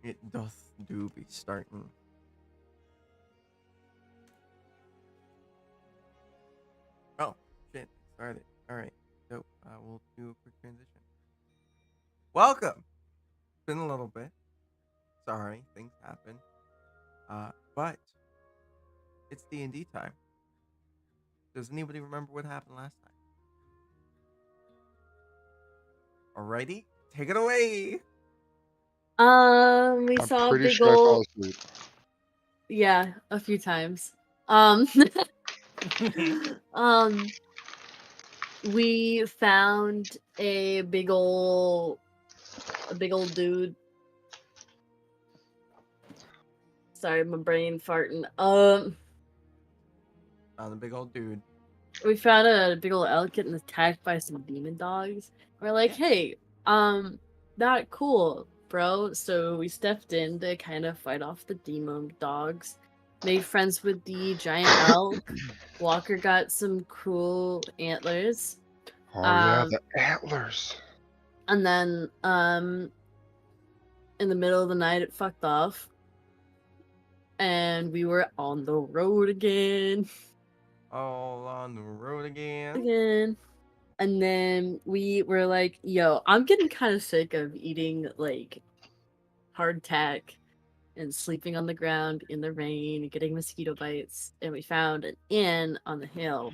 It doth do be starting. Oh, shit. Started. Alright. So, we'll do a quick transition. Welcome! It's been a little bit. Sorry, things happen. But it's D&D time. Does anybody remember what happened last time? Alrighty, take it away! We I'm saw a pretty big sure I fell old. asleep. Yeah, a few times. Um, we found a big old dude. Sorry, my brain farting. Found the big old dude. We found a big old elk getting attacked by some demon dogs. We're like, hey, not cool, bro. So we stepped in to kind of fight off the demon dogs. Made friends with the giant elk. Walker got some cool antlers. Oh yeah, the antlers. And then in the middle of the night it fucked off. And we were on the road again. All on the road again. And then we were like, yo, I'm getting kind of sick of eating like hardtack and sleeping on the ground in the rain and getting mosquito bites. And we found an inn on the hill.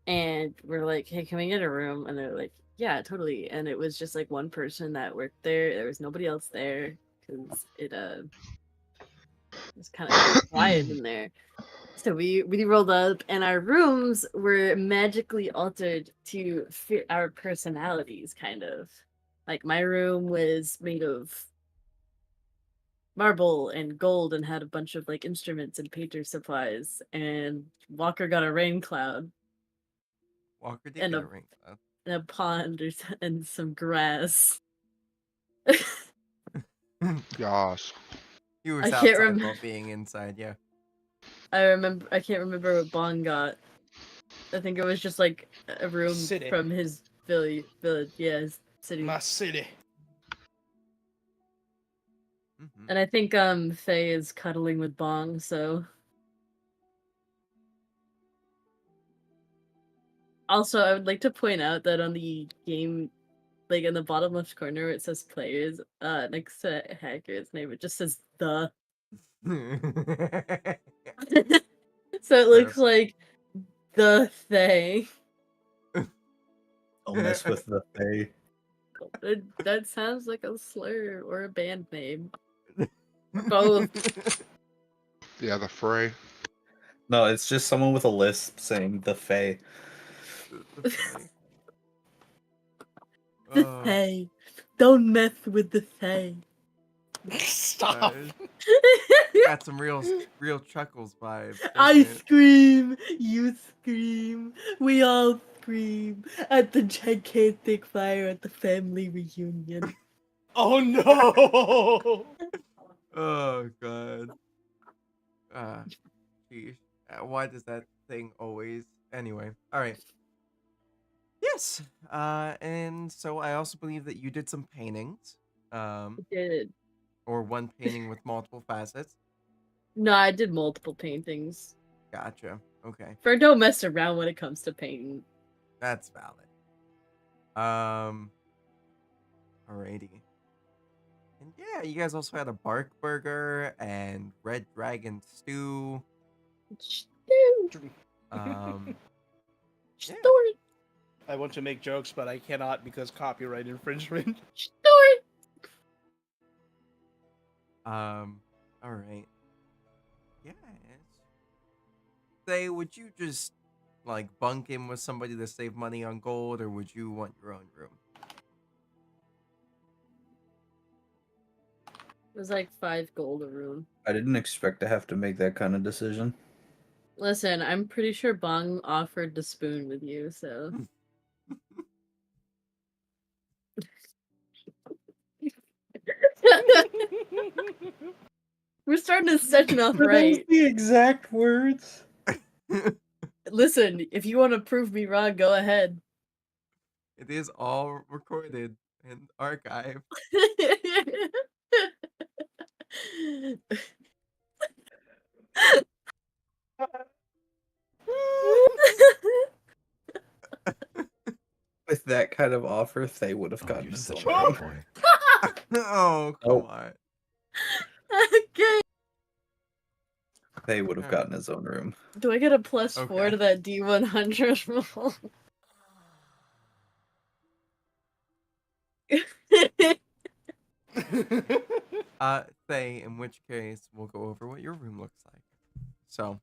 And we're like, hey, can we get a room? And they're like, yeah, totally. And it was just like one person that worked there. There was nobody else there because it was kind of quiet in there. So we rolled up, and our rooms were magically altered to fit our personalities, kind of. Like my room was made of marble and gold and had a bunch of like instruments and painter supplies, and Walker got a rain cloud. Walker did And get a ring cloud. And a pond and some grass. Gosh. You were I can't outside while being inside, yeah. I can't remember what Bong got. I think it was just like a room City. from his village. Yeah, his city. My city. Mm-hmm. And I think Faye is cuddling with Bong, so. Also, I would like to point out that on the game, like in the bottom left corner where it says players, next to Hacker's name, it just says the. So it looks like the thing. Don't mess with the Fae. That sounds like a slur or a band name. Both. Yeah, the fray. No, it's just someone with a lisp saying the Fae. The Fae. The Fae. Don't mess with the Fae. Stop. Got some real chuckles vibes. I scream, you scream, we all scream at the gigantic fire at the family reunion. Oh no! Oh god. Geez. Why does that thing always? Anyway, all right. Yes. And so I also believe that you did some paintings. I did. Or one painting with multiple facets. No, I did multiple paintings. Gotcha. Okay. For don't mess around when it comes to painting. That's valid. Alrighty. And yeah, you guys also had a bark burger and red dragon stew. Stew. Story. I want to make jokes, but I cannot because copyright infringement. Story. Alright. Yes. Say, would you just like bunk in with somebody to save money on gold, or would you want your own room? It was like 5 gold a room. I didn't expect to have to make that kind of decision. Listen, I'm pretty sure Bong offered to spoon with you, so. We're starting this session off right. The exact words. Listen, if you want to prove me wrong, go ahead. It is all recorded and archived. With that kind of offer, Thay would have Oh, gotten you're his such own a room. good boy. Oh, come Nope. on. Okay. Thay would have Alright. gotten his own room. Do I get a +4 Okay. to that D100 roll? Say, in which case, we'll go over what your room looks like. So,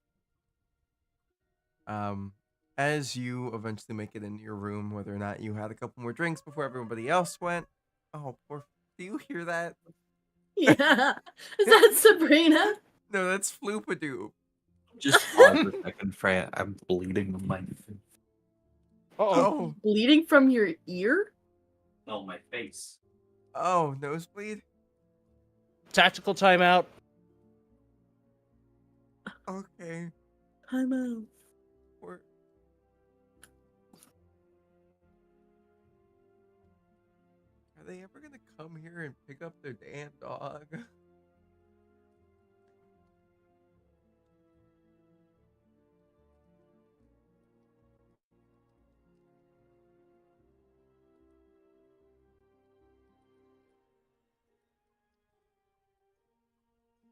as you eventually make it into your room, whether or not you had a couple more drinks before everybody else went. Oh, poor. Do you hear that? Yeah. Is that Sabrina? No, that's Floopadoo. Just pause a second, Freya. I'm bleeding on my Oh, Bleeding from your ear? no, my face. oh, nosebleed. Tactical timeout. Okay. I'm out. Poor. Are they ever gonna come here and pick up their damn dog?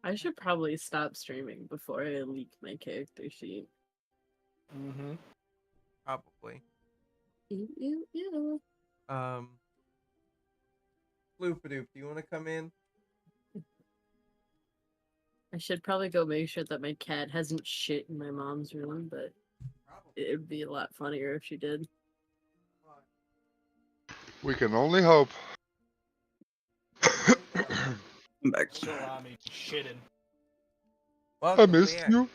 I should probably stop streaming before I leak my character sheet. Mm-hmm. Probably. Ew. Floopadoop, do you want to come in? I should probably go make sure that my cat hasn't shit in my mom's room, but it'd be a lot funnier if she did. We can only hope. Back. Still on me shitting. I Welcome missed back. you.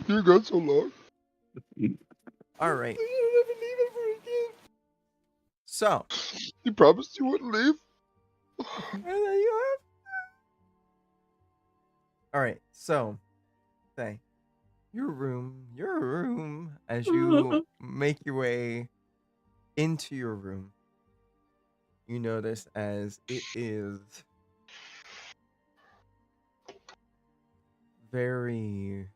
You're gone so long. All right. You never leave it for again. So, You promised you wouldn't leave. and then you have. All right. So, say your room. As you make your way into your room, you notice as it is very.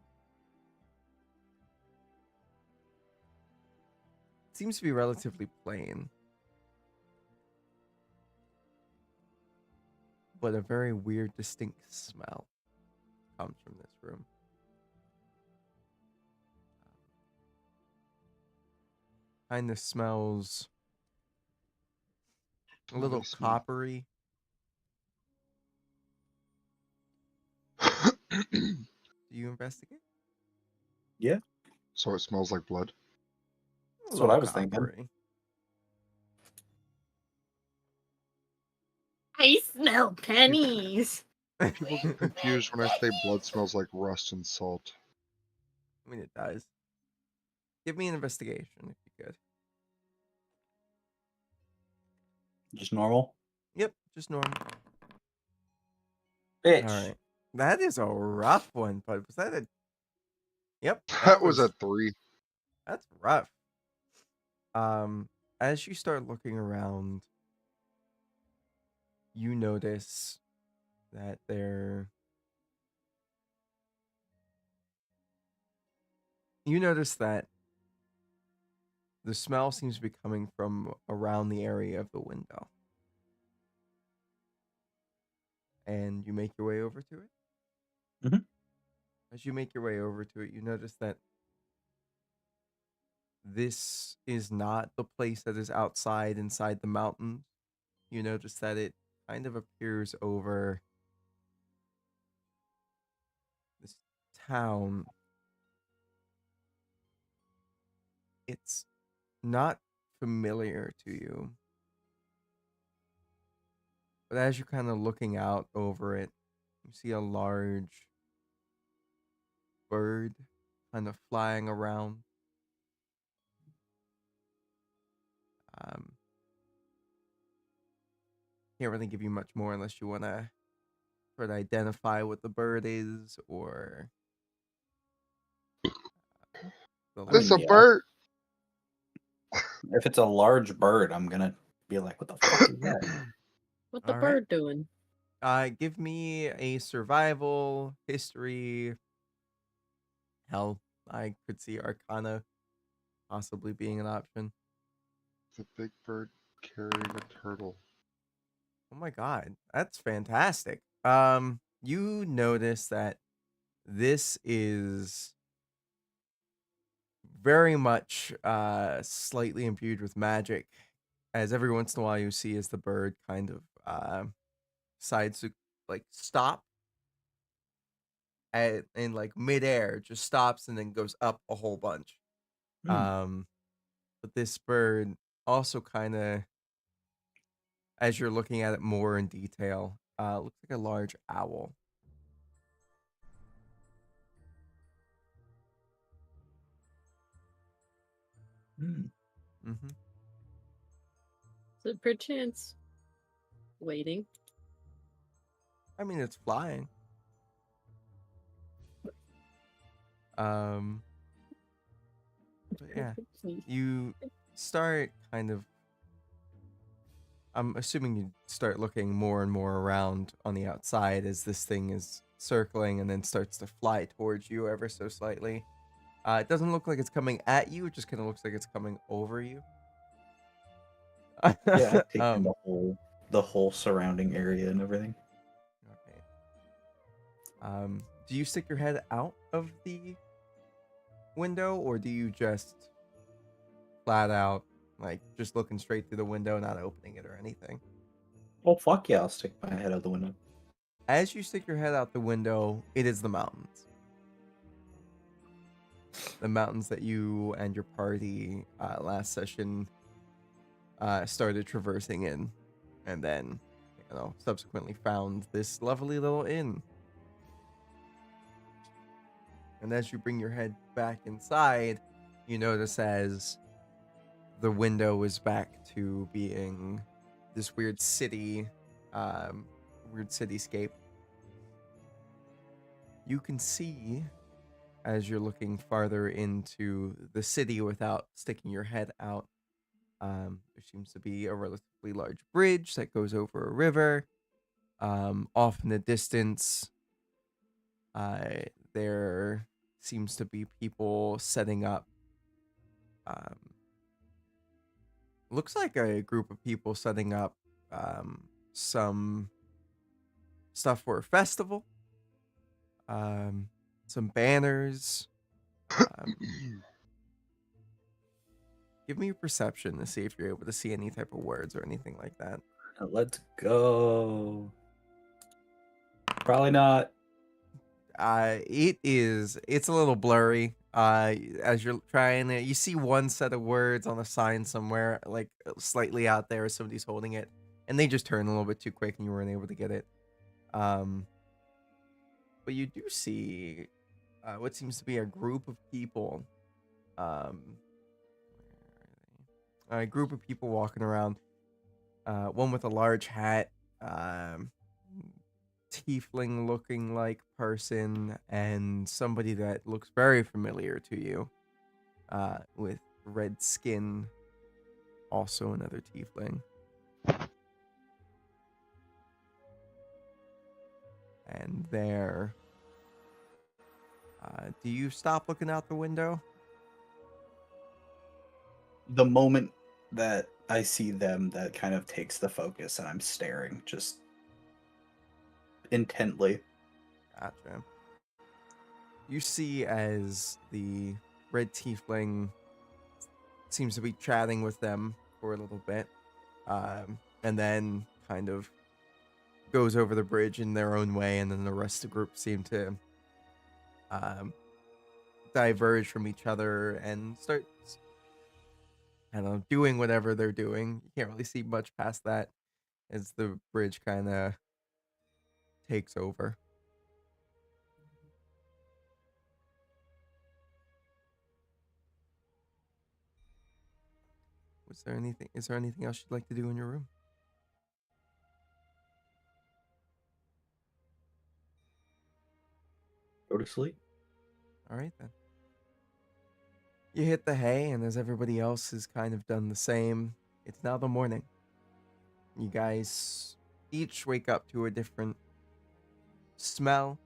Seems to be relatively plain, but a very weird, distinct smell comes from this room. Kind of smells a little They smell. coppery. Do you investigate? So it smells like blood. A That's what little I was thinking. coppery. I smell pennies. People get confused when I say blood smells like rust and salt. I mean, it does. Give me an investigation if you could. Just normal. Yep, just normal. Bitch. All right. That is a rough one, but was that a? Yep, That was a 3. That's rough. As you start looking around, you notice that you notice that the smell seems to be coming from around the area of the window. And you make your way over to it. Mhm. As you make your way over to it, you notice that this is not the place that is outside inside the mountains. You notice that it kind of appears over this town. It's not familiar to you. But as you're kind of looking out over it, you see a large bird kind of flying around. Can't really give you much more unless you want to try to identify what the bird is or. It's a yeah. bird. If it's a large bird, I'm gonna be like, what the fuck is that? What the All right. bird doing? Give me a survival history. Hell, I could see Arcana possibly being an option. The big bird carrying a turtle. Oh my god, that's fantastic. You notice that this is very much slightly imbued with magic, as every once in a while you see as the bird kind of decides to like stop in like midair, just stops and then goes up a whole bunch. Um, but this bird also kind of, as you're looking at it more in detail, looks like a large owl. Hmm. Mm-hmm. So perchance waiting. I mean, it's flying. Um, but yeah, you start kind of. I'm assuming you start looking more and more around on the outside as this thing is circling and then starts to fly towards you ever so slightly. It doesn't look like it's coming at you; it just kind of looks like it's coming over you. Yeah, I've taken um, the whole surrounding area and everything. okay. Do you stick your head out of the window, or do you just flat out like just looking straight through the window, not opening it or anything? Oh fuck yeah, I'll stick my head out the window. As you stick your head out the window, it is the mountains. The mountains that you and your party last session started traversing in, and then, subsequently found this lovely little inn. And as you bring your head back inside, you notice as the window is back to being this weird city, weird cityscape. You can see, as you're looking farther into the city without sticking your head out, there seems to be a relatively large bridge that goes over a river. Off in the distance, there seems to be people setting up. Looks like a group of people setting up some stuff for a festival. Some banners. Um, Give me a perception to see if you're able to see any type of words or anything like that. Let's go. Probably not. It's a little blurry. As you're trying to, you see one set of words on a sign somewhere, like slightly out there, somebody's holding it, and they just turn a little bit too quick, and you weren't able to get it. But you do see what seems to be a group of people. A group of people walking around. One with a large hat. Tiefling looking like person, and somebody that looks very familiar to you, with red skin, also another tiefling. And there, do you stop looking out the window? The moment that I see them, that kind of takes the focus, and I'm staring just intently. Gotcha. You see as the red tiefling seems to be chatting with them for a little bit, and then kind of goes over the bridge in their own way, and then the rest of the group seem to diverge from each other and start, I don't know, doing whatever they're doing. You can't really see much past that as the bridge kind of takes over. Is there anything else you'd like to do in your room? Go to sleep. All right, then. You hit the hay, and as everybody else has kind of done the same, it's now the morning. You guys each wake up to a different smell.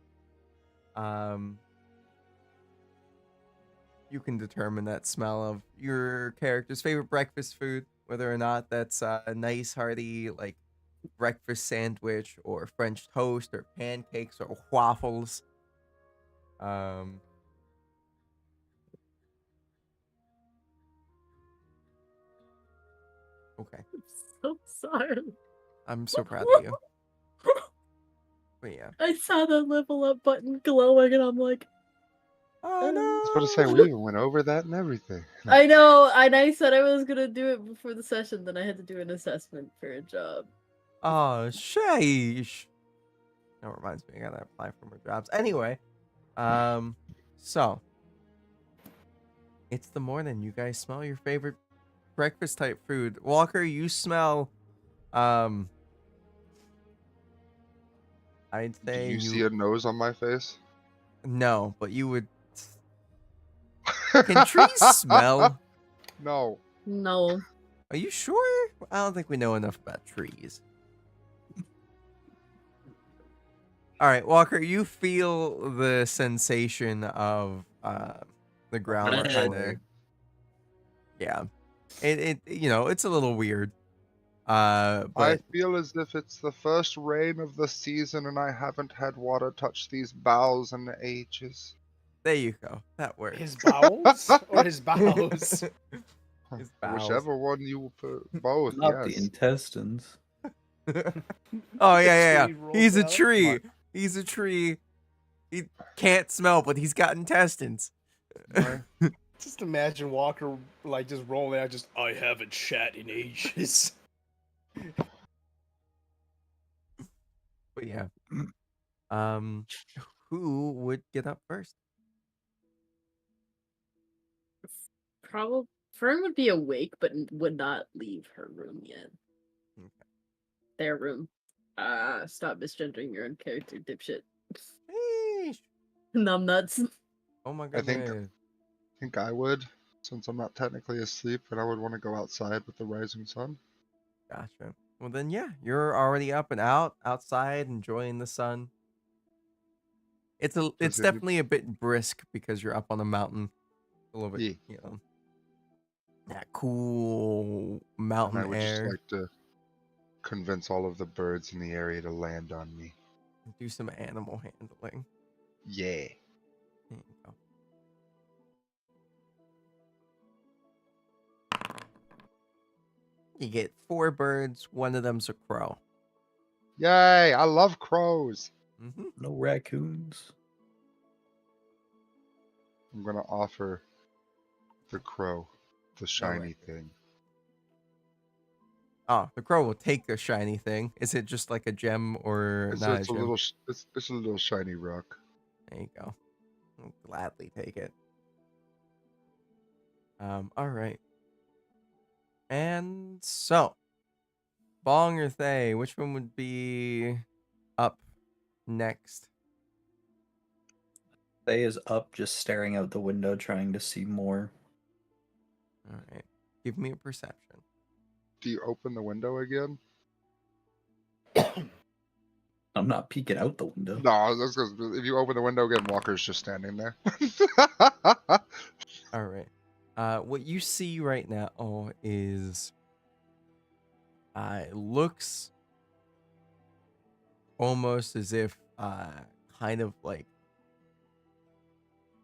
You can determine that smell of your character's favorite breakfast food, whether or not that's a nice hearty like breakfast sandwich or French toast or pancakes or waffles. Okay. I'm so sorry. I'm so proud of you. But yeah. I saw the level up button glowing and I'm like, Oh no. I was about to say we even went over that and everything. I know, and I said I was gonna do it before the session, then I had to do an assessment for a job. Oh, sheesh. That reminds me, I gotta apply for more jobs. Anyway, so it's the morning. You guys smell your favorite breakfast type food. Walker, you smell, I'd Do say you see a nose on my face? no, but you would. Can trees smell? No. No. Are you sure? I don't think we know enough about trees. All right, Walker, you feel the sensation of the ground Fresh kind of. air. Yeah, it it's a little weird. I But feel as if it's the first rain of the season and I haven't had water touch these boughs in ages. there you go. That works. His bowels or his bows? His bowels. Whichever one you put, both, Not the yes. intestines. Oh yeah. Tree rolls He's a out. tree. He's a tree. He can't smell, but he's got intestines. Right. Just imagine Walker like just rolling out. Just I haven't shat in ages. But yeah. Who would get up first? Probably Fern would be awake, but would not leave her room yet. Okay. Their room. Stop misgendering your own character, dipshit. Sheesh. Numbnuts. Oh my I think- goodness. I think I would, since I'm not technically asleep, and I would want to go outside with the rising sun. Gotcha. Well then, yeah, you're already up and outside, enjoying the sun. It's Does definitely a bit brisk because you're up on a mountain. A little bit, Yeah. That cool And mountain I would just air. like to convince all of the birds in the area to land on me. Do some animal handling. Yeah. There you go. You get 4 birds. One of them's a crow. Yay! I love crows. Mm-hmm. No raccoons. I'm gonna offer the crow the shiny raccoon. thing. Oh, the crow will take the shiny thing. Is it just like a gem or It's, not it's a a gem? little, it's a little shiny rock. There you go. I'll gladly take it. All right. And so, Bong or Thay, which one would be up next? They is up, just staring out the window, trying to see more. All right. Give me a perception. Do you open the window again? I'm not peeking out the window. No, that's because if you open the window again, Walker's just standing there. All right. What you see right now is it looks almost as if kind of like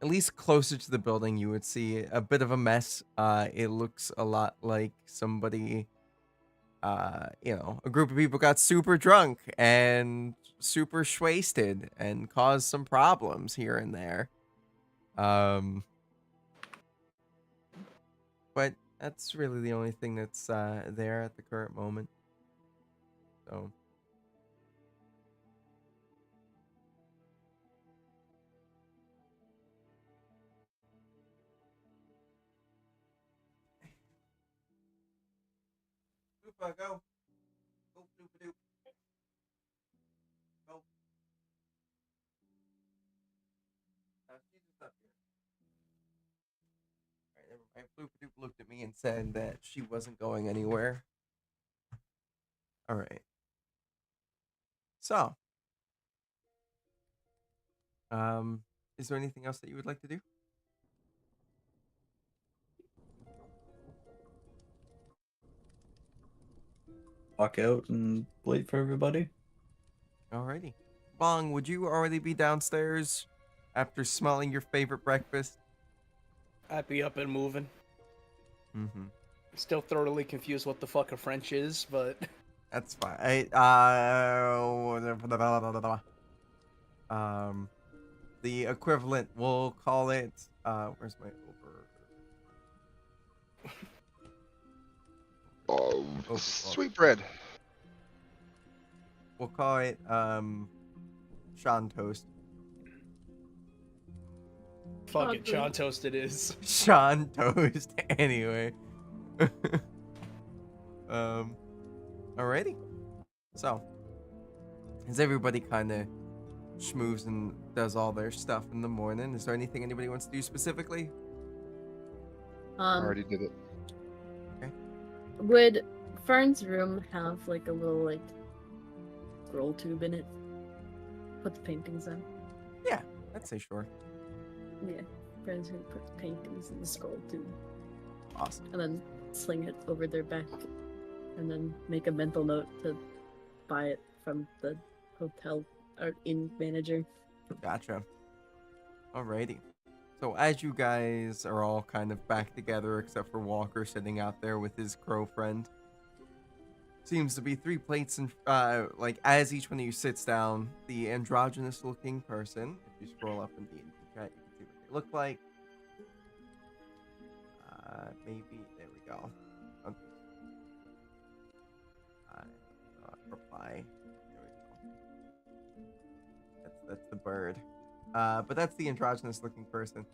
at least closer to the building you would see a bit of a mess. It looks a lot like somebody a group of people got super drunk and super wasted and caused some problems here and there. But that's really the only thing that's there at the current moment. So. Go. Go, doop-a-doop. Go. She's just up here. Alright, never mind. Bloop-a-doop looked at me and said that she wasn't going anywhere. Alright. So, is there anything else that you would like to do? Walk out and wait for everybody. Alrighty. Bong, would you already be downstairs after smelling your favorite breakfast? I'd be up and moving. Mm-hmm. Still thoroughly confused what the fuck a French is, but That's fine. The equivalent, we'll call it. Where's my overlord? Sweet bread. We'll call it Sean Toast. fuck it, John Toast it is. Sean Toast. Anyway. Alrighty. So, as everybody kind of schmoos and does all their stuff in the morning, is there anything anybody wants to do specifically? Already did it. Would Fern's room have like a little like scroll tube in it? Put the paintings in. Yeah, I'd say sure. Yeah, Fern's gonna put the paintings in the scroll tube Awesome. and then sling it over their back, and then make a mental note to buy it from the hotel or inn manager. Gotcha. Alrighty. So as you guys are all kind of back together, except for Walker sitting out there with his crow friend, seems to be 3 plates and like as each one of you sits down, the androgynous looking person, if you scroll up in the chat, you can see what they look like. Maybe there we go. Okay. Reply. There we go. That's the bird. But that's the androgynous looking person.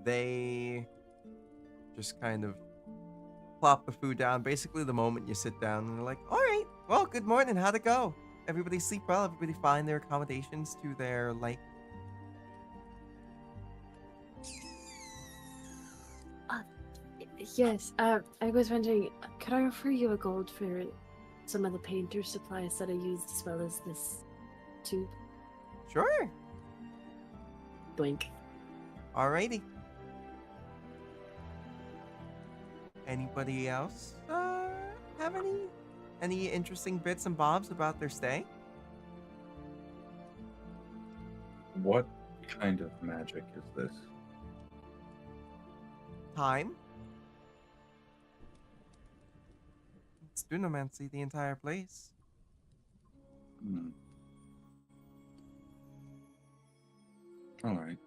They just kind of plop the food down basically the moment you sit down, and they're like, all right, well, good morning, how'd it go? Everybody sleep well? Everybody find their accommodations to their life? Yes, I was wondering, could I offer you a gold for some of the painter supplies that I used as well as this tube? Sure. Blink. Alrighty. Anybody else have any interesting bits and bobs about their stay? What kind of magic is this? Time. It's dunamancy, the entire place. Hmm. All right.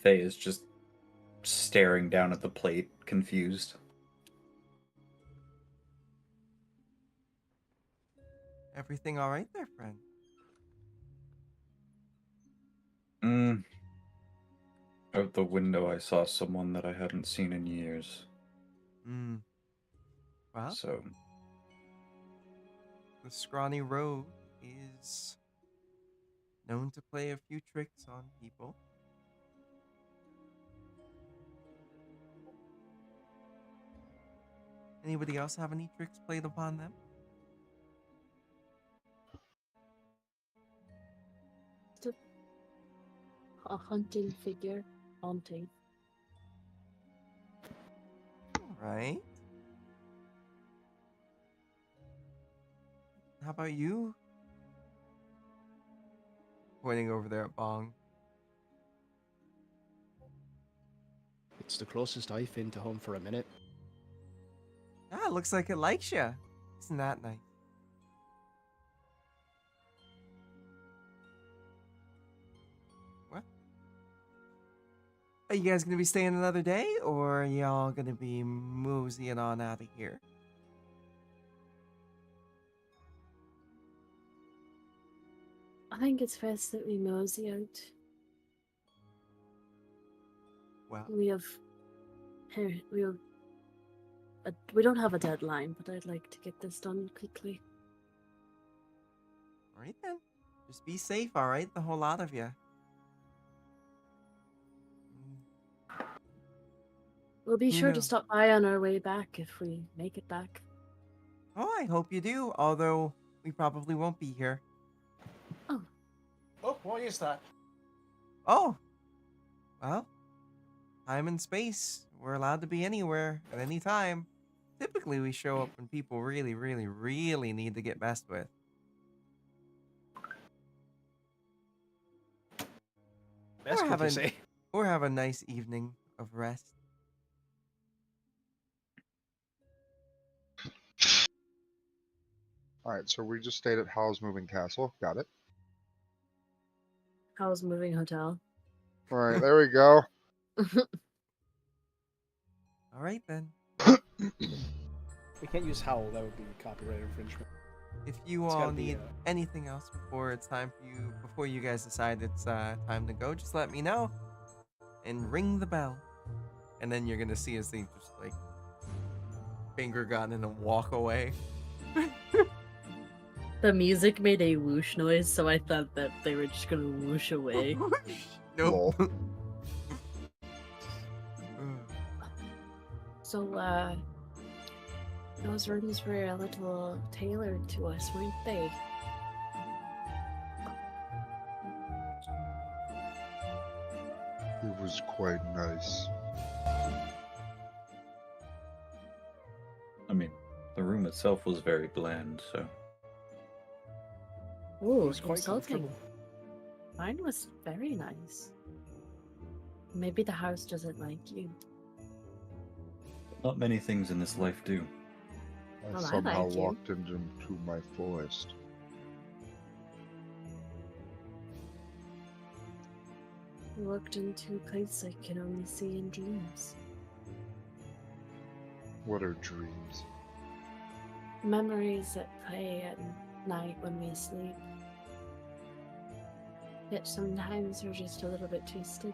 Faye is just staring down at the plate, confused. Everything all right there, friend? Out the window, I saw someone that I hadn't seen in years. Well, So, the scrawny rogue is known to play a few tricks on people. Anybody else have any tricks played upon them? A hunting figure. Haunting. All right. How about you? Pointing over there at Bong. It's the closest I've been to home for a minute. Ah, looks like it likes you. Isn't that nice? What? Are you guys gonna be staying another day, or are y'all gonna be moseying on out of here? I think it's best that we mosey out. Well, We have. We don't have a deadline, but I'd like to get this done quickly. alright then. Just be safe, alright? The whole lot of you. We'll be You sure know. to stop by on our way back if we make it back. Oh, I hope you do, although we probably won't be here. Oh, why is that? Oh, well, time and space. We're allowed to be anywhere at any time. Typically, we show up when people really, really, really need to get messed with. That's Or what have they a say. or have a nice evening of rest. Alright, so we just stayed at Howl's Moving Castle. Got it. How's moving hotel? Alright, there we go. All right then. We can't use howl. That would be copyright infringement. If you It's all gotta be, need anything else before you guys decide it's time to go, just let me know and ring the bell. And then you're gonna see as they just like finger gun and then walk away. The music made a whoosh noise, so I thought that they were just gonna whoosh away. Nope. Lol. So, those rooms were a little tailored to us, weren't they? It was quite nice. I mean, the room itself was very bland, so Ooh, It was quite insulting. comfortable. Mine was very nice. Maybe the house doesn't like you. not many things in this life do. I Well, I somehow like you. walked into my forest. I looked into places I can only see in dreams. What are dreams? Memories that play at night when we sleep. Yet sometimes they're just a little bit twisted.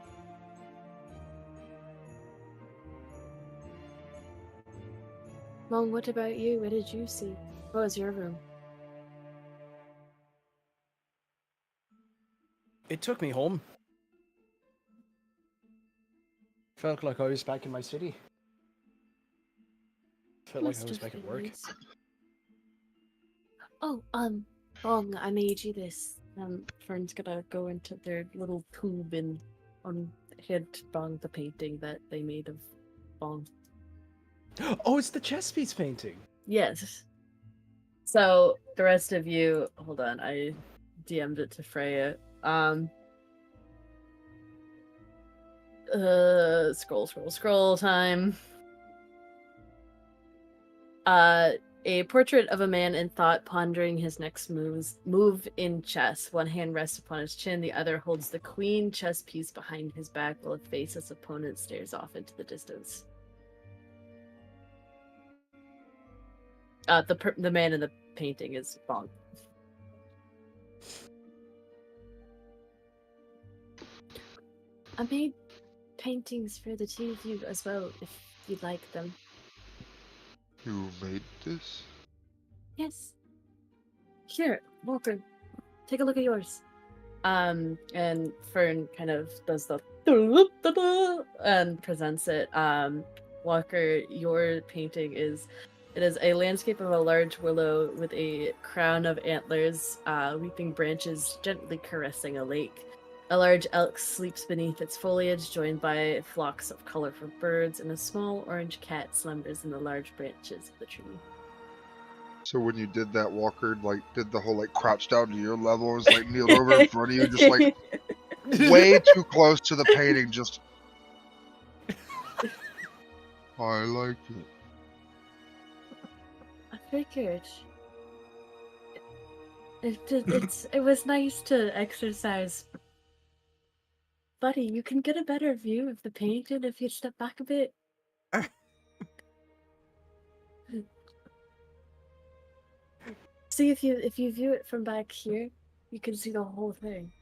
Mom, what about you? What did you see? What was your room? It took me home. Felt like I was back in my city. Felt like I Must was have back at been work. nice. Oh, Bong, I made you this. Fern's gonna go into their little tube and hand Bong the painting that they made of Bong. Oh, it's the chess piece painting. Yes. So the rest of you, hold on, I DM'd it to Freya. Scroll time. A portrait of a man in thought pondering his next move in chess. One hand rests upon his chin, the other holds the queen chess piece behind his back while a faceless opponent stares off into the distance. The man in the painting is Bong. I made paintings for the two of you as well, if you'd like them. You made this? Yes. Here, Walker, take a look at yours. And Fern kind of does the and presents it. Walker, your painting is a landscape of a large willow with a crown of antlers, weeping branches gently caressing a lake. A large elk sleeps beneath its foliage, joined by flocks of colorful birds, and a small orange cat slumbers in the large branches of the tree. So when you did that, Walker, like, did the whole, like, crouch down to your level, was, like, kneeled over in front of you, just, like, way too close to the painting, just... I like it. I figured. It was nice to exercise. Buddy, you can get a better view of the painting if you step back a bit. See, if you view it from back here, you can see the whole thing.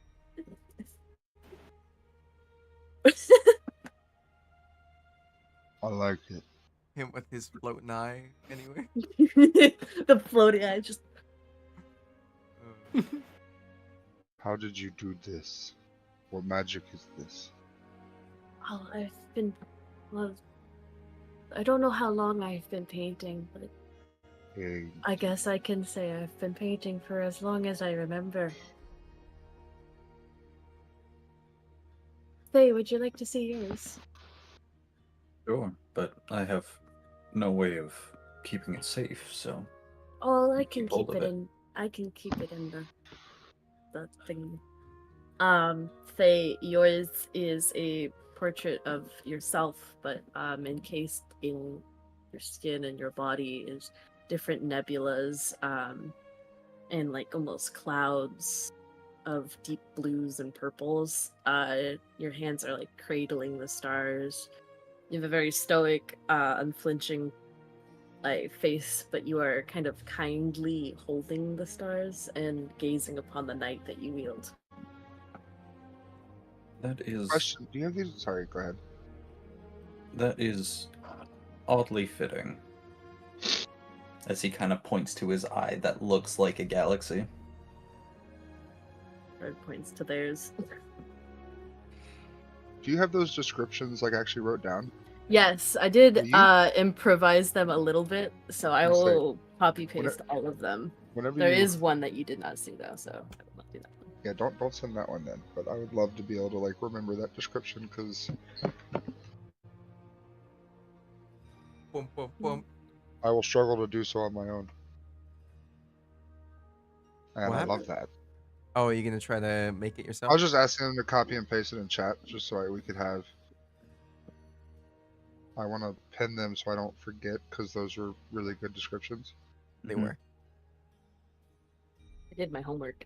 I like it. Him with his floating eye, anyway. The floating eye just. How did you do this? What magic is this? Oh, well, I don't know how long I've been painting, but I guess I can say I've been painting for as long as I remember. Faye, would you like to see yours? Sure, but I have no way of keeping it safe, so Oh, I can keep hold keep of it it. in. I can keep it in the thing. Faye, yours is a portrait of yourself, but encased in your skin and your body is different nebulas, and like almost clouds of deep blues and purples. Your hands are like cradling the stars. You have a very stoic, unflinching face, but you are kind of kindly holding the stars and gazing upon the night that you wield. That is Question: do you have these? Sorry, go ahead. oddly fitting. As he kind of points to his eye that looks like a galaxy. Red points to theirs. Do you have those descriptions like actually wrote down? Yes, I did Will you- improvise them a little bit, so I I'll say, will copy Whenever, paste all of them. whenever There you, is one that you did not see though, so I will not do that one. yeah, don't send that one then. But I would love to be able to like remember that description because Boom, boom, boom. I will struggle to do so on my own. And What I happened? love that. Oh, are you gonna try to make it I yourself? was just asking them to copy and paste it in chat just so we could have. I want to pin them so I don't forget because those were really good descriptions. They Mhm. were. I did my homework.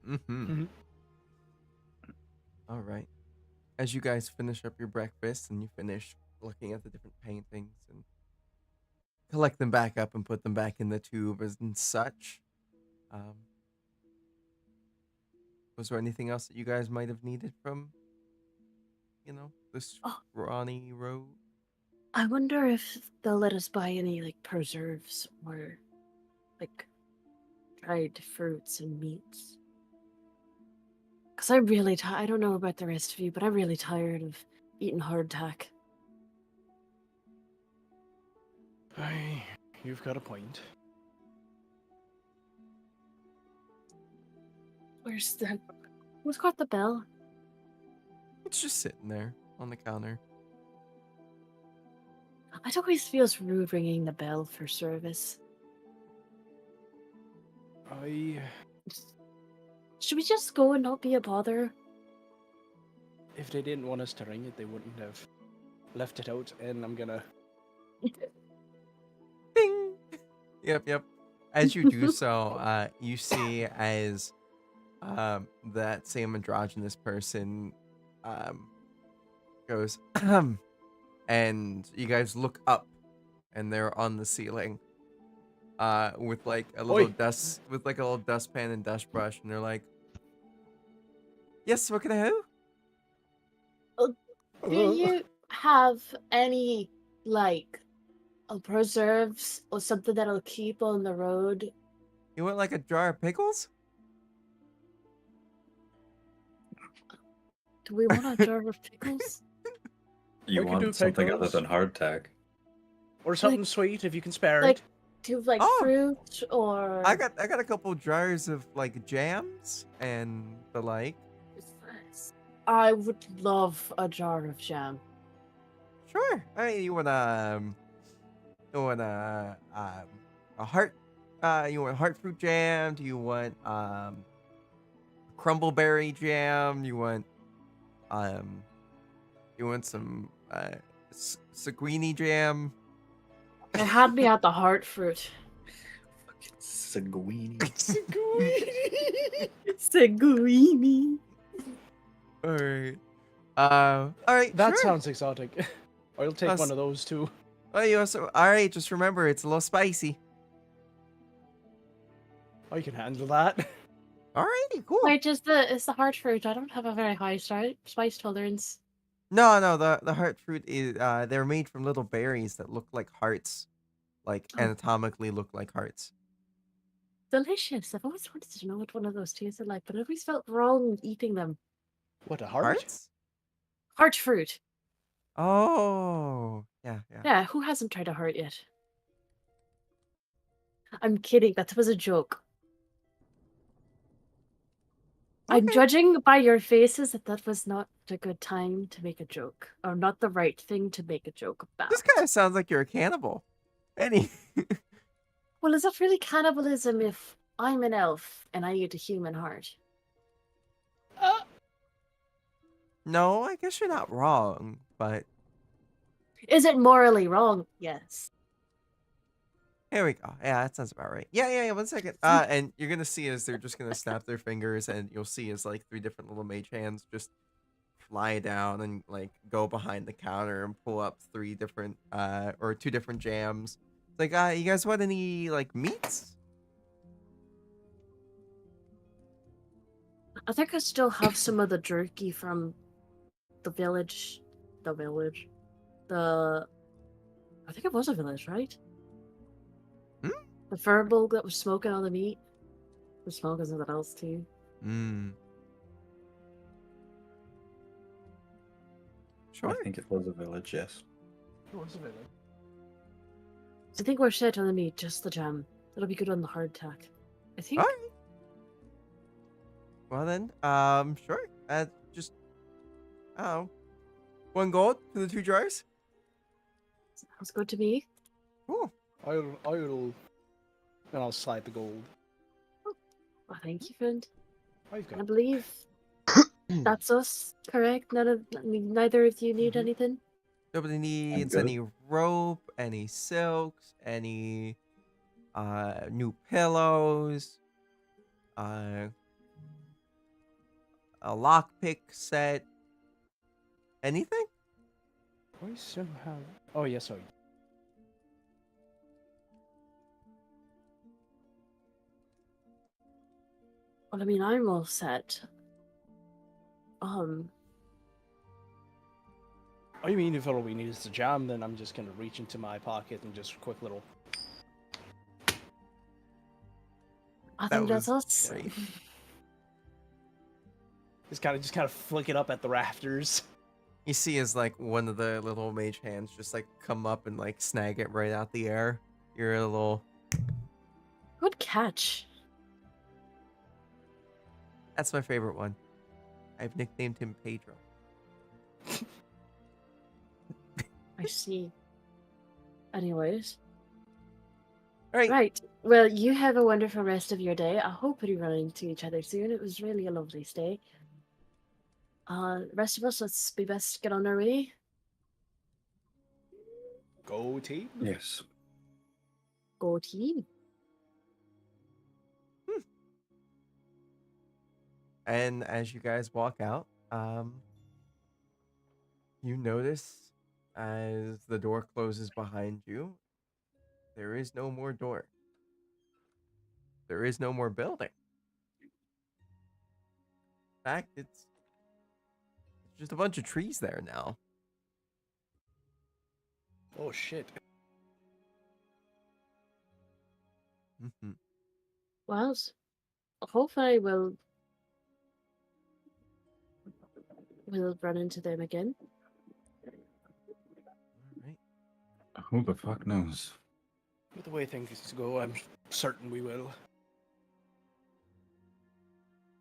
Mm-hmm. All right. As you guys finish up your breakfast and you finish looking at the different paintings and collect them back up and put them back in the tube and such, um, was there anything else that you guys might have needed from, this Oh. Ronnie Road? I wonder if they'll let us buy any like preserves or like dried fruits and meats. Cause I'm really tired. I don't know about the rest of you, but I'm really tired of eating hardtack. You've got a point. Who's got the bell? It's just sitting there on the counter. It always feels rude ringing the bell for service. Should we just go and not be a bother? If they didn't want us to ring it, they wouldn't have left it out, and I'm gonna... Ding! Yep. As you do so, you see as that same androgynous person goes, and you guys look up, and they're on the ceiling, with like a little dustpan and dust brush, and they're like, "Yes, what can I do?" Do you have any like preserves or something that'll keep on the road? You want like a jar of pickles? Do we want a jar of pickles? You We could do want something other pickles. than hardtack. Or something sweet if you can spare Like, it. do you have like Oh! fruit or? I got a couple jars of like jams and the like. I would love a jar of jam. Sure. I mean, you want a heart, you want heart fruit jam? Do you want crumbleberry jam? You want some seguini jam? They had me at the heart fruit. Seguini. Seguini. All right. All right. That sure. sounds exotic. I'll take That's- one of those too. Oh, you also. All right. Just remember, it's a little spicy. I can handle that. All righty. Cool. Wait, is the heart fruit? I don't have a very high spice tolerance. No. The heart fruit is they're made from little berries that look like hearts, like Oh. anatomically look like hearts. Delicious. I've always wanted to know what one of those tasted like, but I always felt wrong eating them. What, a heart? Hearts? Heart fruit. Oh, yeah. Yeah, who hasn't tried a heart yet? I'm kidding. That was a joke. I'm Okay. judging by your faces that was not a good time to make a joke, or not the right thing to make a joke This about. kind of sounds like you're a cannibal. Any? Well, is that really cannibalism if I'm an elf and I eat a human heart? No, I guess you're not wrong, but Is it morally wrong? Yes. here we go. Yeah, that sounds about right. Yeah. 1 second. And you're gonna see as they're just gonna snap their fingers, and you'll see as like 3 different little mage hands just fly down and like go behind the counter and pull up 3 different or 2 different jams. It's like, you guys want any like meats? I think I still have some of the jerky from the village. The village. I think it was a village, right? Hmm? The furball that was smoking all the meat. Was smoking something else too. Hmm. Sure. I think it was a village, yes. What's a village? So I think we're set on the meat, just the jam. It'll be good on the hardtack. I think. All right. Well then, sure. Just, oh, 1 gold for the 2 jars. Sounds good to me. Cool. And I'll slide the gold. Well, thank you, friend. I've I got believe that's us, correct? Neither of you need Mhm. anything. Nobody needs good. any rope, any silks, any new pillows, a lockpick set, anything? I still have. Oh yes, sorry. Well, I mean, I'm all set. I mean, if all we need is the jam, then I'm just gonna reach into my pocket and just a quick little. I That think that's was us. great. Just kind of flick it up at the rafters. You see as like one of the little mage hands just like come up and like snag it right out the air. You're a little. Good catch. That's my favorite one. I've nicknamed him Pedro. I see. Anyways. All right. Right. Well, you have a wonderful rest of your day. I hope we run into each other soon. It was really a lovely stay. Rest of us, let's be best get on our way. Go team. Yes. Go team. And as you guys walk out, you notice as the door closes behind you, there is no more door. There is no more building. In fact, it's just a bunch of trees there now. Oh shit. Mm-hmm. Well, hopefully we'll run into them again. All right. Who the fuck knows? With the way things go, I'm certain we will.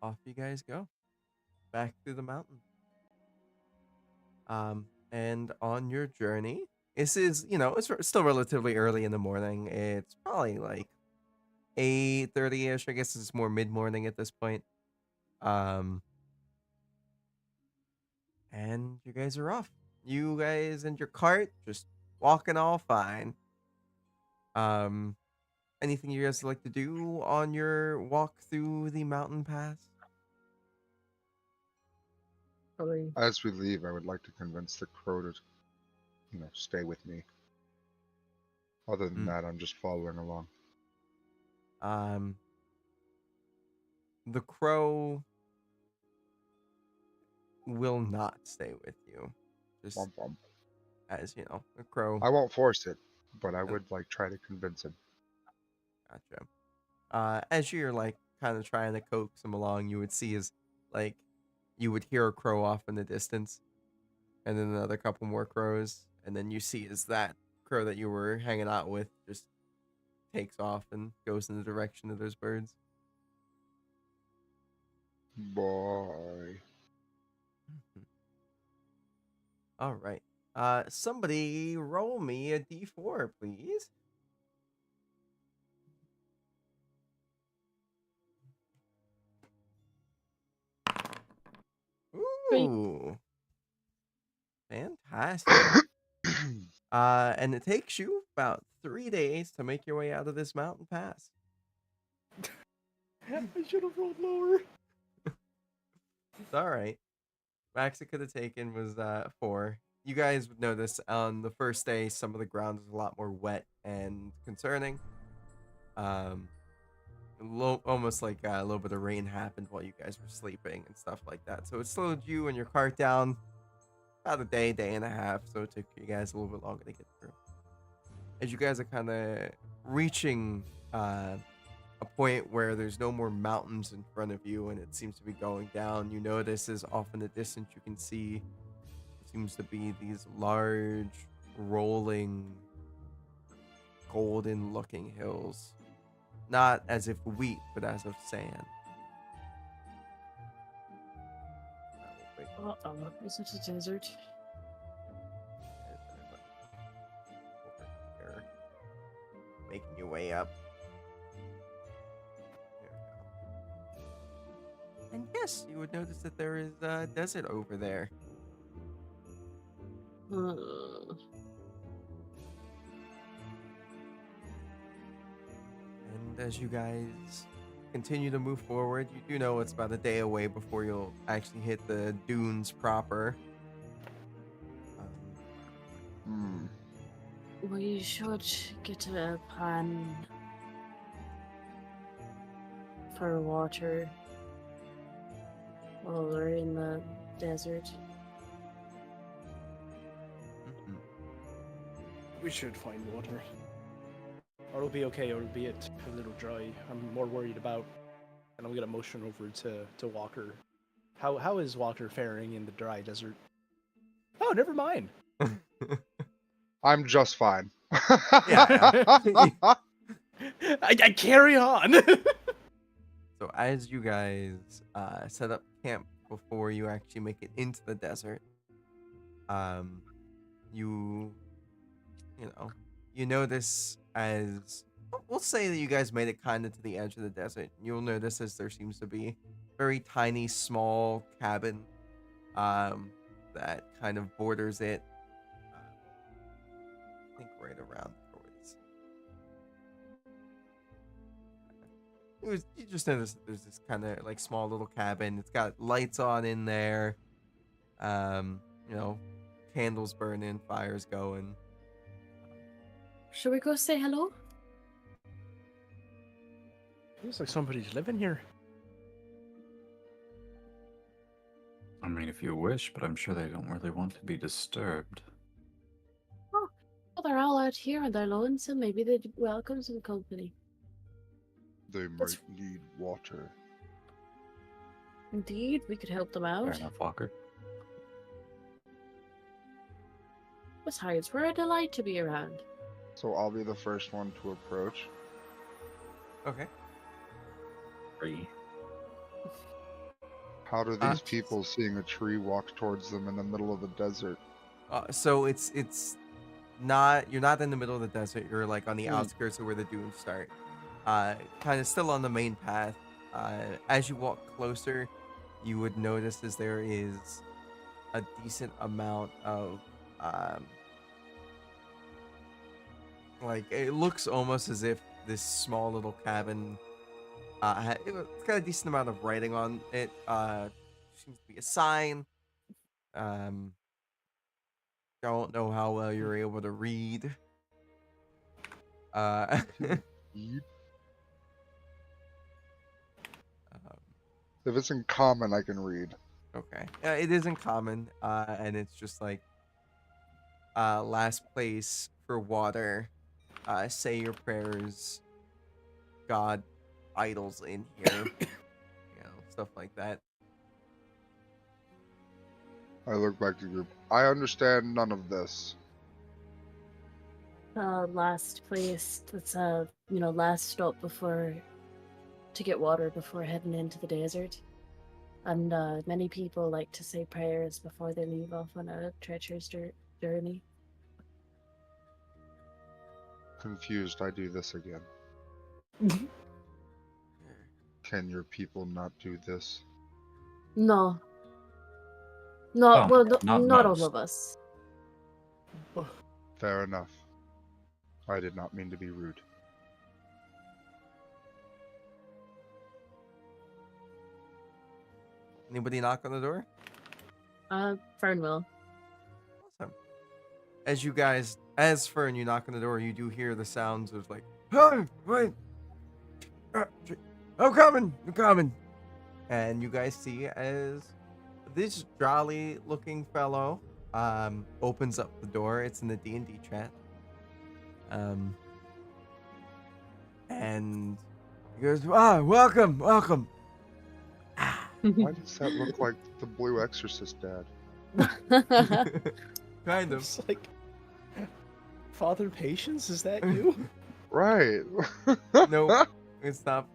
Off you guys go. Back through the mountains. And on your journey, this is, it's still relatively early in the morning. It's probably like 8:30ish. I guess it's more mid-morning at this point. And you guys are off. You guys and your cart just walking all fine. Anything you guys like to do on your walk through the mountain pass? Probably. As we leave, I would like to convince the crow to, stay with me. Other than that, I'm just following along. The crow will not stay with you. Just Womp womp. as you know, the crow. I won't force it, but I would try to convince him. Gotcha. As you're like kind of trying to coax him along, you would see is like you would hear a crow off in the distance, and then another couple more crows, and then you see is that crow that you were hanging out with just takes off and goes in the direction of those birds. Bye. All right. Somebody roll me a d4, please. Ooh. Fantastic. And it takes you about 3 days to make your way out of this mountain pass. I should have rolled lower. It's all right. Max it could have taken was 4. You guys would notice on the first day some of the ground is a lot more wet and concerning. Almost like a little bit of rain happened while you guys were sleeping and stuff like that. So it slowed you and your cart down about a day and a half. So it took you guys a little bit longer to get through. As you guys are kind of reaching a point where there's no more mountains in front of you and it seems to be going down, you notice as off in the distance you can see seems to be these large rolling golden looking hills, not as if wheat but as of sand. Is it a desert? Over here. Making your way up. There we go. And yes, you would notice that there is a desert over there. And as you guys continue to move forward, you do know it's about a day away before you'll actually hit the dunes proper. We should get a plan for water while we're in the desert. We should find water. Or it'll be okay, or it'll be a little dry. I'm more worried about, and I'm gonna motion over to Walker. How is Walker faring in the dry desert? Oh, never mind. I'm just fine. Yeah. I carry on. So as you guys set up camp before you actually make it into the desert, you notice as we'll say that you guys made it kind of to the edge of the desert. You'll notice as there seems to be very tiny, small cabin that kind of borders it. I think right around you just notice that there's this kind of like small little cabin. It's got lights on in there. Candles burning, fires going. Should we go say hello? Feels like somebody's living here. I mean, if you wish, but I'm sure they don't really want to be disturbed. Oh, well, they're all out here on their lonesome. Maybe they'd welcome some company. They might need water. Indeed, we could help them out. Fair enough, Walker. Besides, we're a delight to be around. So I'll be the first one to approach. Okay. 3. How do these people seeing a tree walk towards them in the middle of the desert? So it's not, you're not in the middle of the desert. You're like on the outskirts of where the dunes start. Kind of still on the main path. As you walk closer, you would notice as there is a decent amount of it looks almost as if this small little cabin it's got a decent amount of writing on it. Seems to be a sign. Don't know how well you're able to read. If it's in common, I can read. Okay. It isn't common, and it's just like last place for water. Say your prayers. God, idols in here. Stuff like that. I look back to the group. I understand none of this. Last place. That's a last stop to get water before heading into the desert. And many people like to say prayers before they leave off on a treacherous journey. Confused, I do this again. Can your people not do this? No. Some, Well, not not all most. of us. Fair enough. I did not mean to be rude. Anybody knock on the door? Fern will. Awesome. As Fern, you knock on the door, you do hear the sounds of like, "Hey, wait, I'm coming," and you guys see as this jolly-looking fellow opens up the door. It's in the D&D chat, and he goes, welcome." Why does that look like the Blue Exorcist dad? Kind of. It's like, Father Patience, is that you? Right. Nope, it's not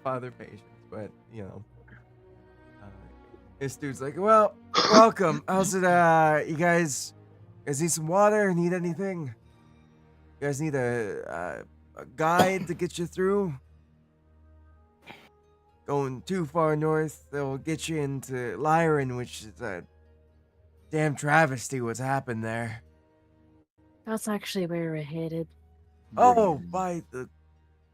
Father Patience, but this dude's like, well, welcome. How's it? You guys need some water? Need anything? You guys need a guide to get you through? Going too far north, they'll get you into Lylran, which is a damn travesty what's happened there. That's actually where we're headed. Oh, by the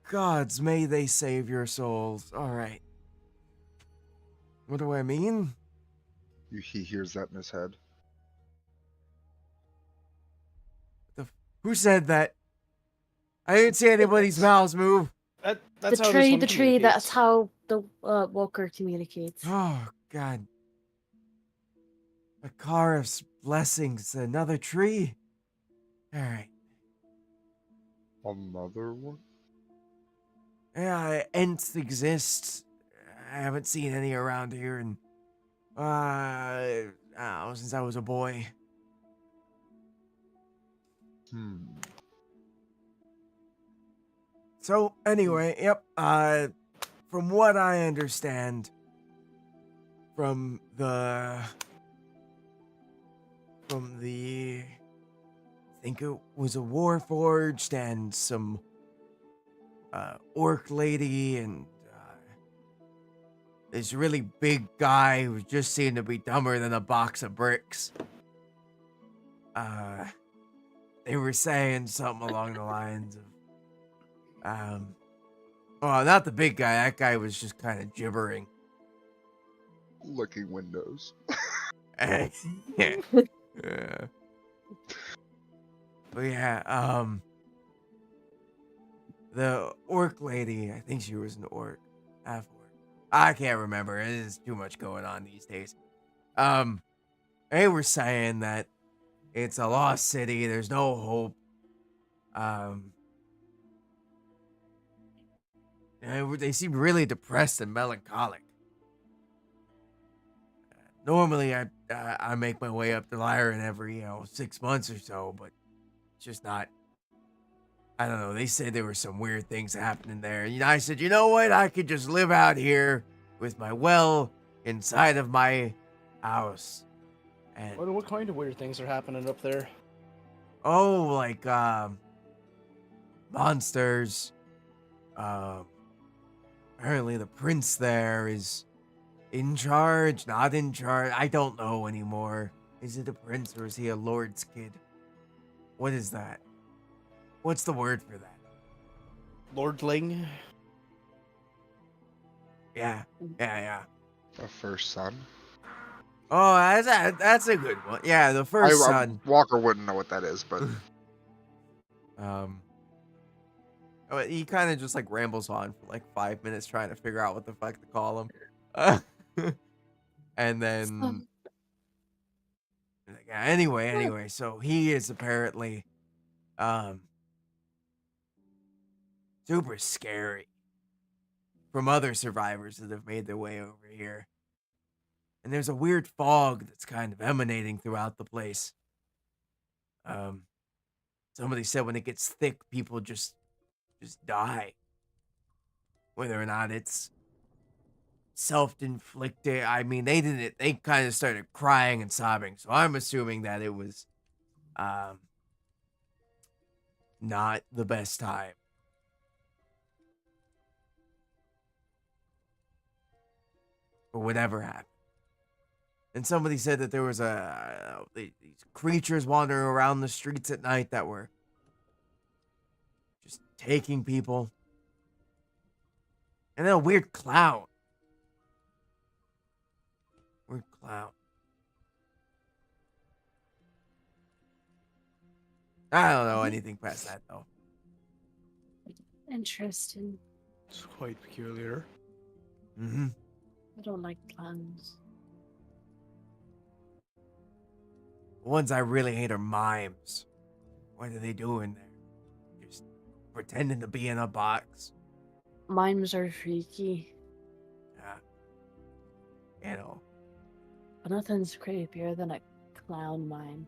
gods, may they save your souls. All right. What do I mean? He hears that in his head. Who said that? I didn't see anybody's mouths move. That's The how this tree, one the tree, communicates. that's how the walker communicates. Oh, God. Akara's blessings, another tree. All right. Another one? Yeah, Ents exist. I haven't seen any around here in, since I was a boy. So, anyway, yep, from what I understand, from the, I think it was a Warforged and some, orc lady and, this really big guy who just seemed to be dumber than a box of bricks. They were saying something along the lines of, well, not the big guy. That guy was just kind of gibbering. Licking windows. Yeah. But yeah, the orc lady, I think she was an orc. Half orc. I can't remember. There's too much going on these days. They were saying that it's a lost city. There's no hope. They seem really depressed and melancholic. Normally, I make my way up to Lylran every 6 months or so, but it's just not. I don't know. They said there were some weird things happening there. I said, you know what? I could just live out here with my well inside of my house. And What kind of weird things are happening up there? like monsters. Apparently the prince there is in charge, not in charge. I don't know anymore. Is it a prince or is he a lord's kid? What is that? What's the word for that? Lordling? Yeah. A first son? Oh, that's a good one. Yeah, the first son. Walker wouldn't know what that is, but He kind of just like rambles on for like 5 minutes trying to figure out what the fuck to call him. And then anyway, so he is apparently super scary from other survivors that have made their way over here. And there's a weird fog that's kind of emanating throughout the place. Somebody said when it gets thick, people just just die. Whether or not it's self-inflicted. I mean, they kind of started crying and sobbing, so I'm assuming that it was not the best time. Or whatever happened. And somebody said that there was these creatures wandering around the streets at night that were just taking people. And then a weird clown. Weird clown. I don't know anything past that, though. Interesting. It's quite peculiar. Mm-hmm. I don't like clowns. The ones I really hate are mimes. What are they doing there? Just pretending to be in a box. Mimes are freaky. Yeah. You know. But nothing's creepier than a clown mime.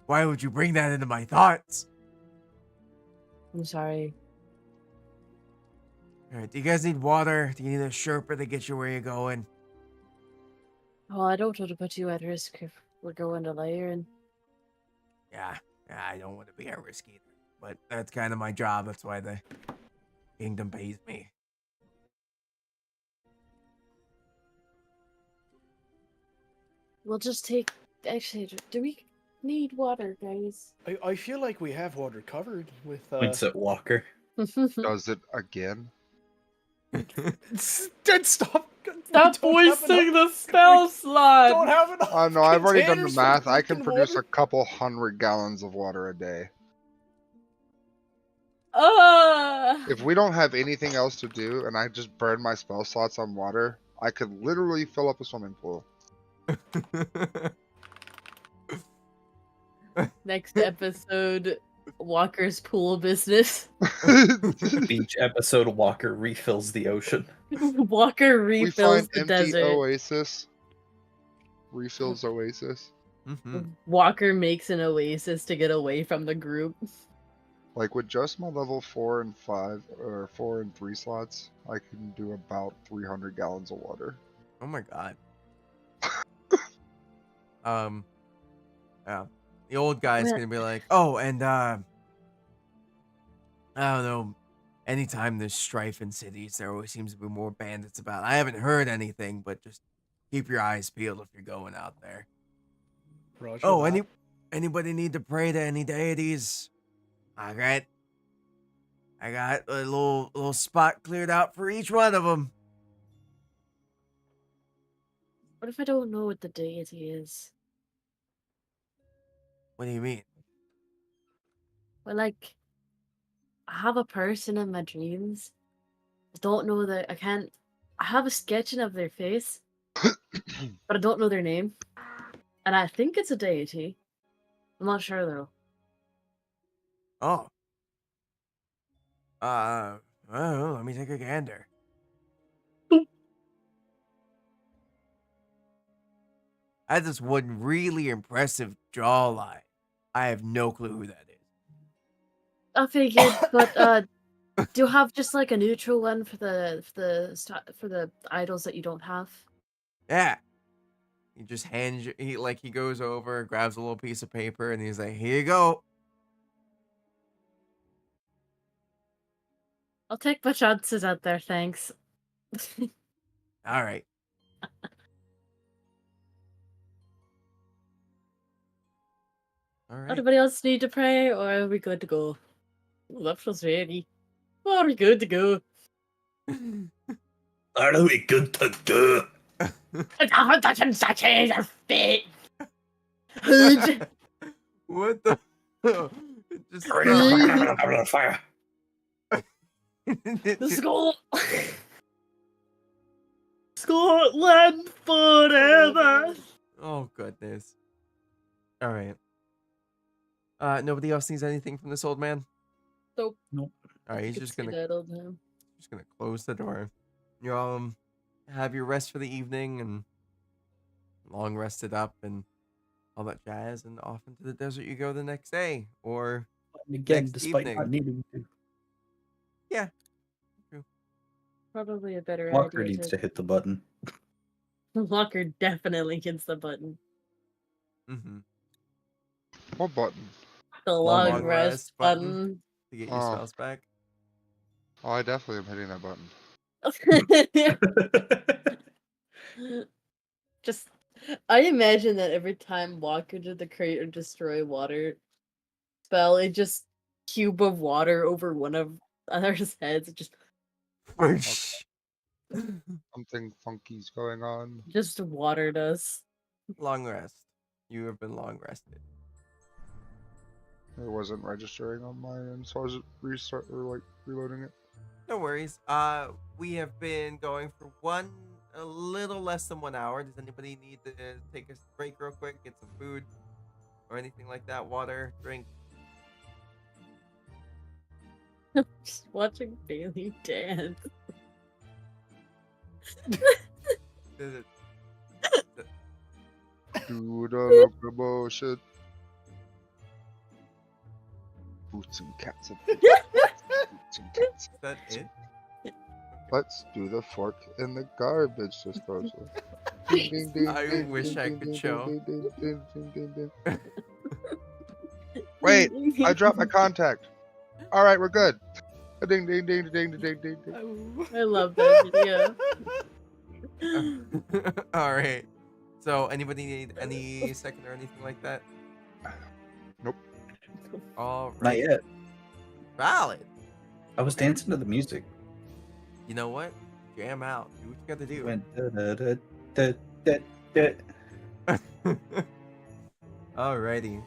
Why would you bring that into my thoughts? I'm sorry. Alright, do you guys need water? Do you need a Sherpa to get you where you're going? Oh, I don't want to put you at risk if we're going to Lylran. Yeah, I don't want to be at risk either. But that's kind of my job. That's why the kingdom pays me. We'll just take... Actually, do we need water, guys? I feel like we have water covered with. Points at Walker. Does it again? Dead stop! Stop wasting the spell slot! Don't have enough. Oh no, I've already done the containers for math. I can freaking produce water. a couple 100 gallons of water a day. If we don't have anything else to do and I just burn my spell slots on water, I could literally fill up a swimming pool. Next episode, Walker's pool business. Each episode, Walker refills the ocean. Walker We refills find the empty desert. oasis. Refills oasis. Mm-hmm. Walker makes an oasis to get away from the group. Like with just my level 4 and 5 or 4 and 3 slots, I can do about 300 gallons of water. Oh my god. Yeah. The old guy's Well- gonna be like, oh, and I don't know. Anytime there's strife in cities, there always seems to be more bandits about. I haven't heard anything, but just keep your eyes peeled if you're going out there. Roger Oh, that. anybody need to pray to any deities? I got a little spot cleared out for each one of them. What if I don't know what the deity is? What do you mean? Well, like, I have a person in my dreams. I don't know I have a sketching of their face, but I don't know their name. And I think it's a deity. I'm not sure though. Oh. I don't know, let me take a gander. I had this one really impressive jawline. I have no clue who that is. I figured, but do you have just like a neutral one for the idols that you don't have? Yeah. He just hands you, he goes over, grabs a little piece of paper, and he's like, here you go. I'll take my chances out there, thanks. All right. All right. Anybody else need to pray, or are we good to go? Oh, that feels ready. Are we good to go? Are we good to go? What the? It just Fire. The skull! Scotland forever! Oh goodness. All right. Nobody else needs anything from this old man. Nope. Nope. All right, he's Could just see gonna that old man. close the door. You have your rest for the evening and long rested up, and all that jazz, and off into the desert you go the next day or And again, next despite evening. not needing to. Yeah, true. Probably a better Walker idea needs to hit the button. Walker definitely hits the button. Mm-hmm. What button? The Long long rest rest button. button. To get your Oh. spells back. Oh, I definitely am hitting that button. Just, I imagine that every time Walker did the create or destroy water spell, it just cube of water over one of others' heads. It Something funky's going on. just watered us. Long rest. You have been long rested. It wasn't registering on my end, so I was reloading it. No worries. We have been going for a little less than 1 hour. Does anybody need to take a break real quick, get some food or anything like that? Water, drink. Just watching Bailey dance. Does it- Do the locomotion. Boots and cats. Boots and cats. Is that it? Let's do the fork in the garbage disposal. Ding, ding, ding, I ding, wish ding, I ding, could ding, show. ding, ding, ding, ding, ding, ding. Wait, I dropped my contact. All right, we're good. Ding, ding, ding, ding, ding, ding, ding. I love that video. All right. So, anybody need any second or anything like that? Nope. All Not right. yet. Valid. I was dancing to the music. You know what? Jam out. Do what you got to do. Went da-da-da-da-da-da. Alrighty.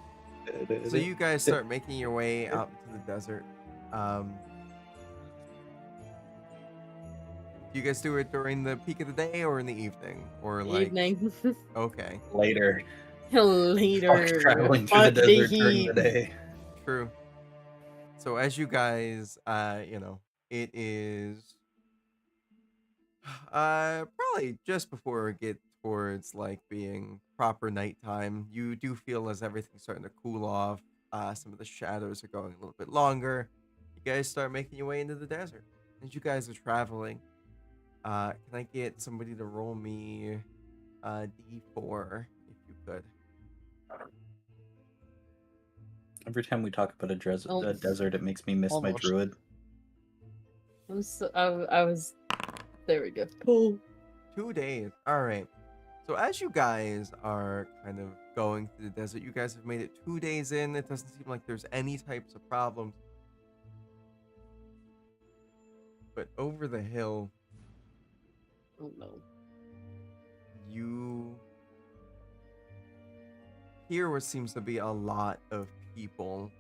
So you guys start making your way out into the desert. You guys do it during the peak of the day or in the evening? Or like Evening. Okay. Later. Later. Fuck traveling through the Fuck desert during heat. the day. True. So as you guys it is probably just before we get towards like being proper nighttime. You do feel as everything's starting to cool off. Some of the shadows are going a little bit longer. You guys start making your way into the desert. As you guys are traveling, can I get somebody to roll me D4 if you could? Every time we talk about a Oh. desert, it makes me miss my Almost. druid. I was. There we go. Cool. 2 days. All right. So as you guys are kind of going through the desert, you guys have made it 2 days in. It doesn't seem like there's any types of problems. But over the hill, Oh no. you hear what seems to be a lot of people.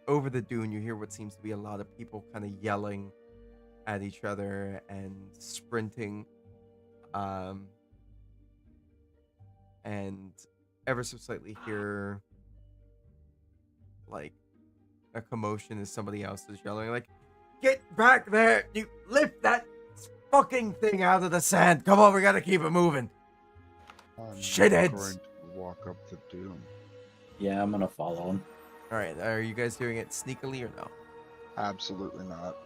Over the dune, you hear what seems to be a lot of people kind of yelling at each other and sprinting. And ever so slightly hear like a commotion as somebody else is yelling, like, "Get back there! You lift that fucking thing out of the sand! Come on, we gotta keep it moving!" I'm Shitheads. going to walk up the dune. Yeah, I'm gonna follow him. All right, are you guys doing it sneakily or no? Absolutely not.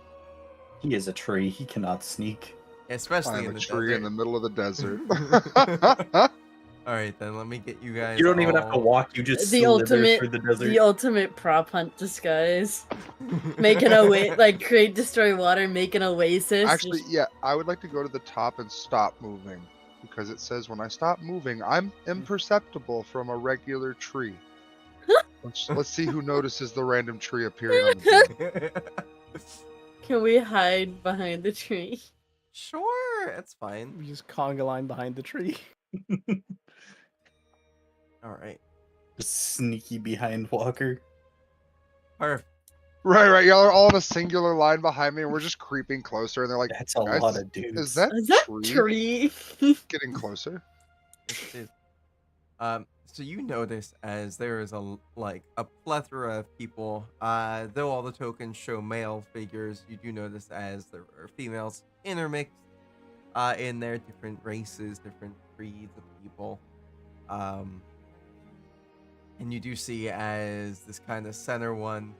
He is a tree. He cannot sneak. Especially I'm in a the tree in the desert. middle of the desert. All right, then let me get you guys. You don't even have to all- walk. You just The slither ultimate, through the desert. the ultimate prop hunt disguise. Making a way, like create, destroy water, make an oasis. Actually, just- yeah, I would like to go to the top and stop moving because it says when I stop moving, I'm imperceptible from a regular tree. Let's see who notices the random tree appearing on the dune. Can we hide behind the tree? Sure, that's fine. We just conga line behind the tree. All right, Just sneaky behind Walker. perfect. Right. Y'all are all in a singular line behind me, and we're just creeping closer. And they're like, That's a "Guys, lot of dudes. is that Is that tree tree? getting closer?" Yes, it is. So you notice as there is a plethora of people. Though all the tokens show male figures, you do notice as there are females intermixed. In there, different races, different breeds of people. And you do see as this kind of center one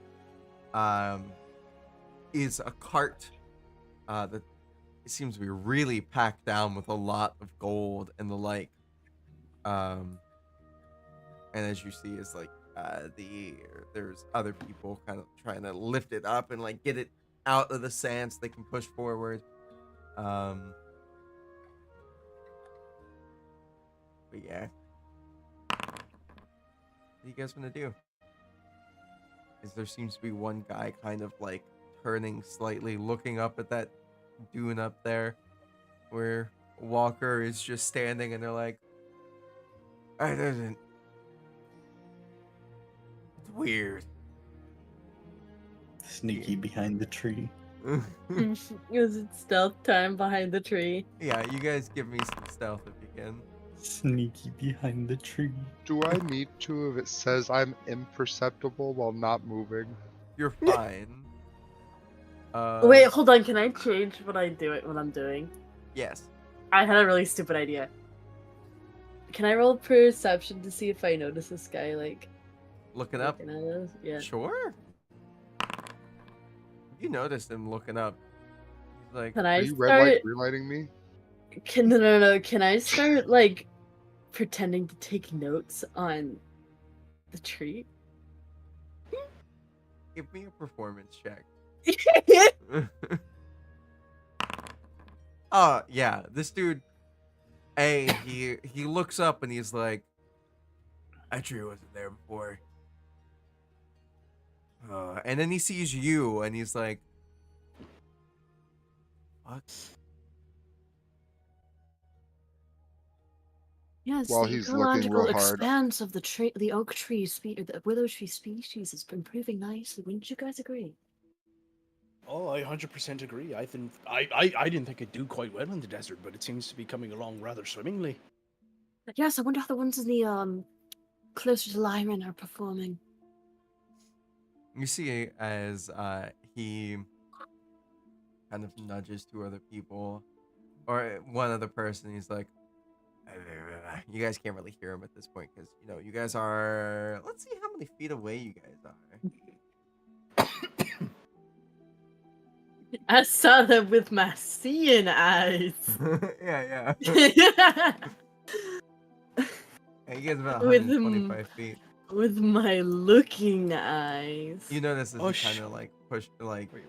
is a cart that it seems to be really packed down with a lot of gold and the like. And as you see, is like there's other people kind of trying to lift it up and like get it out of the sand so they can push forward. But yeah, what do you guys want to do? Is there seems to be one guy kind of like turning slightly, looking up at that dune up there, where Walker is just standing, and they're like, "I doesn't. It's weird." Sneaky behind the tree. Is it stealth time behind the tree? Yeah, you guys give me some stealth if you can. Sneaky behind the tree. Do I need to if it says I'm imperceptible while not moving? You're fine. Wait, hold on. Can I change what I'm doing? Yes. I had a really stupid idea. Can I roll perception to see if I notice this guy like Looking up. looking at us? Yeah. Sure. You noticed him looking up. He's like, Can Are I you red start? light, green lighting me? No. Can I start like pretending to take notes on the tree? give me a performance check. Yeah, this dude, he looks up and he's like, that tree wasn't there before. And then he sees you and he's like, what? Yes, While the he's looking ecological real hard. expanse of the oak tree, the willow tree species has been improving nicely. Wouldn't you guys agree? Oh, I 100% agree. I didn't think it'd do quite well in the desert, but it seems to be coming along rather swimmingly. Yes, I wonder how the ones in the closer to Lylran are performing. You see as he kind of nudges two other people, or one other person, he's like, you guys can't really hear him at this point because, you know, you guys are, let's see how many feet away you guys are. I saw them with my seeing eyes. Yeah. Yeah, You guys are about With 125 feet. with my looking eyes. You notice as Oh, he kind of like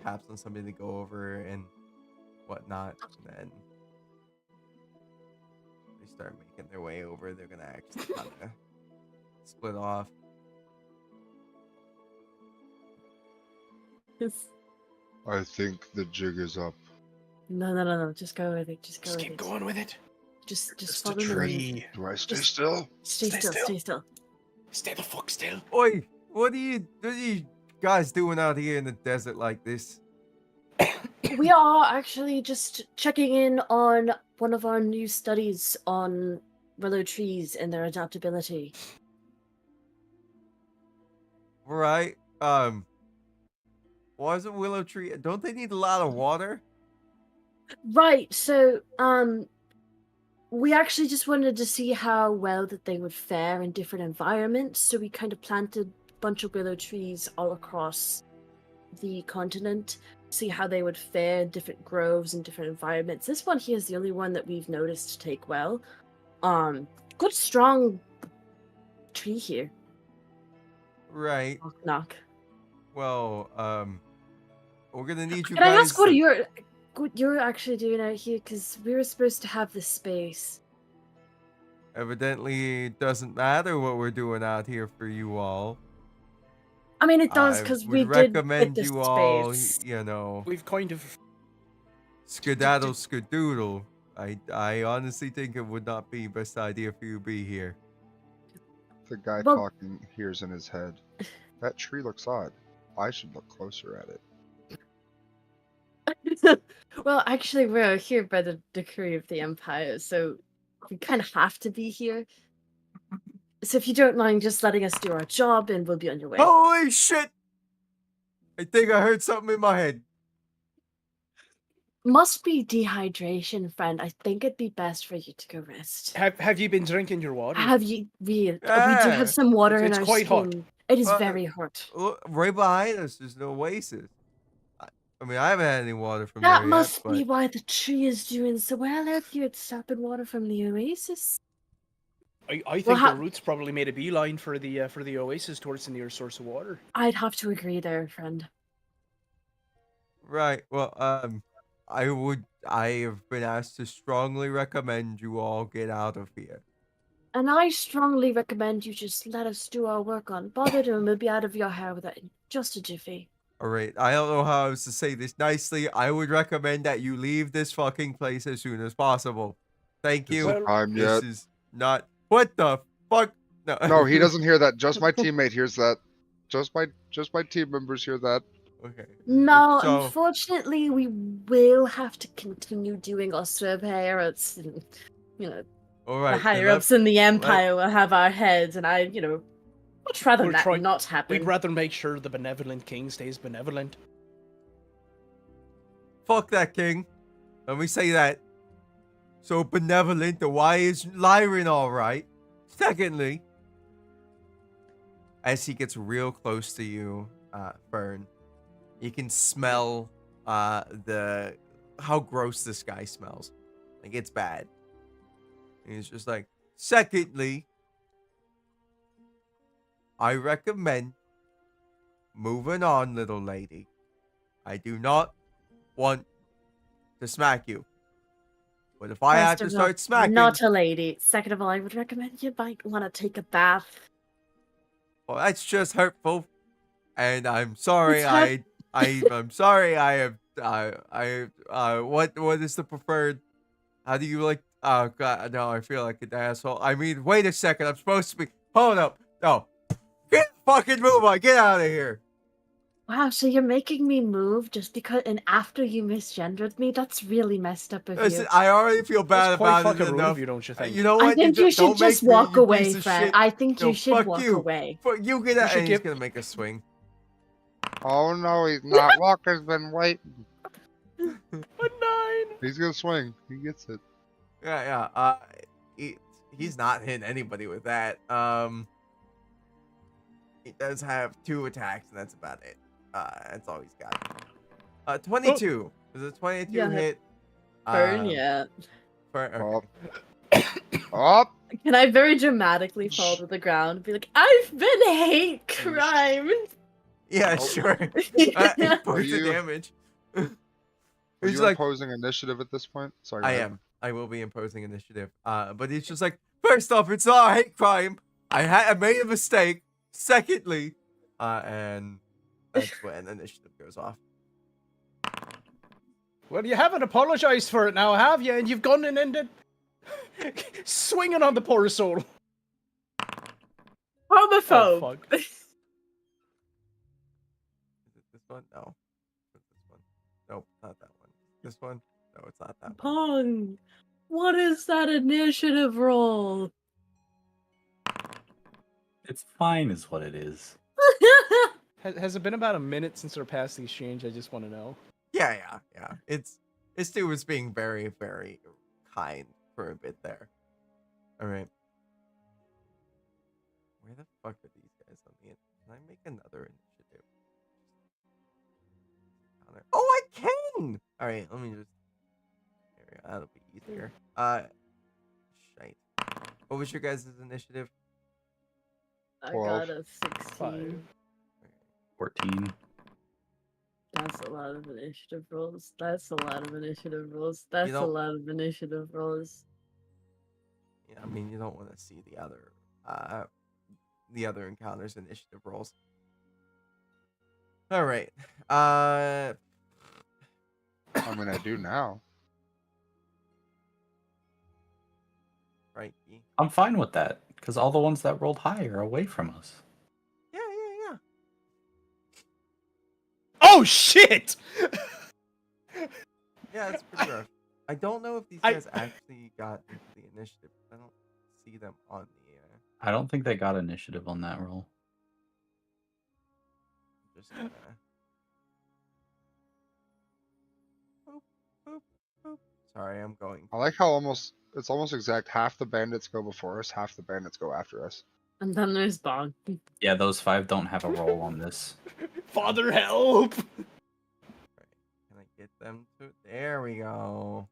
taps on somebody to go over and whatnot, and then they start making their way over. They're gonna actually kind of split off. I think the jig is up. No. Just go with it. Just go Just with keep it. going with it. Just Just follow a the lead. tree. Do I stay Just- still? Stay Stay still. still. Stay still. Stay the fuck still. Oi, what are you guys doing out here in the desert like this? We are actually just checking in on one of our new studies on willow trees and their adaptability. Right. Why is a willow tree? Don't they need a lot of water? Right. So, we actually just wanted to see how well that they would fare in different environments. So we kind of planted a bunch of willow trees all across the continent, see how they would fare in different groves and different environments. This one here is the only one that we've noticed to take well. Good strong tree here. Right. Knock knock. Well, we're gonna need you Can I guys. ask what you're actually doing out here? Because we were supposed to have this space. Evidently, it doesn't matter what we're doing out here for you all. I mean, it does I because would we did recommend get this you all, space. you know, We've kind of. skedaddle skadoodle. I honestly think it would not be best idea for you to be here. The guy Well- talking hears in his head. That tree looks odd. I should look closer at it. Well, actually, we're here by the decree of the Empire, so we kind of have to be here. So if you don't mind just letting us do our job, and we'll be on your way. Holy shit! I think I heard something in my head. Must be dehydration, friend. I think it'd be best for you to go rest. Have you been drinking your water? Have you? We do Yeah. have some water in It's our quite hot. skin. It is Well, very hot. Look, right behind us is the oasis. I mean, I haven't had any water from That there must yet, be but why the tree is doing so well if you had stopping water from the oasis. I think Well, the roots probably made a beeline for the oasis towards the nearest source of water. I'd have to agree there, friend. right. Well, I have been asked to strongly recommend you all get out of here. And I strongly recommend you just let us do our work on Bothered and we'll be out of your hair with it in just a jiffy. All right. I don't know how else to say this nicely. I would recommend that you leave this fucking place as soon as possible. Thank Is you. it time This yet? is not. What the fuck? No. No, he doesn't hear that. Just my teammate hears that. Just my team members hear that. Okay. No, So, unfortunately, we will have to continue doing our surveillance. And, all the right. higher ups in the Empire will have our heads, and I, much rather We'll that try- not happen. We'd rather make sure the benevolent king stays benevolent. Fuck that king. Let me say that. So benevolent. The why is Lylran all right? Secondly, as he gets real close to you, Fern, you can smell how gross this guy smells. Like it's bad. And he's just like, secondly, I recommend moving on, little lady. I do not want to smack you. But if I have First to of all, start smacking, not a lady. Second of all, I would recommend you might want to take a bath. well, that's just hurtful. And I'm sorry. It's hurt- I'm sorry. I have. What is the preferred? How do you like? Oh God, no. I feel like an asshole. I mean, wait a second. I'm supposed to be. Hold up. No. Get fucking move on. Get out of here. Wow, so you're making me move just because, and after you misgendered me? That's really messed up of Listen, you. I already feel bad That's quite about it fucking rude enough. of you, don't you think? You know what? I think you don't should just make me, walk you away, piece of friend. shit. I think No, you should fuck walk you. away. Fuck you. Get We out. should And he's give- gonna make a swing. Oh no, he's not. Walker's been waiting. A 9. He's gonna swing. He gets it. Yeah. He's not hitting anybody with that. He does have 2 attacks, and that's about it. That's all he's got. 22. Is a 22 Yeah. hit? Burn yet. Okay. Up. Can I very dramatically fall to the ground and be like, I've been hate crime? Yeah, Oh. sure. 8 points of you- damage. Are He's you like, imposing initiative at this point? Sorry. I go ahead. am. I will be imposing initiative. But he's just like, first off, it's not a hate crime. I made a mistake. Secondly, and that's when initiative goes off. Well, you haven't apologized for it now, have you? And you've gone and ended swinging on the poor soul. Homophobe. Oh, fuck. Is it this one? No. It's this one. Nope, not that one. This one? No, it's not that one. Pong. What is that initiative roll? It's fine, is what it is. Has it been about a minute since our past exchange? I just want to know. Yeah. This dude was being very, very kind for a bit there. All right. Where the fuck are these guys on the end? Can I make another initiative? Oh, I can! All right, let me just. There we go. That'll be easier. Shite. What was your guys' initiative? I 12. got a 16. 5. 14. That's a lot of initiative rolls. That's a lot of initiative rolls. That's a don't- lot of initiative rolls. Yeah, I mean, you don't want to see the other encounters initiative rolls. All right. I mean, I do now. Right. I'm fine with that, because all the ones that rolled high are away from us. Yeah. Oh shit! Yeah, it's pretty rough. I don't know if these I- guys actually got into the initiative. I don't see them on the. I don't think they got initiative on that roll. Just gonna. Boop, boop. Sorry, I'm going. I like how it's almost exact. Half the bandits go before us, half the bandits go after us. And then there's Bog. Yeah, those 5 don't have a roll on this. Father, help! Can I get them to? There we go.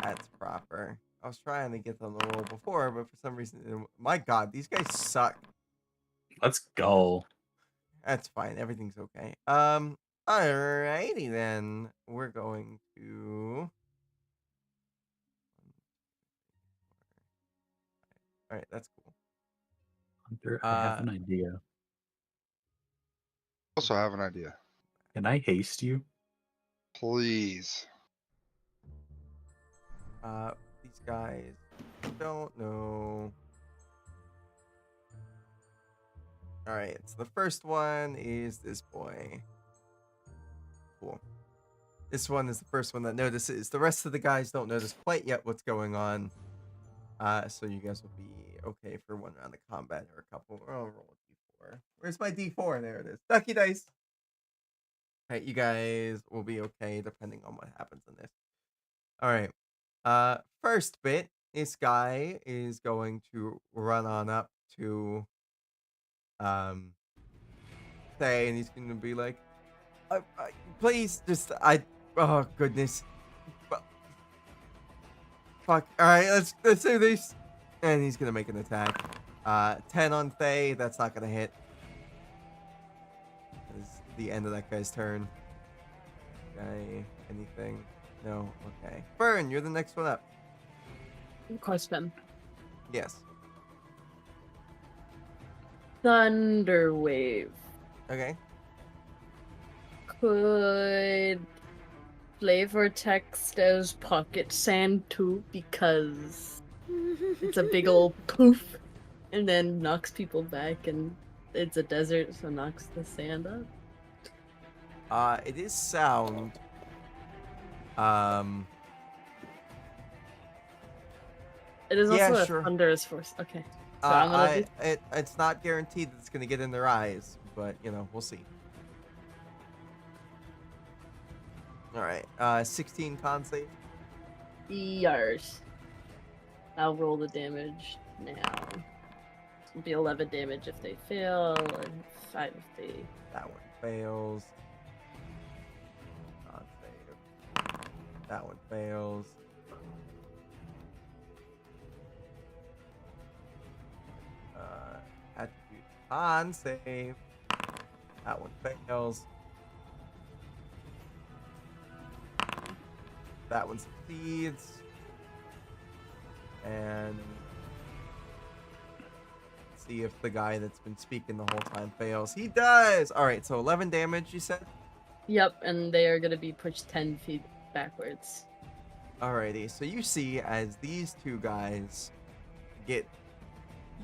That's proper. I was trying to get them to roll before, but for some reason, my God, these guys suck. Let's go. That's fine. Everything's okay. Alrighty then. We're going to. All right, that's cool. Hunter, I have an idea. Also have an idea. Can I haste you? Please. These guys don't know. All right, so the first one is this boy. Cool. This one is the first one that notices. The rest of the guys don't notice quite yet what's going on. So you guys will be okay for one round of combat or a couple. Oh, roll a d4. Where's my d4? There it is. Ducky dice. All right, you guys will be okay depending on what happens in this. All right. First bit, this guy is going to run on up to say, and he's going to be like, please, just oh goodness, fuck. All right, let's do this, and he's gonna make an attack. 10 on Faye. That's not gonna hit. It's the end of that guy's turn. Okay, anything? No. Okay. Fern, you're the next one up. Of course, Ben. Yes. Thunderwave. Okay. Could flavor text as pocket sand too, because it's a big old poof and then knocks people back, and it's a desert, so knocks the sand up. It is sound. It is yeah, also sure. a thunderous force. Okay. So I'm gonna do... It's not guaranteed that it's gonna get in their eyes, but you know, we'll see. All right. 16 con save. Yars. I'll roll the damage now. It'll be 11 damage if they fail, and 5 if they... That one fails. Con save. That one fails. Attribute con save. That one fails. That one succeeds. And see if the guy that's been speaking the whole time fails. He does! Alright, so 11 damage, you said? Yep, and they are going to be pushed 10 feet backwards. Alrighty, so you see as these two guys get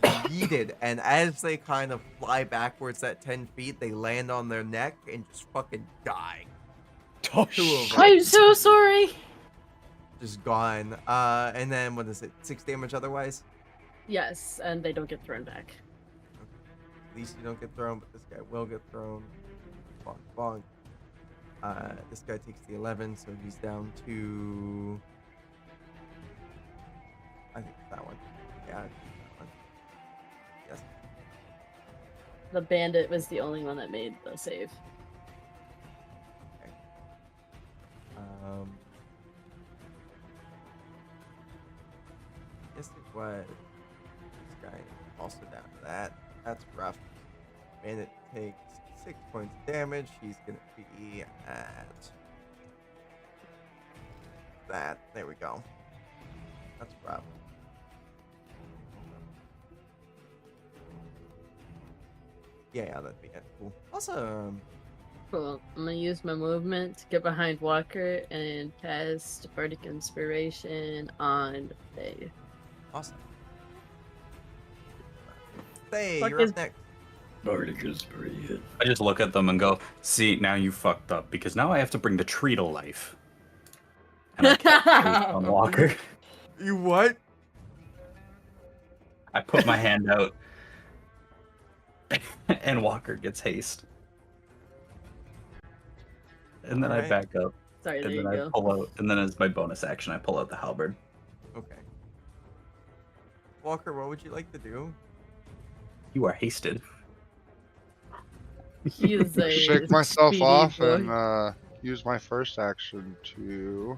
yeeted, and as they kind of fly backwards that 10 feet, they land on their neck and just fucking die. Oh, Two of them. I'm so sorry! Just gone. And then, what is it? 6 damage otherwise? Yes, and they don't get thrown back. At least you don't get thrown, but this guy will get thrown. Bonk, bonk. This guy takes the 11, so he's down to... I think it's that one. Yeah, I think it's that one. Yes. The bandit was the only one that made the save. Okay. Yes, it was. This guy also down to that. That's rough. Bandit takes 6 points of damage. He's gonna be at that. There we go. That's rough. Yeah, that'd be it. Cool. Awesome. Cool. I'm gonna use my movement to get behind Walker and cast Bardic Inspiration on Faye. Awesome. Hey, Fuck you're is- up next. Bardic Inspiration. I just look at them and go, see, now you fucked up, because now I have to bring the tree to life. And I cast haste on Walker. You what? I put my hand out And Walker gets haste. And then I Alright. back up. Sorry, there And you then I go. pull out. And then as my bonus action, I pull out the halberd. Okay. Walker, what would you like to do? You are hasted. He is a Shake myself speedy off boy. and use my first action to.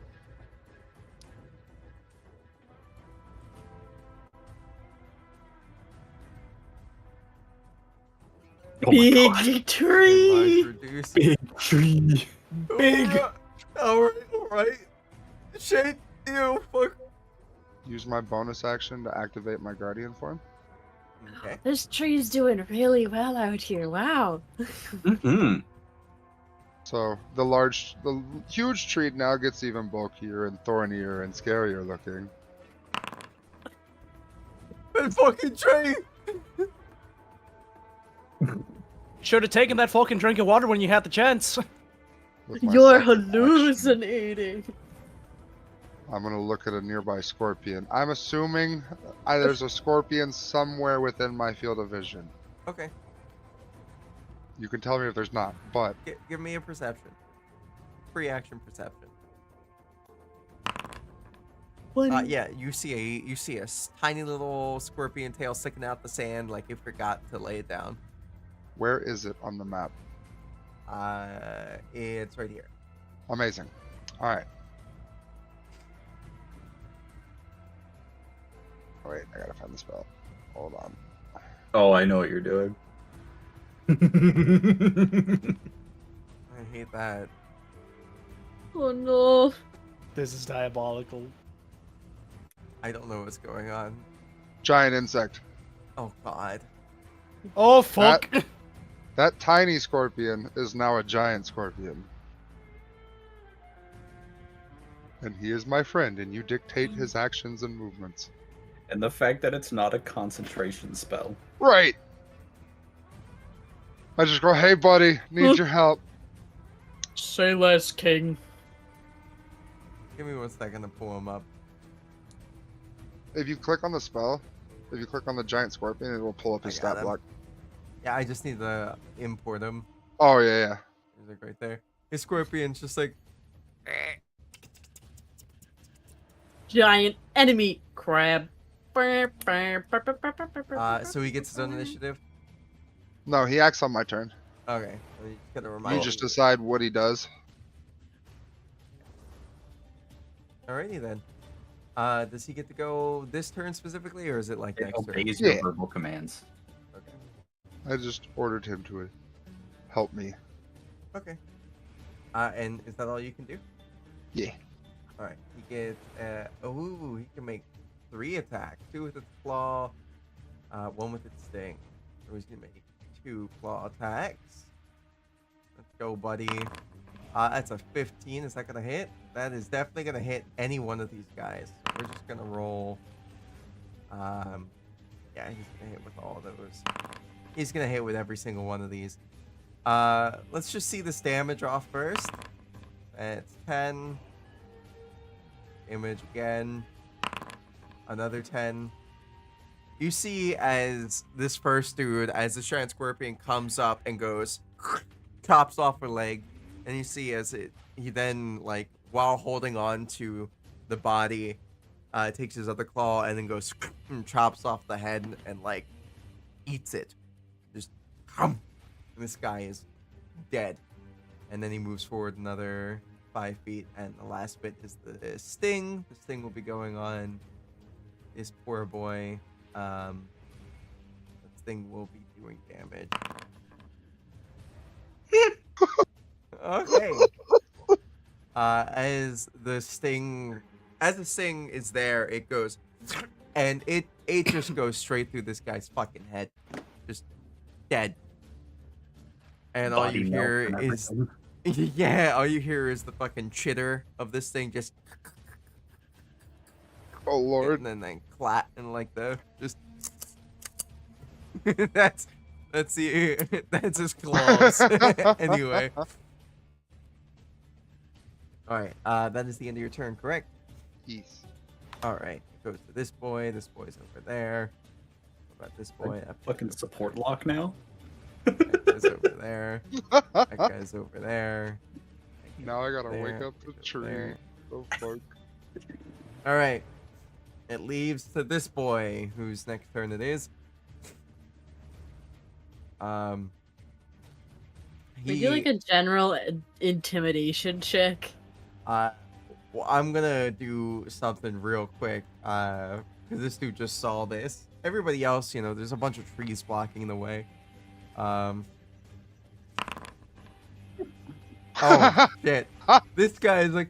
Oh my Big God. Advice victory! reduced. Big tree. Big. Alright. Shit, you fuck. Use my bonus action to activate my guardian form. Okay. This tree's doing really well out here. Wow. Mm-hmm. So the huge tree now gets even bulkier and thornier and scarier looking. That fucking tree! Should have taken that fucking drink of water when you had the chance. With my You're second action, hallucinating. I'm gonna look at a nearby scorpion. I'm assuming there's a scorpion somewhere within my field of vision. Okay. You can tell me if there's not, but Give me a perception. Free action perception. Yeah, you see a tiny little scorpion tail sticking out the sand, like it forgot to lay it down. where is it on the map? It's right here. Amazing. All right. Wait, I gotta find the spell. Hold on. Oh, I know what you're doing. I hate that. Oh no. This is diabolical. I don't know what's going on. Giant insect. Oh god. Oh fuck! That tiny scorpion is now a giant scorpion. And he is my friend, and you dictate his actions and movements. And the fact that it's not a concentration spell. Right! I just go, hey buddy, need your help. Say less, King. Give me 1 second to pull him up. If you click on the spell, if you click on the giant scorpion, it will pull up his I got stat him. block. Yeah, I just need to import him. Oh, yeah. He's like right there. His scorpion's just like. Giant enemy crab. So he gets his own initiative. No, he acts on my turn. Okay, so you gotta remind You me. just decide what he does. Alrighty then. Does he get to go this turn specifically, or is it like It next turn? obeys your Yeah. verbal commands. Okay. I just ordered him to help me. Okay. And is that all you can do? Yeah. All right. He gets. He can make 3 attacks: 2 with its claw, 1 with its sting. So he's gonna make 2 claw attacks. Let's go, buddy. That's a 15. Is that gonna hit? That is definitely gonna hit any one of these guys. We're just gonna roll. Yeah, he's gonna hit with all of those. He's gonna hit with every single one of these. Let's just see this damage off first. It's 10. Image again. Another 10. You see as this first dude, as the giant scorpion comes up and goes, chops off her leg, and you see as he then, like, while holding on to the body, takes his other claw and then goes and chops off the head and, like, eats it. Just, and this guy is dead. And then he moves forward another 5 feet, and the last bit is the sting. The sting will be going on this poor boy. The sting will be doing damage. Okay. As the sting is there, it goes, and it just goes straight through this guy's fucking head, just dead. And all Body you melt hear and is, everything. yeah, all you hear is the fucking chitter of this thing just, Oh, Lord. and then clap, and like the just. that's that's his claws. Anyway. All right. That is the end of your turn, correct? Yes. All right. It goes to this boy. This boy's over there. What about this boy? Up Fucking support lock now. That guy's over there. That guy's over there. Now I gotta There, wake up the over tree. there. Oh fuck. All right. It leaves to this boy, whose next turn it is. We do like a general intimidation check. Well, I'm gonna do something real quick, because this dude just saw this. Everybody else, there's a bunch of trees blocking the way. Oh shit! This guy is like,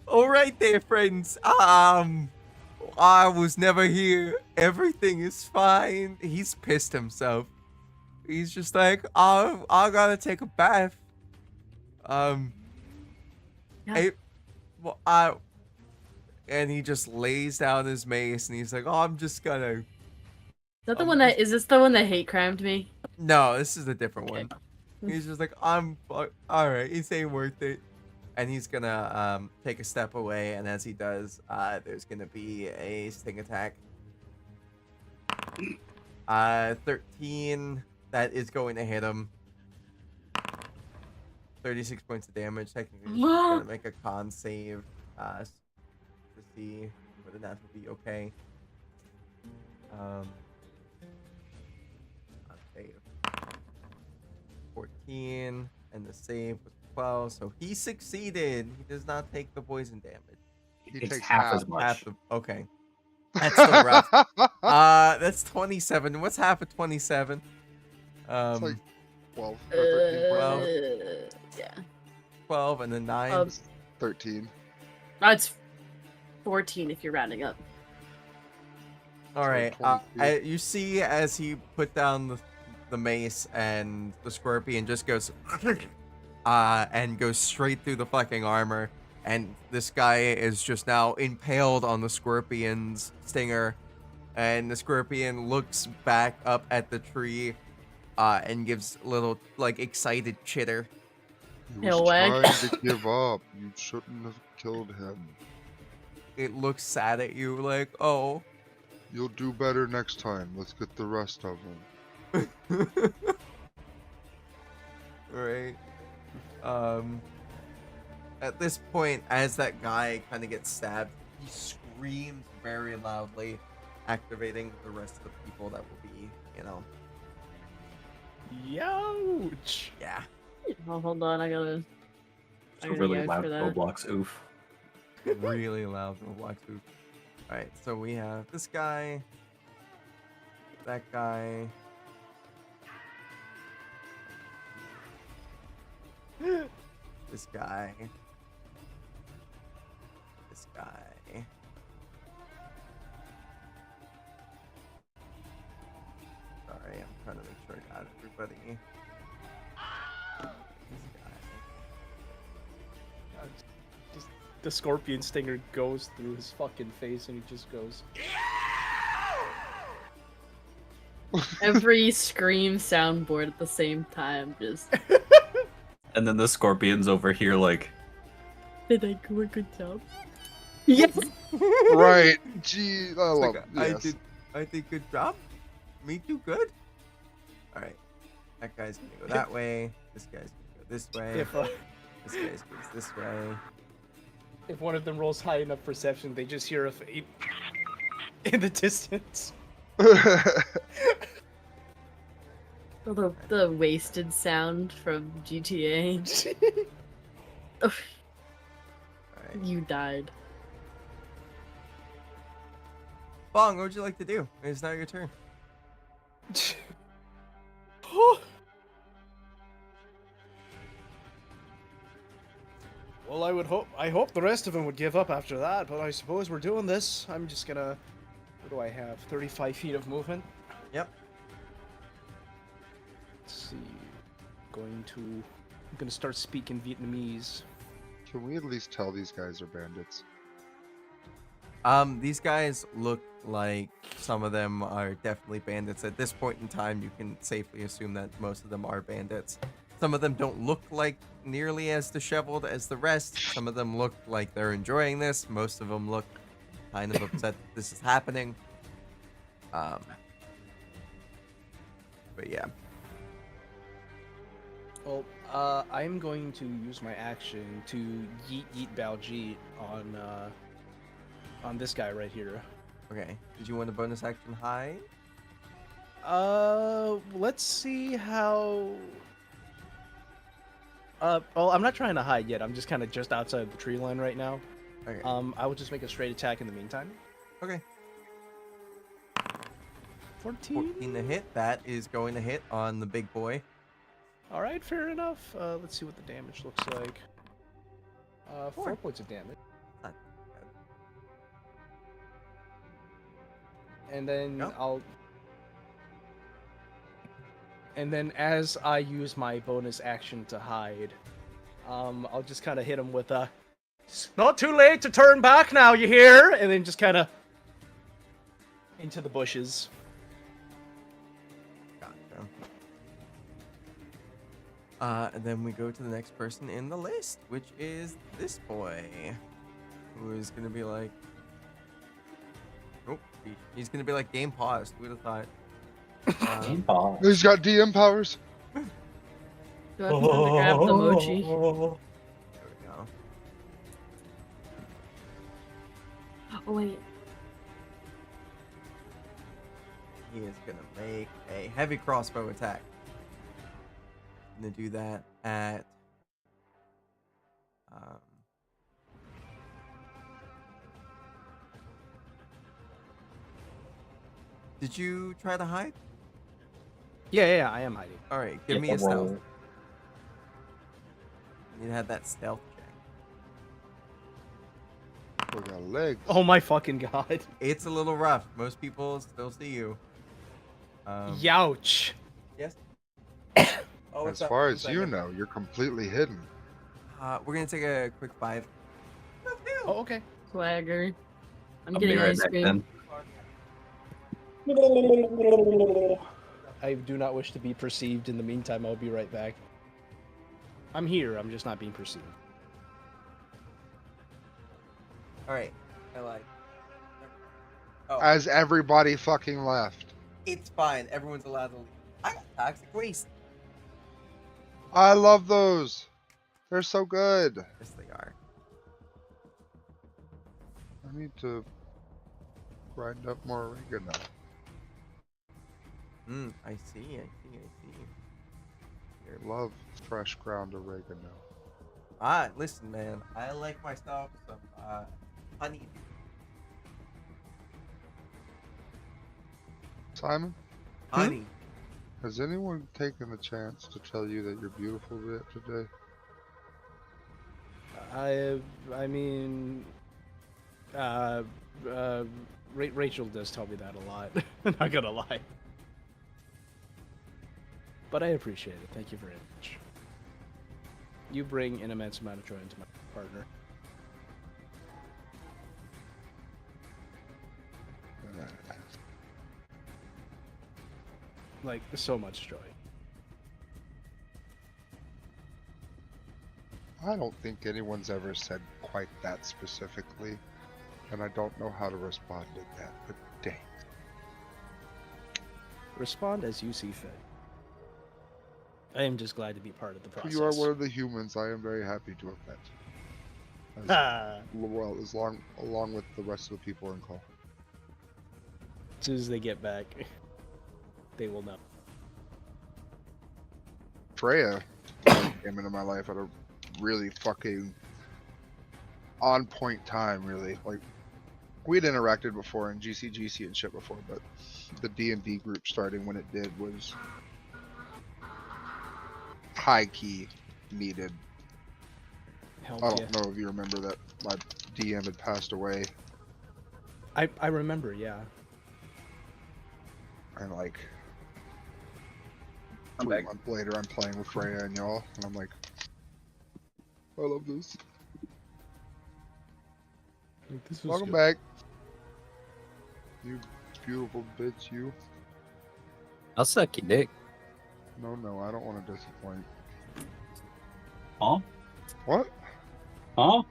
"All right there, friends. I was never here. Everything is fine." He's pissed himself. He's just like, I gotta take a bath. Yeah. And he just lays down his mace and he's like, "Oh, I'm just gonna." Is that the one that is this the one that hate crimed me? No, this is a different Okay. one. He's just like, all right, this ain't worth it. And he's gonna take a step away, and as he does, there's gonna be a sting attack. 13. That is going to hit him. 36 points of damage. Technically, he's gonna make a con save to see whether that will be okay. Con save 14, and the save was 12, so he succeeded. He does not take the poison damage. He Takes takes half half. as much. Okay, that's still rough. That's 27. What's half of 27? It's like 12 or 13 points. Yeah. 12 and then 9. 13. That's 14 if you're rounding up. All right. 22. You see as he put down the mace, and the scorpion just goes and goes straight through the fucking armor, and this guy is just now impaled on the scorpion's stinger, and the scorpion looks back up at the tree and gives a little excited chitter. He Tail was wag. trying to give up. You shouldn't have killed him. It looks sad at you, like, "Oh." You'll do better next time. Let's get the rest of them. Right. At this point, as that guy kind of gets stabbed, he screams very loudly, activating the rest of the people that will be, Youch! yeah. Oh, hold on, I gotta It's a really yard loud for that. Roblox oof. Really loud Roblox food. Alright, so we have this guy, that guy. This guy. This guy. Sorry, I'm trying to make sure I got everybody. This guy. Just the scorpion stinger goes through his fucking face and he just goes. Every scream soundboard at the same time. Just And then the scorpion's over here like, did I do a good job? Yes. Right. Gee, I It's love like, it. Yes. I did good job. Me too, good. All right, that guy's gonna go that way. This guy's gonna go this way. This guy's goes this way. If one of them rolls high enough perception, they just hear a fade in the distance. The wasted sound from GTA. All right. You died. Bong, what would you like to do? It's now your turn. Well, I hope the rest of them would give up after that, but I suppose we're doing this. I'm just gonna, what do I have? 35 feet of movement? Yep. Let's see. I'm gonna start speaking Vietnamese. Can we at least tell these guys are bandits? These guys look like some of them are definitely bandits. At this point in time, you can safely assume that most of them are bandits. Some of them don't look like nearly as disheveled as the rest. Some of them look like they're enjoying this. Most of them look kind of upset that this is happening. But yeah. Well, I'm going to use my action to yeet yeet Baljeet on this guy right here. Okay. Did you want a bonus action hide? Let's see how. Well, I'm not trying to hide yet. I'm just kind of just outside the tree line right now. Okay. I will just make a straight attack in the meantime. Okay. 14. 14 to hit. That is going to hit on the big boy. All right, fair enough. Let's see what the damage looks like. 4 points of damage. Not And then No. And then as I use my bonus action to hide, I'll just kind of hit him with a, "It's not too late to turn back now, you hear?" And then just kind of into the bushes. Gotcha. And then we go to the next person in the list, which is this boy, who is gonna be like, oh, he's gonna be like game paused. Who'd have thought? He's got DM powers. Do I have to grab the mochi? There we go. Oh wait. He is gonna make a heavy crossbow attack. Gonna do that at Did you try to hide? Yeah, I am hiding. All right, give me a stealth. You had that stealth check. We got legs. Oh my fucking god. It's a little rough. Most people still see you. Youch. Yes. Oh, As far as you know, you're completely hidden. We're gonna take a quick 5. Oh, okay. Swagger. I'm I'll getting be right ice back cream. then. I do not wish to be perceived. In the meantime, I'll be right back. I'm here. I'm just not being perceived. All right. I like. Oh, As everybody fucking left. it's fine. Everyone's allowed to leave. I got toxic waste. I love those. They're so good. Yes, they are. I need to grind up more oregano. I see. Here. Love fresh ground oregano. Listen, man. I like myself some honey. Simon, Honey. has anyone taken the chance to tell you that you're beautiful today? I mean, Rachel does tell me that a lot. I'm not gonna lie. But I appreciate it. Thank you very much. You bring an immense amount of joy into my partner. Like, so much joy. I don't think anyone's ever said quite that specifically, and I don't know how to respond to that, but dang. Respond as you see fit. I am just glad to be part of the process. You are one of the humans I am very happy to have met. Ah, Well, along with the rest of the people in call. as soon as they get back, they will know. Freya came into my life at a really fucking on point time, really. Like, we'd interacted before in GCGC and shit before, but the D&D group starting when it did was high key needed. Hell I yeah. don't know if you remember that my DM had passed away, I remember, yeah. and like I'm 2 back. months later I'm playing with Freya and y'all, and I'm like, I love this. This was Welcome good. back. You beautiful bitch, you. I'll suck your dick. No, I don't want to disappoint. Huh? What? Huh?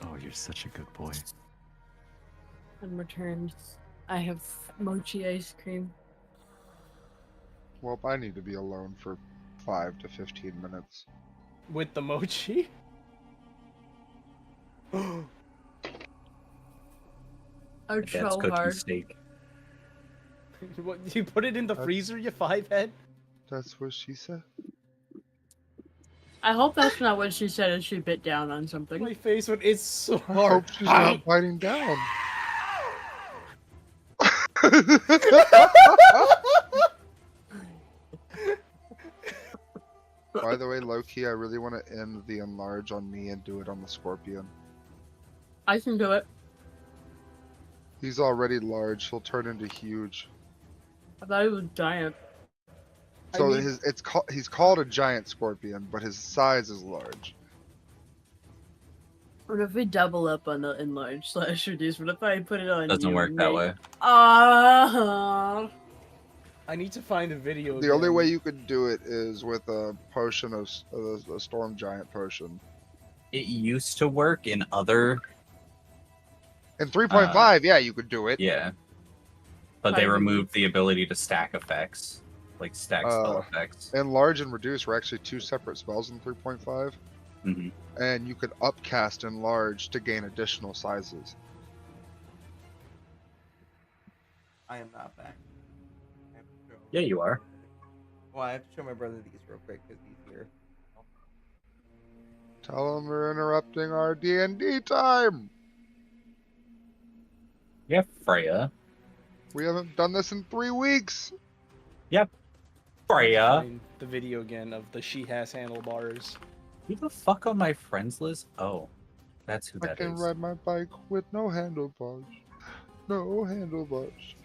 Oh, you're such a good boy. I'm returned. I have mochi ice cream. Well, I need to be alone for 5 to 15 minutes. With the mochi? I'm That's so cooking hard. steak. What, you put it in the freezer, you 5-head? That's what she said. I hope that's not what she said as she bit down on something. My face went, it's so I hard. hope she's not biting down. By the way, low-key, I really want to end the enlarge on me and do it on the scorpion. I can do it. He's already large. He'll turn into huge. I thought he was giant. So need- he's called a giant scorpion, but his size is large. What if we double up on the enlarge slash reduce? What if I put it on Doesn't you work and that make- way. Ah. I need to find a video. The only again. way you could do it is with a potion of a storm giant potion. It used to work in other, In 3.5, yeah, you could do it. yeah. But they Fine. removed the ability to stack effects. Like stack spell effects. Enlarge and reduce were actually two separate spells in 3.5, hmm and you could upcast enlarge to gain additional sizes. I am not back. I have to show- Yeah, you are. Well, I have to show my brother these real quick because he's here. Tell them we're interrupting our D&D time. Yeah, Freya. We haven't done this in 3 weeks. Freya. Find the video again of the she has handlebars. Who the fuck on my friends list? Oh, that's who I that can is. ride my bike with no handlebars. No handlebars.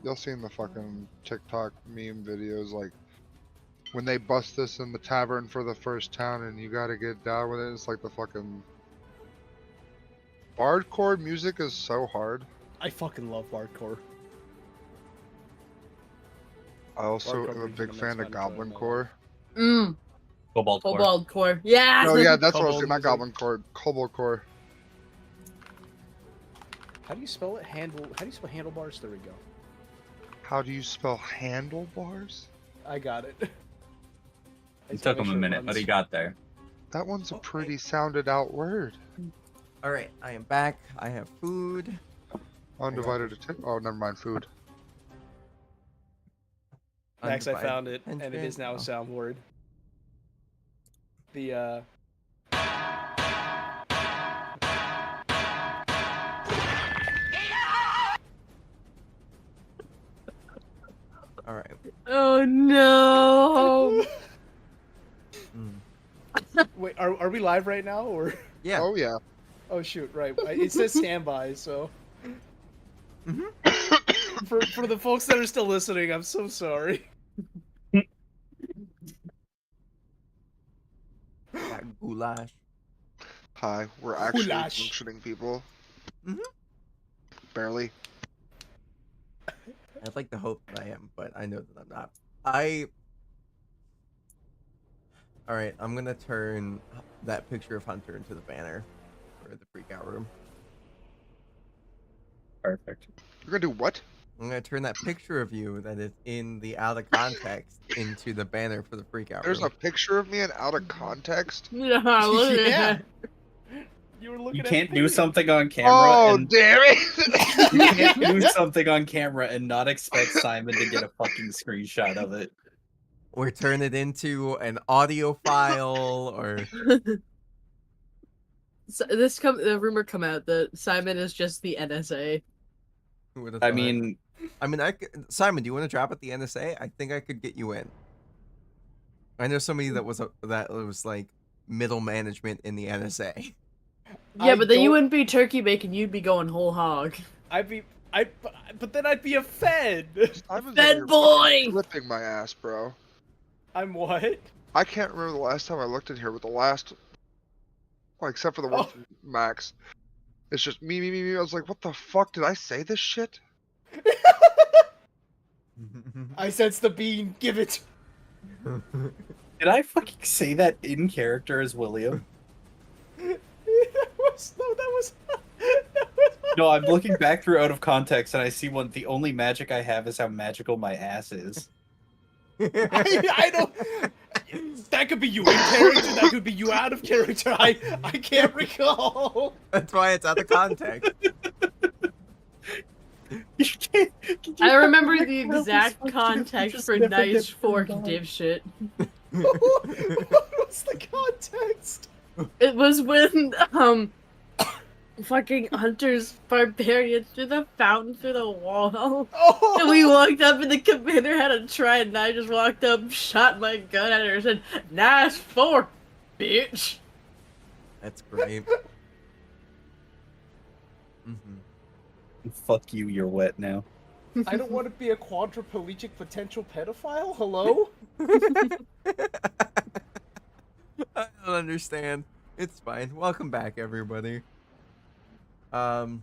Y'all seen the fucking TikTok meme videos, like when they bust this in the tavern for the first town and you gotta get down with it. It's like the fucking bard chord music is so hard. I fucking love hardcore. I also Bard am a chord big music fan makes of me Goblin enjoy Core. Cobalt Core. Cobalt core. Yeah. Oh yeah, that's what I was Kobold saying. Not music. Goblin Core, Kobold Core. How do you spell it? How do you spell handlebars? There we go. How do you spell handlebars? I got it. I It just wanna took make him a sure it minute, but he runs. got there. That one's a Okay. pretty sounded out word. All right, I am back. I have food. Undivided attention. Oh, never mind. Food. Max, I Undivided found it, and it attention. is now a Oh. soundboard. The All right. Oh no. Mm. wait, are we live right now or? Yeah. Oh yeah. Oh shoot, right. It says standby, so. Mhm. For the folks that are still listening, I'm so sorry. Got goulash. Hi, we're actually Goulash. functioning people. Mhm. Barely. I'd like to hope that I am, but I know that I'm not. All right, I'm gonna turn that picture of Hunter into the banner for the freakout room. Perfect. You're gonna do what? I'm gonna turn that picture of you that is in the out of context into the banner for the freakout There's a room. picture of me in out of context. Yeah, look at Yeah. that. You were looking You at can't the do video. something on camera. Oh and damn it! You can't do something on camera and not expect Simon to get a fucking screenshot of it. Or turn it into an audio file, or So the rumor come out that Simon is just the NSA. who would have I thought? mean, Simon, do you want to drop at the NSA? I think I could get you in. I know somebody that was like middle management in the NSA. Yeah, I but then you don't- wouldn't be turkey bacon. You'd be going whole hog. But then I'd be a Fed. Simon's Fed over here boy! fucking Flipping my ass, bro. I'm what? I can't remember the last time I looked in here, but the last, well, except for the one Oh. from Max, it's just me. I was like, what the fuck? Did I say this shit? I sense the bean. Give it. did I fucking say that in character as William? that was No, I'm looking back through out of context, and I see one. The only magic I have is how magical my ass is. I don't. That could be you in character. That could be you out of character. I can't recall. That's why it's out of context. I remember the exact context for nice fork dipshit. What was the context? It was when fucking hunters barbarian threw the fountain through the wall. Oh, And we walked up and the commander had a try and I just walked up, shot my gun at her and said, "Nice fork, bitch." That's great. Fuck you, you're wet now. I don't want to be a quadriplegic potential pedophile. Hello? I don't understand. It's fine. Welcome back, everybody. And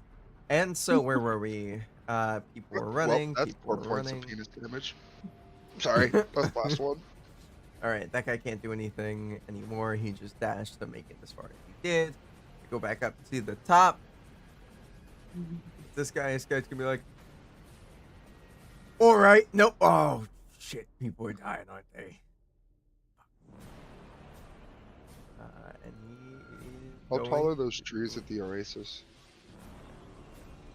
so where were we? People were running. Well, that's people 4 were points running. of penis damage. Sorry, that's the last one. All right, that guy can't do anything anymore. He just dashed to make it as far as he did. Go back up to the top. This guy's gonna be like, all right, nope. Oh shit, people are dying, aren't they? And he is How going- tall are those trees at the oasis?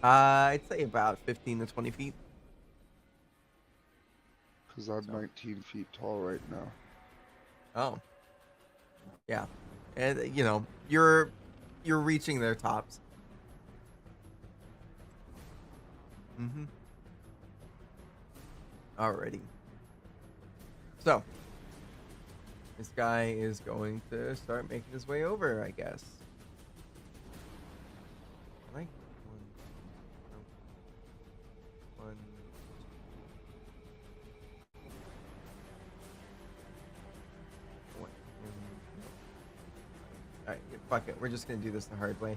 I'd say about 15 to 20 feet. Because I'm 19 feet tall right now. Oh, yeah, and you know you're reaching their tops. Alrighty. So this guy is going to start making his way over, I guess. Like one. Alright, fuck it. We're just gonna do this the hard way.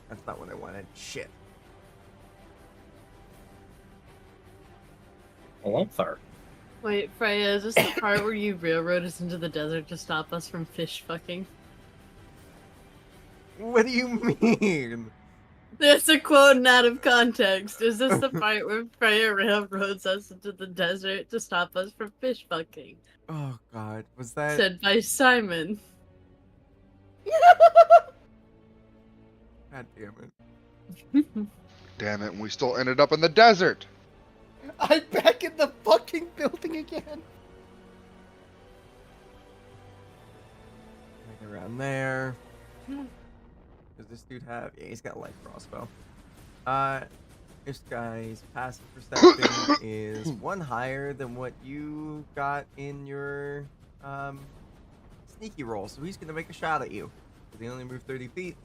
That's not what I wanted. Shit. Alonthar. Wait, Freya, is this the part where you railroad us into the desert to stop us from fish fucking? What do you mean? There's a quote out of context. Is this the part where Freya railroads us into the desert to stop us from fish fucking? Oh god, was that? Said by Simon. God damn it. Damn it, and we still ended up in the desert! I'm back in the fucking building again. Like around there. Does this dude have? Yeah, he's got a light crossbow. This guy's passive perception is one higher than what you got in your sneaky roll, so he's gonna make a shot at you. He only moved 30 feet.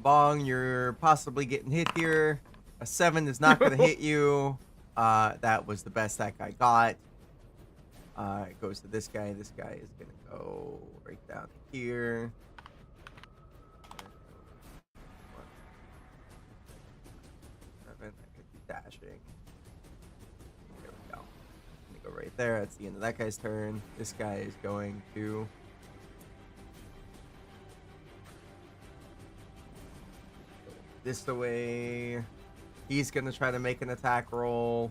Bong, you're possibly getting hit here. A 7 is not gonna hit you. That was the best that guy got. It goes to this guy. This guy is gonna go right down here. 7, I could be dashing. There we go. I'm gonna go right there. That's the end of that guy's turn. This guy is going to go this way. He's gonna try to make an attack roll.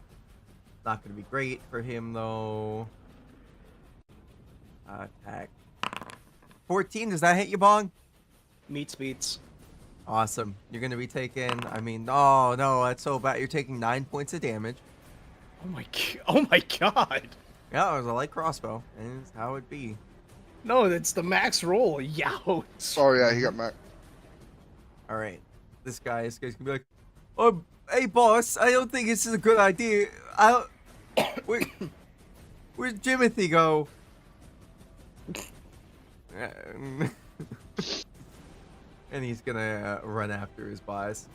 Not gonna be great for him though. Attack. 14, does that hit you, Bong? Meets beats. Awesome. You're gonna be taking, I mean, oh no, that's so bad. You're taking 9 points of damage. Oh my god. Yeah, it was a light crossbow, and it's how it be. No, that's the max roll. Yow. Oh yeah, he got Mac. Alright. This guy's gonna be like, oh, hey boss, I don't think this is a good idea. Where's Jimothy go? And he's gonna run after his boss.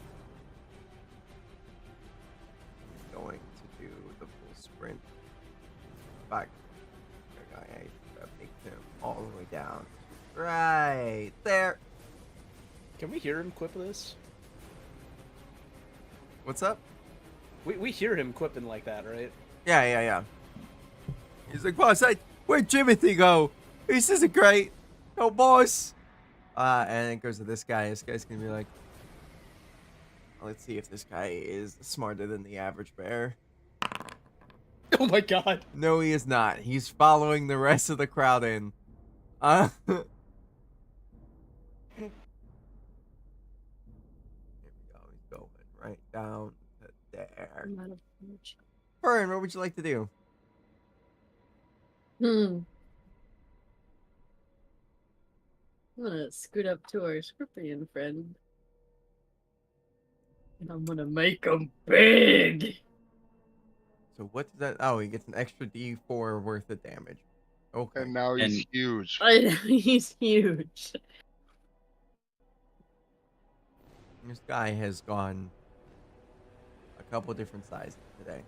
He's going to do the full sprint. Back. I make him all the way down. Right there. Can we hear him quip this? What's up? We hear him quipping like that, right? Yeah. He's like, boss, where'd Jimothy go? This isn't great. No, boss. And it goes to this guy. This guy's gonna be like, let's see if this guy is smarter than the average bear. Oh my god. No, he is not. He's following the rest of the crowd in. There we go. He's going right down to there. I'm out of reach. Fern, what would you like to do? I'm gonna scoot up to our scorpion friend. And I'm gonna make him big! So what does that? Oh, he gets an extra D4 worth of damage. Okay. And now he's And- huge. I know, he's huge. This guy has gone a couple different sizes today.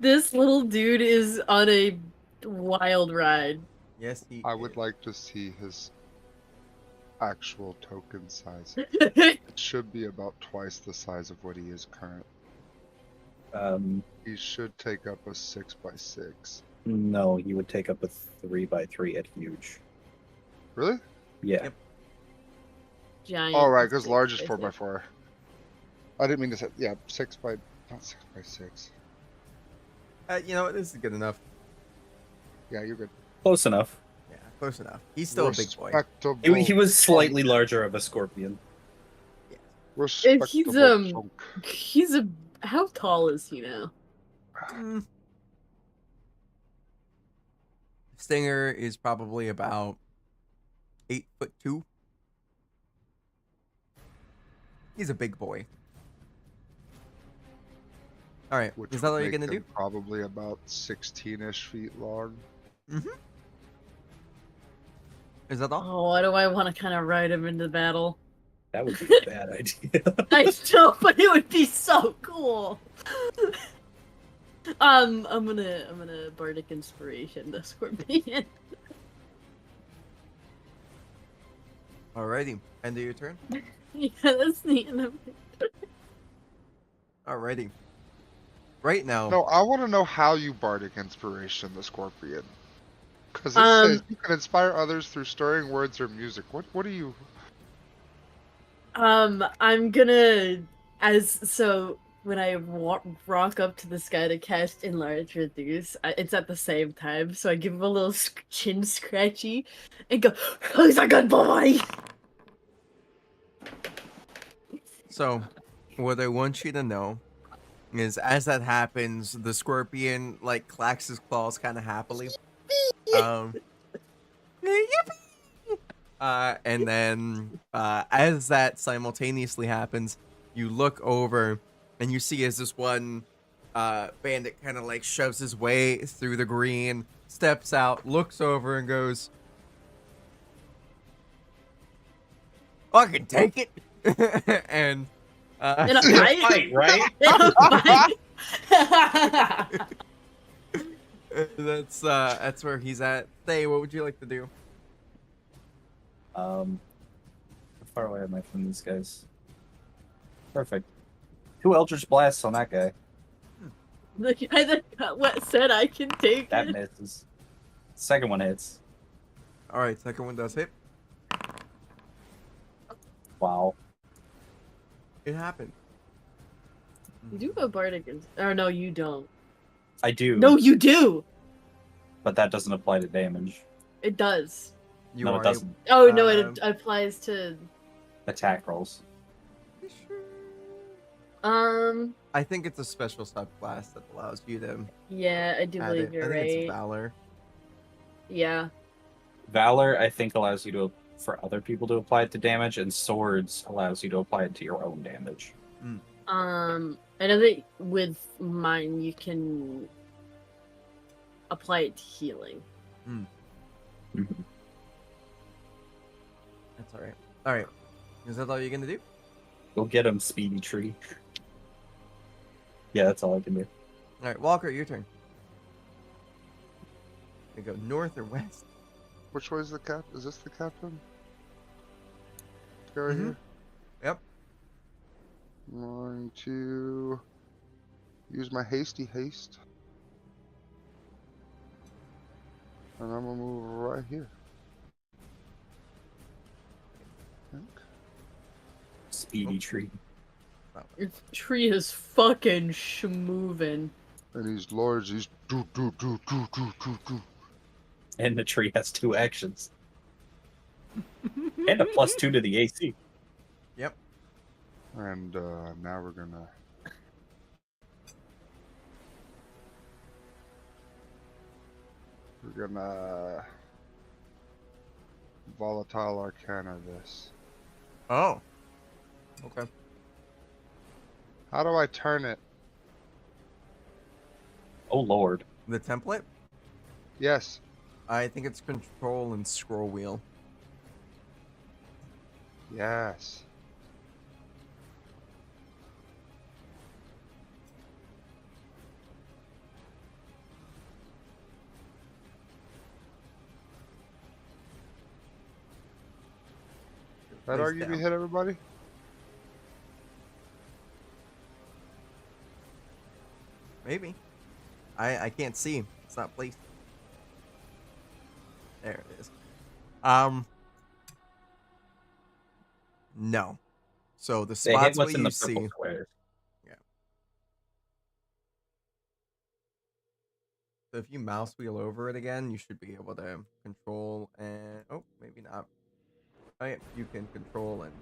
This little dude is on a wild ride. Yes, he. I would is. like to see his actual token size. It should be about twice the size of what he is current. He should take up a 6x6. No, he would take up a 3x3 at huge. Really? Yeah. Yep. Giant. Oh, right, because large is basic. 4x4. I didn't mean to say, yeah, 6x, not 6x6. You know what? This is good enough. Yeah, you're good. Close enough. Yeah, close enough. He's still a big boy. Respectable He was slightly chunk. larger of a scorpion. Respectable chunk. He's a. How tall is he now? Mm. Stinger is probably about 8'2". He's a big boy. All right, Which is that all would you're make gonna do? him probably about 16-ish feet long. Is that all? Oh, why do I want to kind of ride him into battle? That would be a bad idea. I know, but it would be so cool. I'm gonna bardic inspiration the scorpion. Alrighty, end of your turn. Yeah, that's neat. Alrighty. Right now, No, I want to know how you bardic inspiration the scorpion. Because it says you can inspire others through stirring words or music. What do you... I'm gonna when I rock up to this guy to cast Enlarge Reduce, it's at the same time, so I give him a little chin scratchy and go, "Who's a good boy?" so what I want you to know is as that happens, the scorpion like clacks his claws kind of happily. Yippee! And then as that simultaneously happens, you look over and you see as this one bandit kind of like shoves his way through the green, steps out, looks over and goes, "I can take it." And In a fight, Fight, right? In a fight. that's where he's at. Thay, what would you like to do? How far away am I from these guys? Perfect. 2 Eldritch Blasts on that guy. The guy that what said I can take That it. misses. Second one hits. All right, second one does hit. Wow. It happened. You do have bardic or no, you don't. I do. No, you do. But that doesn't apply to damage. It does. You No, are it doesn't. Oh no, it Um, applies to. Attack rolls. I think it's a special subclass that allows you to Yeah, I do add believe it. you're I think it's right. Valor. Yeah. Valor, I think, allows you to for other people to apply it to damage, and Swords allows you to apply it to your own damage. I know that with mine you can apply it to healing. That's all right. All right. Is that all you're gonna do? Go get him, Speedy Tree. Yeah, that's all I can do. All right, Walker, your turn. You go north or west? Which way is the cap? Is this the captain? This guy right Mhm. here? Yep. I'm going to use my hasty haste. And I'm gonna move right here. speedy tree. Not Your tree is fucking schmovin'. And these lords, these do. And the tree has 2 actions. And a +2 to the AC. Yep. And now we're gonna. We're gonna volatile arcana this. Oh. Okay. How do I turn it? Oh lord. The template? Yes. I think it's control and scroll wheel. Yes. That Place argue down. hit everybody? Maybe. I can't see. It's not placed. There it is. No. So the They hit spots where what's in you the see. purple squares. So if you mouse wheel over it again, you should be able to control and oh, maybe not. Oh, yeah, you can control and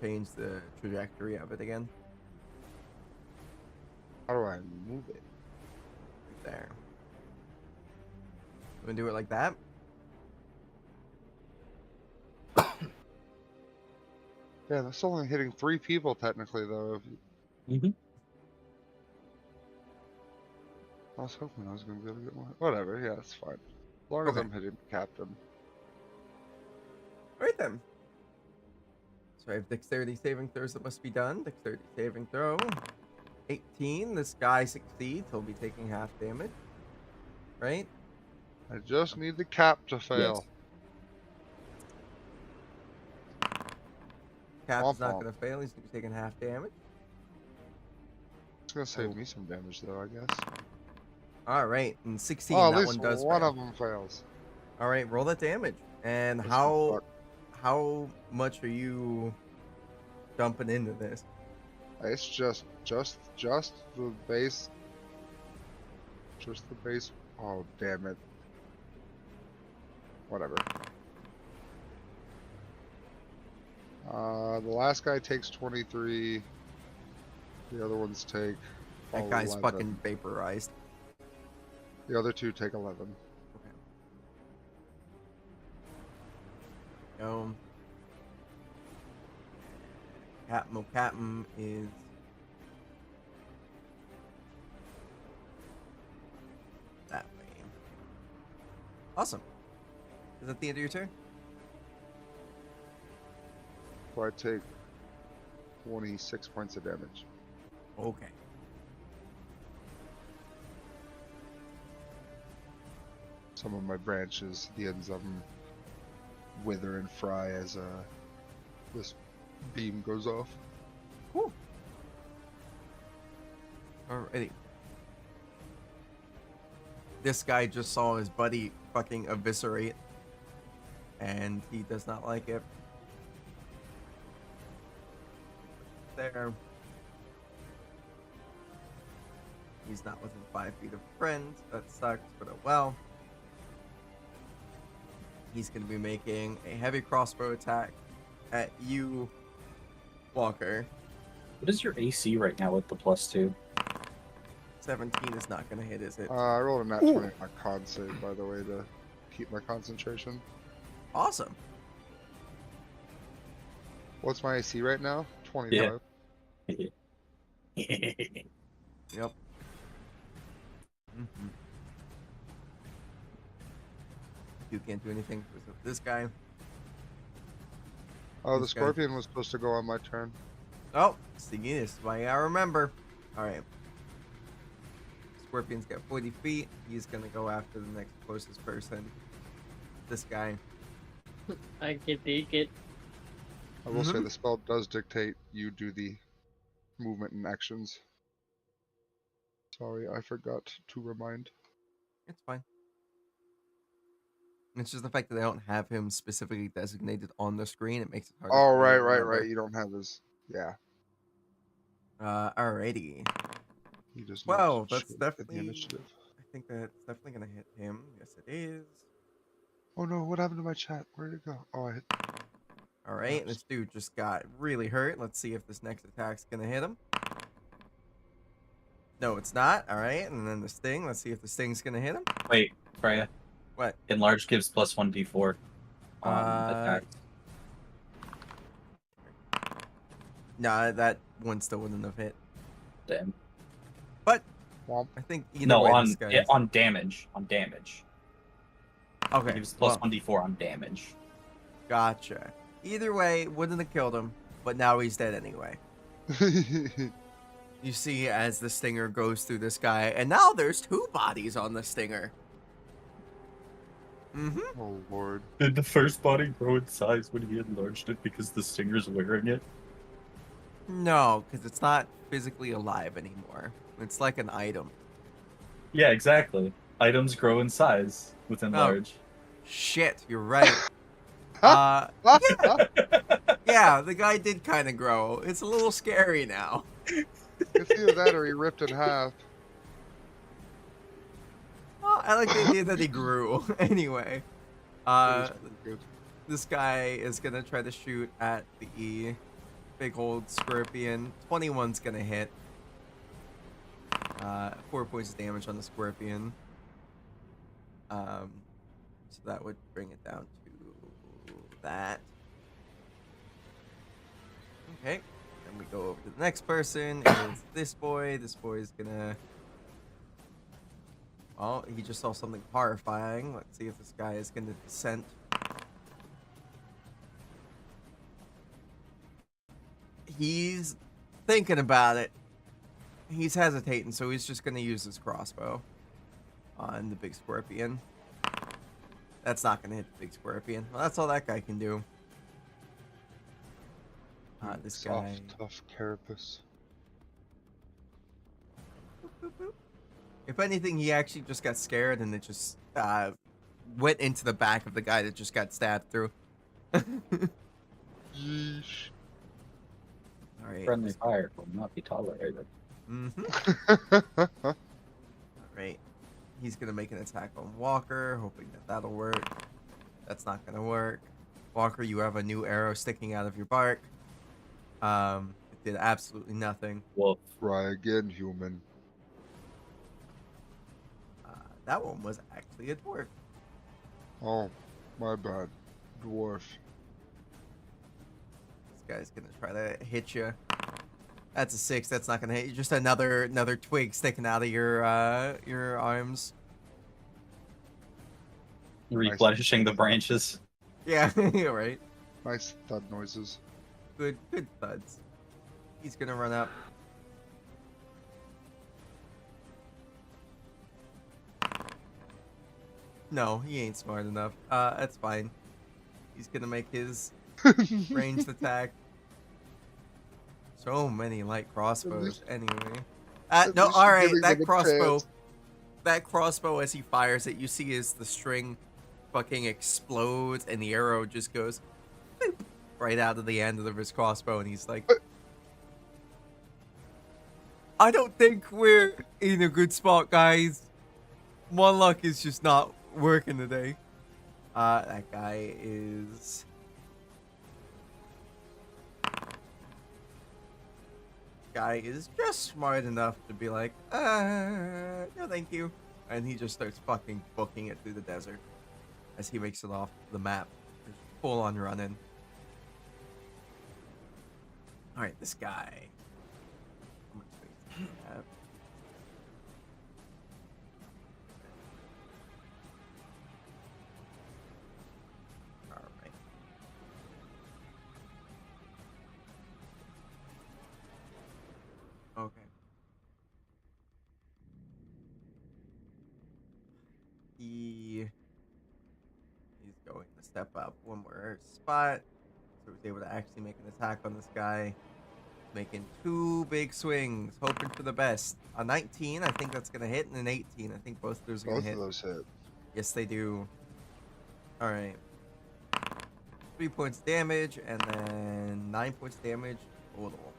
change the trajectory of it again. How do I move it? Right there. You wanna do it like that? Yeah, that's only hitting 3 people technically, though. Mm-hmm. I was hoping I was going to be able to get more. Whatever, yeah, it's fine. As long as Okay. I'm hitting the captain. Alright then. So I have dexterity saving throws that must be done. Dexterity saving throw. 18. This guy succeeds. He'll be taking half damage. Right? I just need the cap to fail. Cap is not Womp going to fail. He's going to be taking half damage. It's going to save Oh. me some damage, though, I guess. Alright. And 16. Oh, at that least one does one fail. of them fails. Alright, roll that damage. And That's how much are you dumping into this? It's just the base. Just the base. Oh, damn it. Whatever. The last guy takes 23. The other ones take That guy's 11. fucking vaporized. The other 2 take 11. Okay. Captain is that way. Awesome. Is that the end of your turn? So I take 26 points of damage. Okay. Some of my branches, the ends of them, wither and fry as this beam goes off. Cool. Alrighty. This guy just saw his buddy fucking eviscerate, and he does not like it. There. He's not within 5 feet of a friend. That sucks, but oh well. He's going to be making a heavy crossbow attack at you, Walker. What is your AC right now with the +2? 17 is not going to hit, is it? I rolled a nat 20 on my con save, by the way, to keep my concentration. Awesome. What's my AC right now? 25. Yep. Mm-hmm. You can't do anything with this guy. Oh, the This guy. scorpion was supposed to go on my turn. Oh, see, this is why I remember. Alright. Scorpion's got 40 feet. He's gonna go after the next closest person. This guy. I can take it. I will say Mhm. the spell does dictate you do the movement and actions. Sorry, I forgot to remind. It's fine. It's just the fact that they don't have him specifically designated on the screen. It makes it hard. Oh, for me right, to right, remember. right. You don't have his. Yeah. Alrighty. He does not. Well, that's show in definitely. the initiative. I think that's definitely gonna hit him. Yes, it is. Oh no! What happened to my chat? Where did it go? Oh, I hit. All right, Oops. this dude just got really hurt. Let's see if this next attack's gonna hit him. No, it's not. All right, and then the sting. Let's see if the sting's gonna hit him. Wait, Freya. What? Enlarge gives plus 1d4 on attack. Nah, that one still wouldn't have hit. Damn. But Womp. I think either No, way, on this guy. on damage. On damage. It Okay, gives plus well, 1d4 on damage. gotcha. Either way, wouldn't have killed him, but now he's dead anyway. You see, as the stinger goes through this guy, and now there's 2 bodies on the stinger. Mm-hmm. Oh lord. Did the first body grow in size when he enlarged it because the stinger's wearing it? No, because it's not physically alive anymore. It's like an item. Yeah, exactly. Items grow in size with enlarge. Shit, you're right. Yeah, yeah, the guy did kind of grow. It's a little scary now. It's either that or he ripped in half. Well, I like the idea that he grew. Anyway, That is pretty good. this guy is gonna try to shoot at the big old scorpion. 21's gonna hit. 4 points of damage on the scorpion. So that would bring it down to that. Okay, then we go over to the next person. It's this boy. This boy is gonna. Well, he just saw something horrifying. Let's see if this guy is gonna descent. He's thinking about it. He's hesitating, so he's just gonna use his crossbow on the big scorpion. That's not gonna hit the big scorpion. Well, that's all that guy can do. This Soft, guy. tough carapace. Boop, boop. If anything, he actually just got scared and it just went into the back of the guy that just got stabbed through. Yeesh. All right. Friendly fire will not be tolerated. Mm-hmm. All right. He's gonna make an attack on Walker, hoping that that'll work. That's not gonna work. Walker, you have a new arrow sticking out of your bark. It did absolutely nothing. Well, Try again, human. That one was actually a dwarf. Oh, my bad. Dwarf. This guy's gonna try to hit you. That's a 6. That's not gonna hit you. Just another twig sticking out of your arms. replenishing the branches. Yeah, right. Nice thud noises. Good thuds. He's gonna run up. No, he ain't smart enough. That's fine. He's gonna make his ranged attack. So many light crossbows, anyway. at No, least you're alright, giving that them a crossbow. chance. That crossbow, as he fires it, you see as the string fucking explodes and the arrow just goes boop, right out of the end of his crossbow, and he's like, I don't think we're in a good spot, guys. One luck is just not working today. That guy is... Guy is just smart enough to be like, no thank you. And he just starts fucking booking it through the desert as he makes it off the map. Just full on running. Alright, this guy. How much space does he have? Alright. Okay. He's going to step up one more spot. So he's able to actually make an attack on this guy. Making 2 big swings, hoping for the best. A 19, I think that's going to hit, and an 18. I think both of those are going Both to of hit. those hit. Yes, they do. All right. 3 points damage and then 9 points damage total.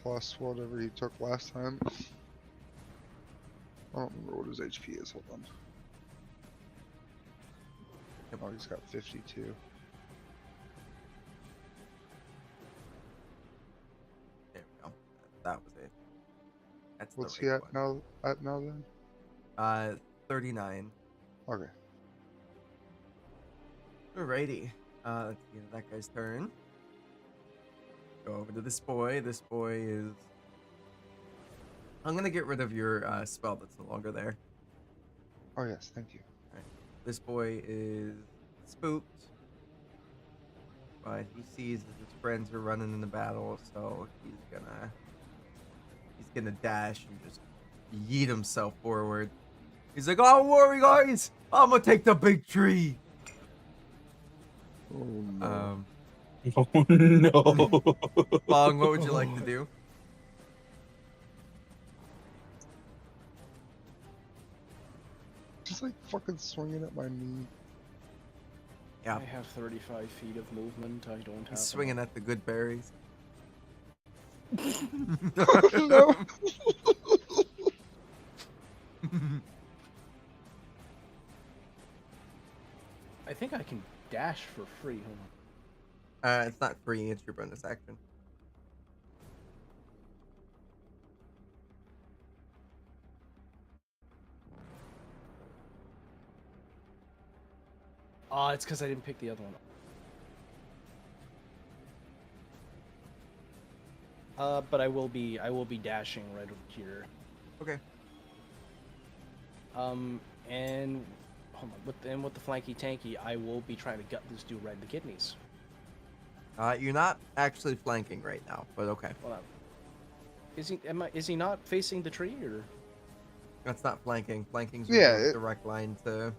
Plus whatever he took last time. I don't remember what his HP is. Hold on. Oh, he's got 52. There we go. That was it. That's the What's he right at one. now? At now then? 39. Okay. Alrighty. Let's see, that guy's turn. Go over to this boy. This boy is. I'm gonna get rid of your spell that's no longer there. Oh yes, thank you. This boy is spooked, but he sees that his friends are running in the battle, so he's gonna dash and just yeet himself forward. He's like, "Oh, worry, guys! I'm gonna take the big tree." Oh no. Oh no. Bong, what would you like to do? Just like fucking swinging at my knee. Yeah, I have 35 feet of movement. I don't have. he's swinging at the good berries. No. I think I can dash for free. Hold on. It's not free. It's your bonus action. It's because I didn't pick the other one up. But I will be dashing right over here. Okay. And hold on, with the flanky tanky, I will be trying to gut this dude right in the kidneys. You're not actually flanking right now, but okay. Well, is he not facing the tree or? That's not flanking. Flanking's Yeah, a it- direct line to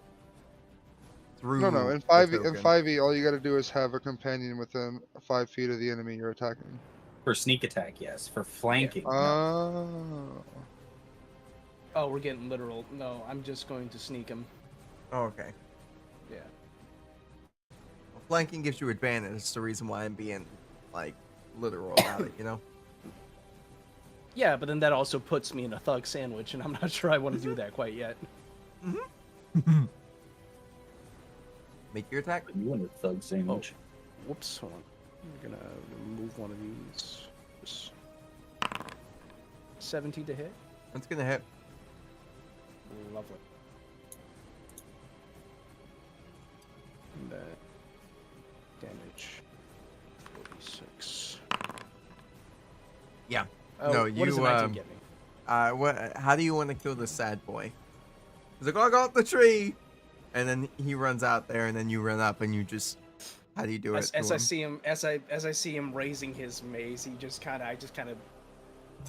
through. No. In the 5e, token. 5e, all you gotta do is have a companion within 5 feet of the enemy you're attacking. For sneak attack, yes. For flanking, no. Oh. Oh, we're getting literal. No, I'm just going to sneak him. Oh, okay. Yeah. Well, flanking gives you advantage. That's the reason why I'm being like literal about it. You know. Yeah, but then that also puts me in a thug sandwich, and I'm not sure I want to do that quite yet. Make your attack. You want a thug sandwich. Whoops, hold on. I'm gonna remove one of these. Just 17 to hit. That's gonna hit. Lovely. And damage 46. Yeah. Oh, No, what you, does a 19 get me? What? How do you want to kill this sad boy? He's like, "I got the tree," and then he runs out there, and then you run up, and you just. How do you do it? As to I him? see him, as I see him raising his mace,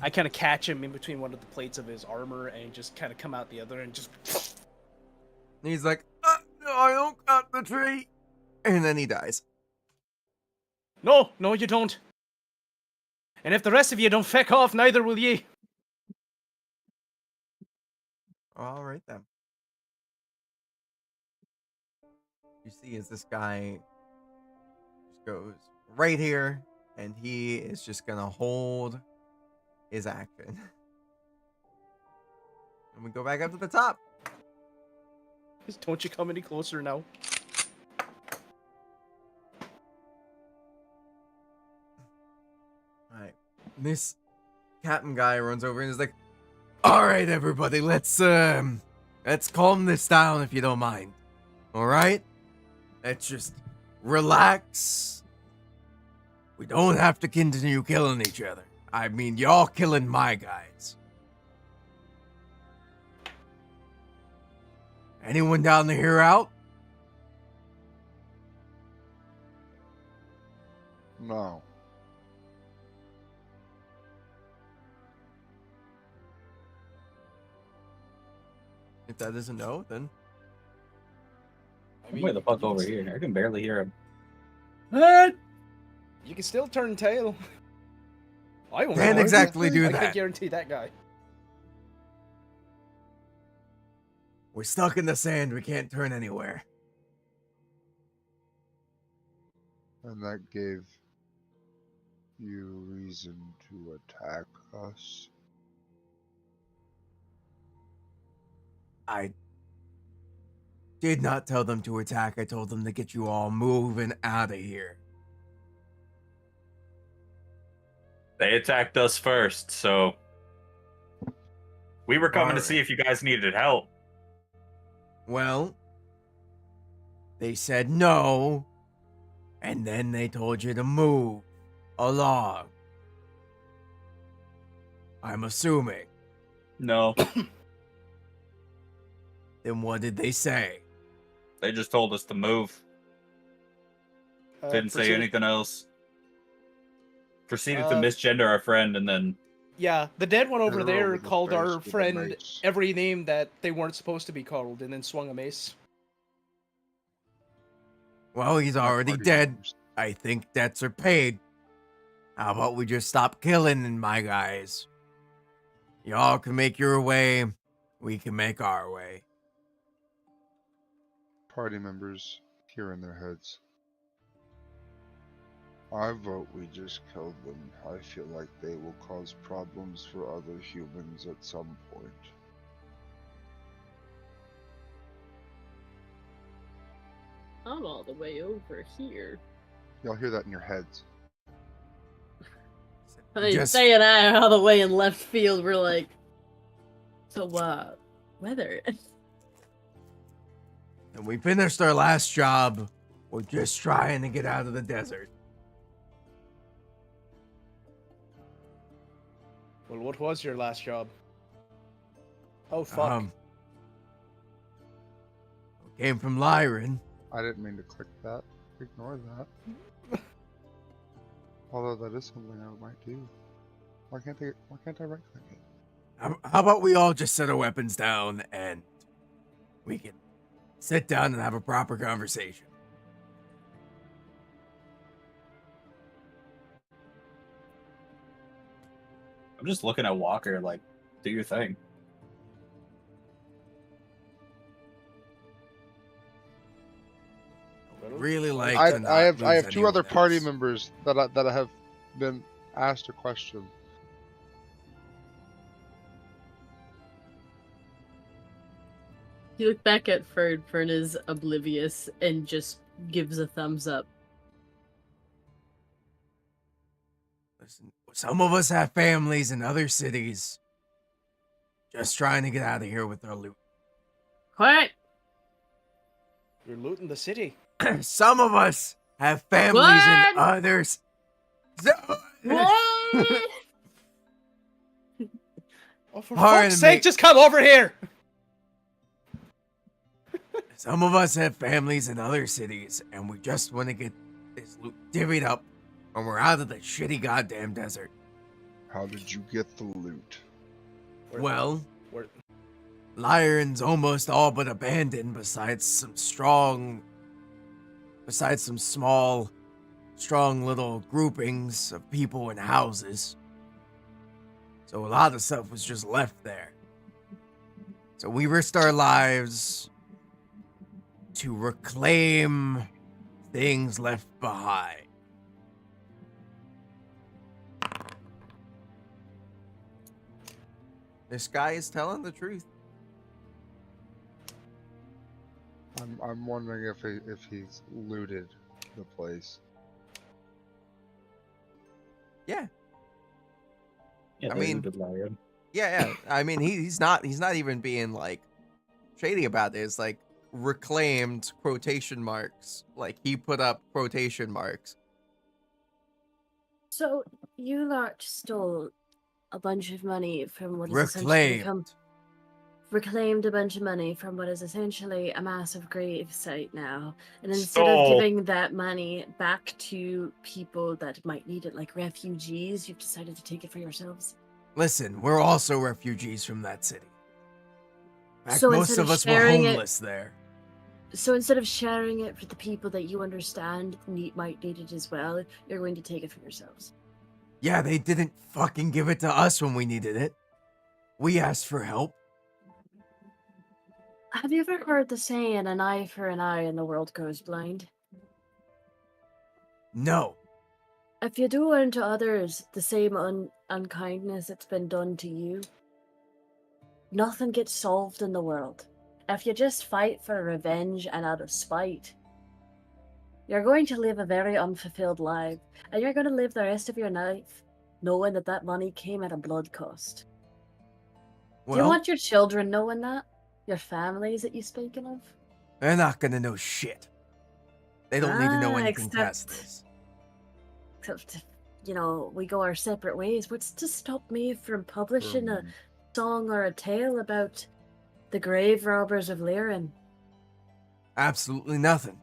I kind of catch him in between one of the plates of his armor, and just kind of come out the other, and just. And he's like, "No, I don't got the tree," and then he dies. No, you don't. And if the rest of you don't feck off, neither will ye. All right then. You see, as this guy just goes right here, and he is just gonna hold his action. And we go back up to the top. Don't you come any closer now. All right, this captain guy runs over and is like, "All right, everybody, let's calm this down if you don't mind. All right, let's just relax. We don't have to continue killing each other. I mean, y'all killing my guys. Anyone down to hear out?" No. If that is a no, then I'm way the fuck over here. I can barely hear him. You can still turn tail. I won't. can't know. exactly do I can that. guarantee that guy. We're stuck in the sand. We can't turn anywhere. And that gave you reason to attack us? I did not tell them to attack. I told them to get you all moving out of here. They attacked us first, so we were coming to see Alright. if you guys needed help. Well, they said no, and then they told you to move along. I'm assuming. No, Then what did they say? they just told us to move. Didn't say proceeded- anything else. Proceeded to Uh, misgender our friend, and then Yeah, the dead one over Hit her there over the called face our with a friend mace. every name that they weren't supposed to be called, and then swung a mace. Well, he's My already party dead. members. I think debts are paid. How about we just stop killing my guys? Y'all can make your way. We can make our way. Party members here in their heads. I vote we just kill them. I feel like they will cause problems for other humans at some point. I'm all the way over here. Y'all hear that in your heads. I mean, Just- Say and I are all the way in left field. We're like, so weather. And we finished our last job. We're just trying to get out of the desert. Well, what was your last job? Oh, fuck. Came from Lylran. I didn't mean to click that. Ignore that. Although that is something I might do. Why can't I right click it? How about we all just set our weapons down and we can sit down and have a proper conversation? I'm just looking at Walker like, do your thing. Really like I, to not I have lose two other anyone party else. members that I have been asked a question. You look back at Fern. Fern is oblivious and just gives a thumbs up. Listen, some of us have families in other cities. Just trying to get out of here with our loot. Quiet. You're looting the city. Some of us have families What? in others. What? Oh, for Pardon fuck's sake, me. just come over here! Some of us have families in other cities, and we just want to get this loot divvied up when we're out of the shitty goddamn desert. How did you get the loot? Well, Where- Lyron's almost all but abandoned besides some small, strong little groupings of people and houses. So a lot of stuff was just left there. So we risked our lives to reclaim things left behind. This guy is telling the truth. I'm wondering if he's looted the place. Yeah. Yeah, I mean- good Larian. Yeah. I mean, he's not even being like shady about it. It's like reclaimed quotation marks. Like he put up quotation marks. So you lot stole a bunch of money from what is essentially Reclaimed. reclaimed a bunch of money from what is essentially a massive grave site now, and instead Stole. of giving that money back to people that might need it, like refugees, you've decided to take it for yourselves. Listen, we're also refugees from that city. In fact, So most instead of of us were sharing it- homeless there. So instead of sharing it for the people that you understand might need it as well, you're going to take it for yourselves. Yeah, they didn't fucking give it to us when we needed it. We asked for help. Have you ever heard the saying, an eye for an eye and the world goes blind? No. If you do unto others the same unkindness that's been done to you, nothing gets solved in the world. If you just fight for revenge and out of spite, you're going to live a very unfulfilled life, and you're going to live the rest of your life knowing that that money came at a blood cost. Do you Well, want your children knowing that? Your families that you speaking of? they're not gonna know shit. They don't need to know anything past except, this. except, we go our separate ways. What's to stop me from publishing a song or a tale about the grave robbers of Lylran? Absolutely nothing.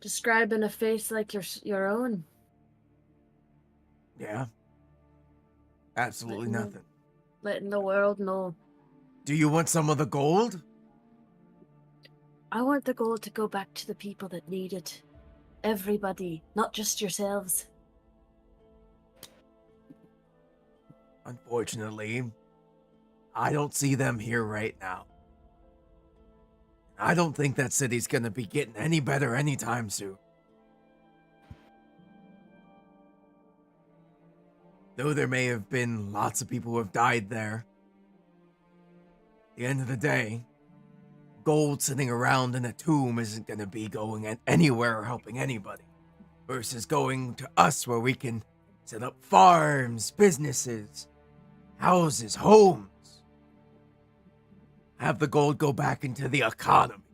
Describing a face like your own. Yeah. Absolutely nothing. Letting the world know. Do you want some of the gold? I want the gold to go back to the people that need it. Everybody, not just yourselves. Unfortunately, I don't see them here right now. I don't think that city's gonna be getting any better anytime soon. Though there may have been lots of people who have died there, at the end of the day, gold sitting around in a tomb isn't gonna be going anywhere or helping anybody. Versus going to us where we can set up farms, businesses, houses, homes. Have the gold go back into the economy.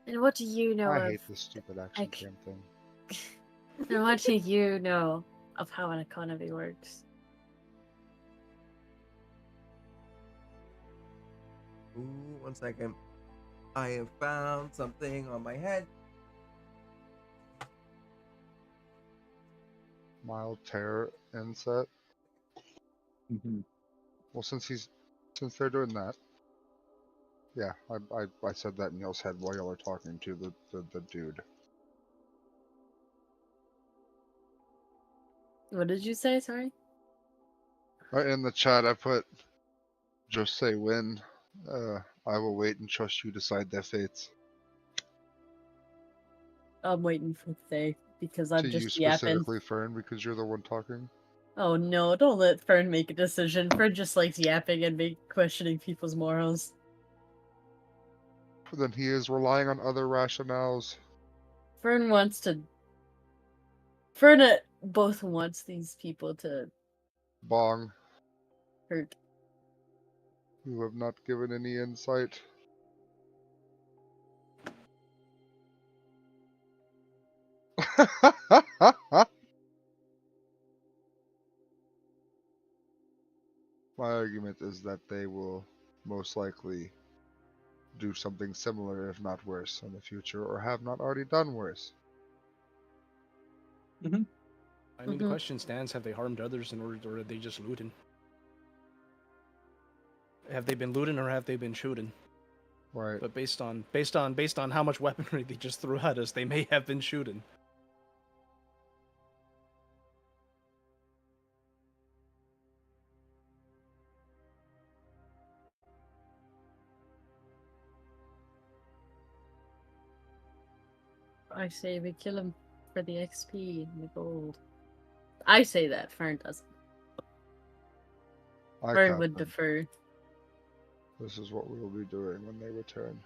And what do you know I of? hate this stupid action cam thing. And what do you know of how an economy works? Ooh, 1 second. I have found something on my head. Mild terror inset. Mm-hmm. Well, since they're doing that, yeah, I said that in y'all's head while y'all are talking to the dude. What did you say? Sorry. Right in the chat, I put, just say when. I will wait and trust you decide their fates. I'm waiting for the day because I'm To you just yapping. specifically, Fern, because you're the one talking. Oh no, don't let Fern make a decision. Fern just likes yapping and questioning people's morals. Then he is relying on other rationales. Fern both wants these people to Bong, hurt. you have not given any insight. My argument is that they will most likely do something similar, if not worse, in the future, or have not already done worse. I mean, the question stands: have they harmed others, or are they just looting? Have they been looting, or have they been shooting? Right. But based on how much weaponry they just threw at us, they may have been shooting. I say we kill him for the XP and the gold. I say that. Fern doesn't. Fern would Captain, defer. this is what we will be doing when they return.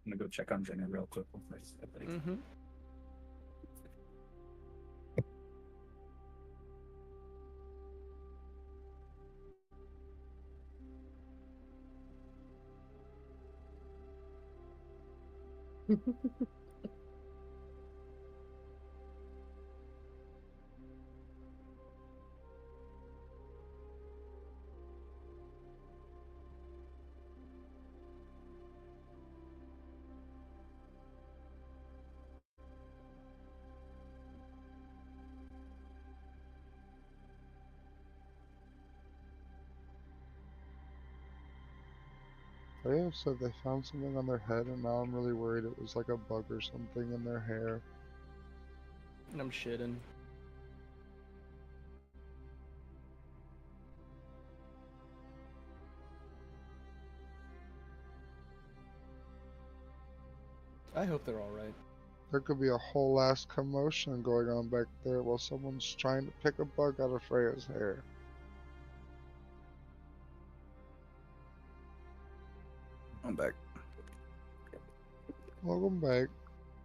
I'm gonna go check on Jenna real quick. Before I step in. Mm-hmm. They have said they found something on their head, and now I'm really worried it was like a bug or something in their hair. And I'm shitting. I hope they're alright. There could be a whole ass commotion going on back there while someone's trying to pick a bug out of Freya's hair. I'm back. Welcome back.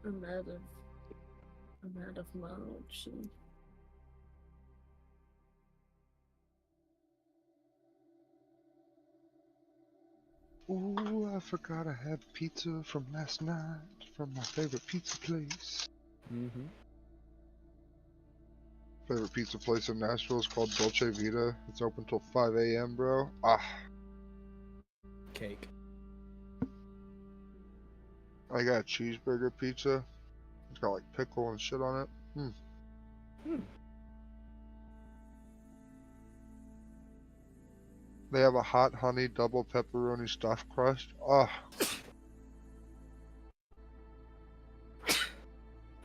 I'm out of motion. Ooh, I forgot I had pizza from last night from my favorite pizza place. Mm-hmm. Favorite pizza place in Nashville is called Dolce Vita. It's open till 5 a.m., bro. Ah, Cake. I got a cheeseburger pizza. It's got like pickle and shit on it. They have a hot honey double pepperoni stuffed crust. Ah,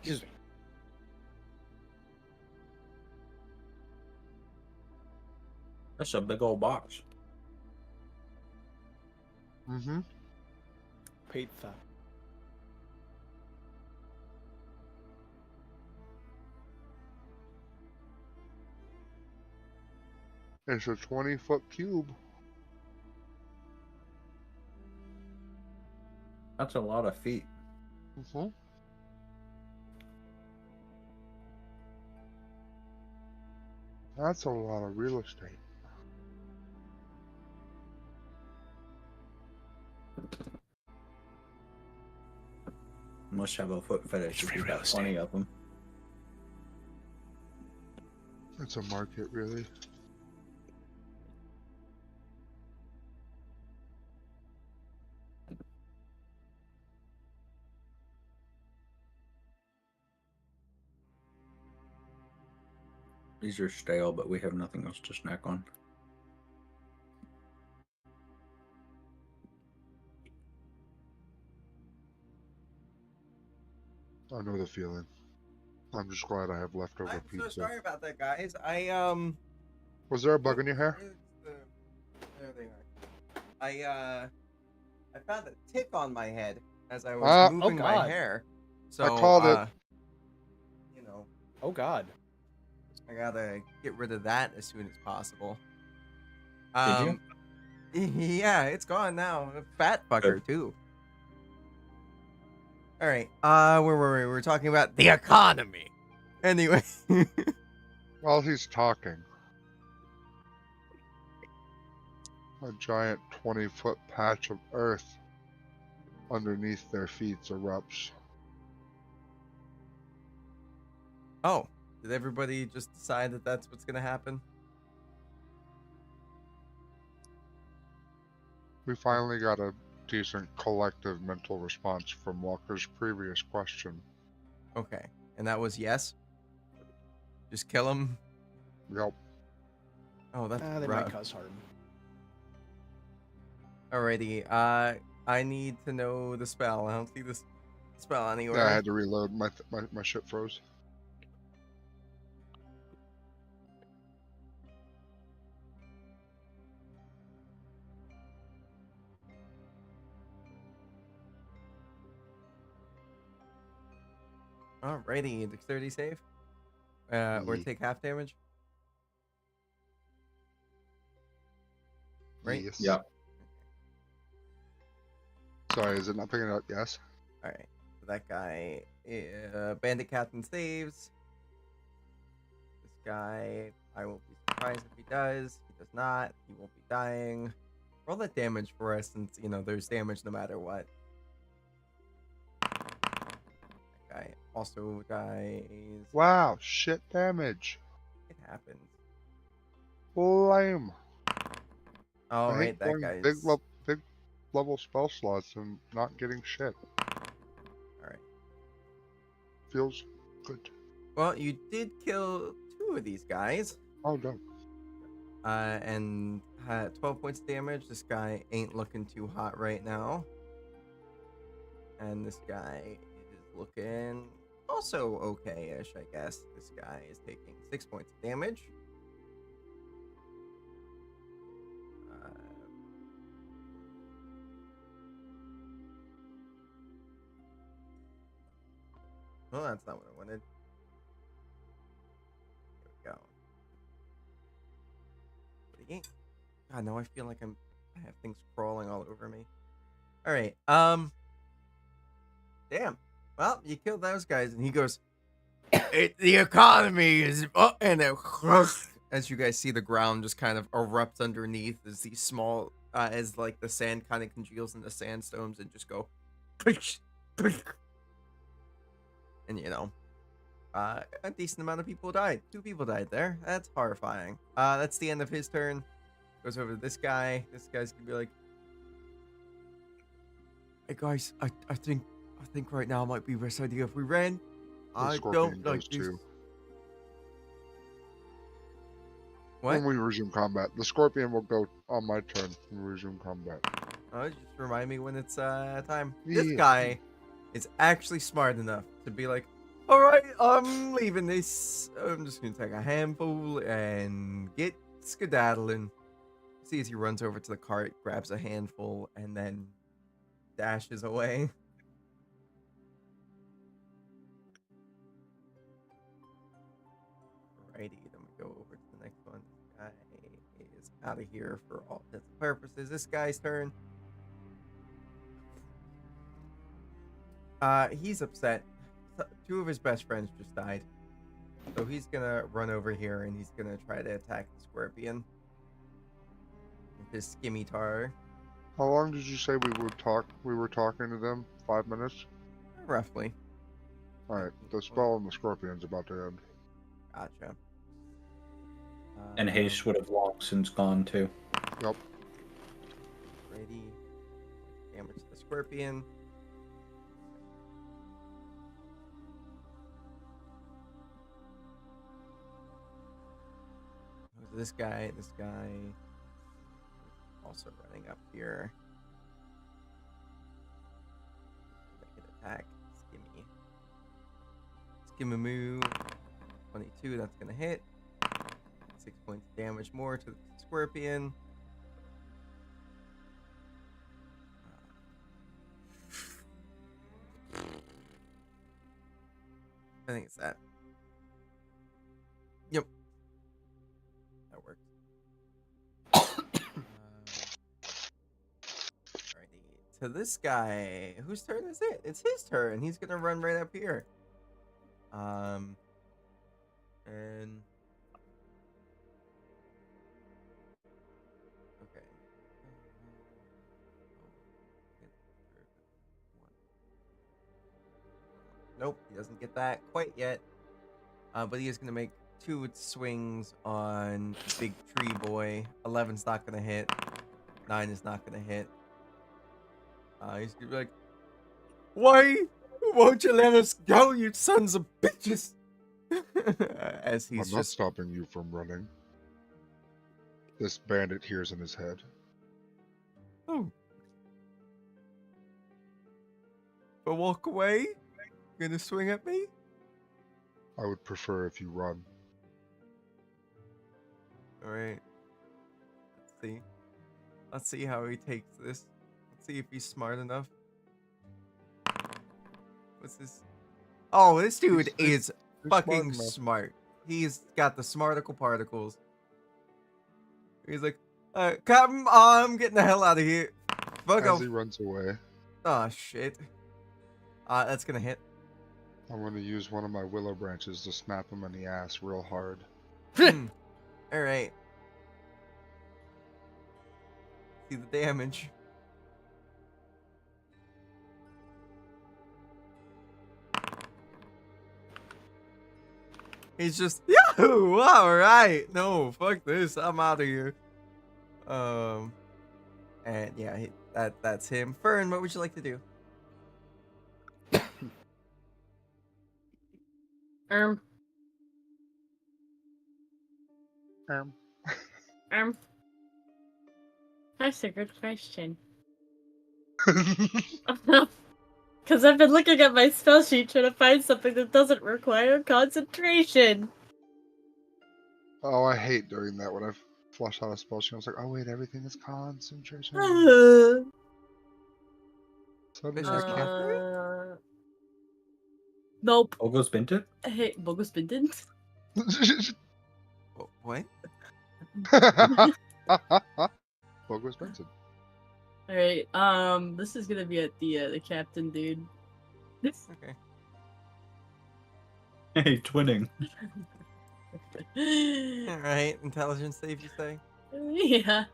Excuse me. That's a big old box. mm-hmm. Pizza. It's a 20-foot cube. That's a lot of feet. Mm-hmm. That's a lot of real estate. Must have a foot fetish if Free you real got 20 estate. of them. It's a market, really. These are stale, but we have nothing else to snack on. I know the feeling. I'm just glad I have leftover I'm pizza. so sorry about that, guys. Was there a bug in your hair? There they are. I found a tick on my head as I was moving my God. hair. So I called it. You know, Oh God. I gotta get rid of that as soon as possible. Did you? Yeah, it's gone now. A fat fucker too. All right. Where were we? We're talking about the economy. Anyway. While he's talking, a giant 20-foot patch of earth underneath their feet erupts. Oh, did everybody just decide that that's what's gonna happen? We finally got a decent collective mental response from Walker's previous question. Okay, and that was yes. Just kill him. Yep. Oh, that's They rough. might cause harm. Alrighty. I need to know the spell. I don't see this spell anywhere. Yeah, I had to reload. My shit froze. Alrighty, dexterity save. Or Ye- take half damage. Right? Yes. Yeah. Sorry, is it not picking it up? Yes. All right. So that guy, Bandit Captain saves. This guy, I won't be surprised if he does. He does not. He won't be dying. Roll that damage for us, since there's damage no matter what. That guy also dies. Wow, shit damage. It happens. Lame. All I right, hate that going guy's. big level spell slots and not getting shit. All right. Feels good. Well, you did kill 2 of these guys. Oh, no. And had 12 points of damage. This guy ain't looking too hot right now. And this guy is looking also okay-ish, I guess. This guy is taking 6 points of damage. Well, that's not what I wanted. There we go. God, now I feel like I have things crawling all over me. All right. Damn. Well, you killed those guys, and he goes, the economy is, and then as you guys see, the ground just kind of erupts underneath as these small, as like the sand kind of congeals into sandstones and just go, and a decent amount of people died. 2 people died there. That's horrifying. That's the end of his turn. Goes over to this guy. This guy's gonna be like, "Hey guys, I think right now might be the best idea if we ran. The I Scorpion don't like goes this." too. What? When we resume combat, the Scorpion will go on my turn when we resume combat. Oh, just remind me when it's time. This Yeah. guy is actually smart enough to be like, "All right, I'm leaving this. I'm just gonna take a handful and get skedaddling." See as he runs over to the cart, grabs a handful, and then dashes away. Alrighty, then we go over to the next one. This guy is out of here for all intents and purposes. This guy's turn. He's upset. 2 of his best friends just died. So he's gonna run over here and he's gonna try to attack the Scorpion with his scimitar. How long did you say we were talking to them? 5 minutes? Roughly. Alright, the spell on the Scorpion's about to end. Gotcha. And haste would have long since gone too. Yep. Ready. Damage to the Scorpion. This guy also running up here. Make an attack. Skimmy. 22, that's gonna hit. 6 points of damage more to the Scorpion. I think it's that. Yep. That works. Alrighty. To this guy. Whose turn is it? It's his turn. He's gonna run right up here. And okay. Nope, he doesn't get that quite yet. But he is gonna make 2 swings on Big Tree Boy. 11's not gonna hit. 9 is not gonna hit. He's gonna be like, "Why won't you let us go, you sons of bitches?" As he's I'm not just stopping you from running. This bandit hears in his head. oh. But walk away? You gonna swing at me? I would prefer if you run. Alright. Let's see how he takes this. Let's see if he's smart enough. What's this? Oh, this dude is You're fucking enough. smart. He's got the smarticle particles. He's like, Captain, I'm getting the hell out of here. Fuck As off. he runs away, Oh shit. That's gonna hit. I'm gonna use one of my willow branches to snap him in the ass real hard. All right. See the damage. He's just yahoo! All right. No, fuck this. I'm out of here. And yeah, that's him. Fern, what would you like to do? Um, Um, um. That's a good question. Because I've been looking at my spell sheet trying to find something that doesn't require concentration. oh, I hate doing that when I flush out a spell sheet. I was like, oh wait, everything is concentration. Suddenly Fish I is can't. Nope. Bogo's Binted? Hey, Bogus Bindin. What? Bogo's Benson. Alright, this is gonna be at the captain dude. Okay. Hey, twinning. All right. Intelligence save, you say? Yeah.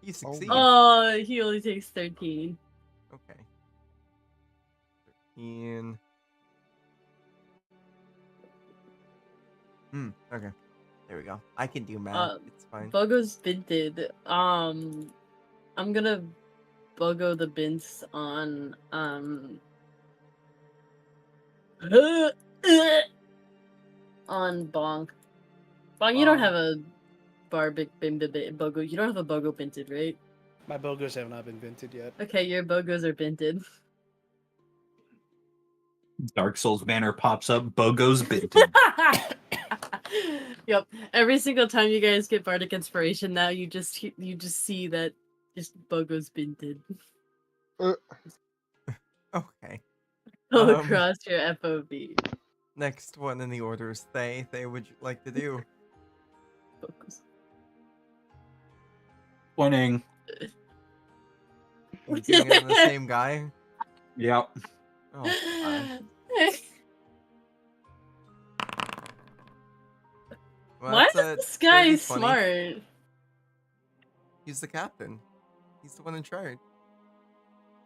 You succeed. Oh, he only takes 13. Okay. 13. Okay. There we go. I can do math. It's fine. Bogo's binted. I'm gonna Bogo the bints on on Bonk. Bonk, you don't have a Barbic Bogo. You don't have a Bogo binted, right? My Bogos have not been vinted yet. Okay, your Bogos are binted. Dark Souls banner pops up. Bogo's Binted. Yep. Every single time you guys get Bardic Inspiration now, you just see that just Bogo's binted Okay. all Um, across your FOB. Next one in the order is Thay. Thay, would you like to do? Bogos. Twinning. You doing it on the same guy? Yep. Oh, God. Well, Why that's is a this guy 30, 20. smart? He's the captain. He's the one in charge.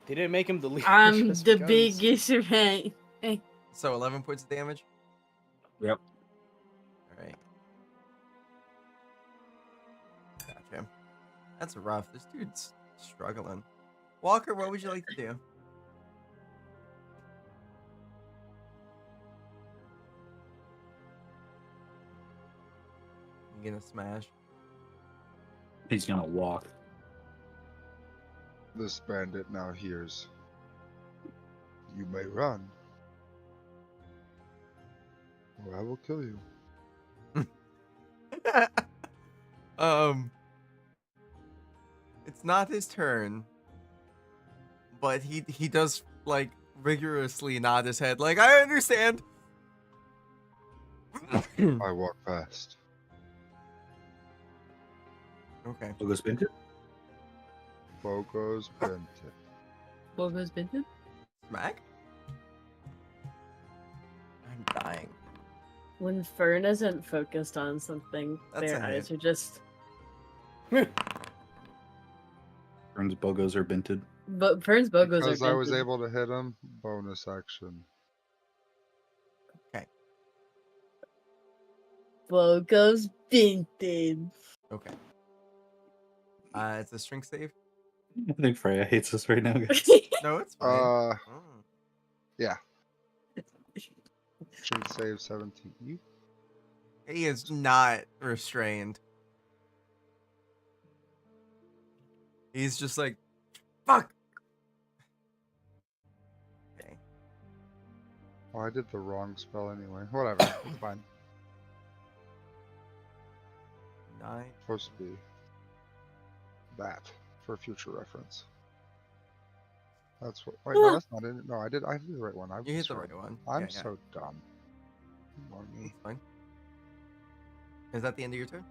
They didn't make him the leader. I'm just the because. biggest right. So 11 points of damage? Yep. Alright. Gotcha. That's rough. This dude's struggling. Walker, what would you like to do? You gonna smash? He's gonna walk. This bandit now hears. You may run, or I will kill you. It's not his turn, but he does like rigorously nod his head, like I understand. I walk fast. Okay. Bogo's Binted? Bogo's Bented. Bogo's binted? Smack? I'm dying. When Fern isn't focused on something, That's their a eyes hit. are just. Fern's Bogos are Binted. But Fern's Bogos Because are I was binted. able to hit him, bonus action. Bogo's binted. Okay. It's a strength save. I think Freya hates us right now, guys. No, it's fine. Oh. Yeah. Strength save 17. He is not restrained. He's just like, fuck. Okay. Oh, I did the wrong spell anyway. Whatever, it's fine. 9. Supposed to be that for future reference. That's what. Wait, no, that's not it. No, I did the right one. You hit the right one. I'm Yeah. so dumb. Ignore me. It's fine. Is that the end of your turn?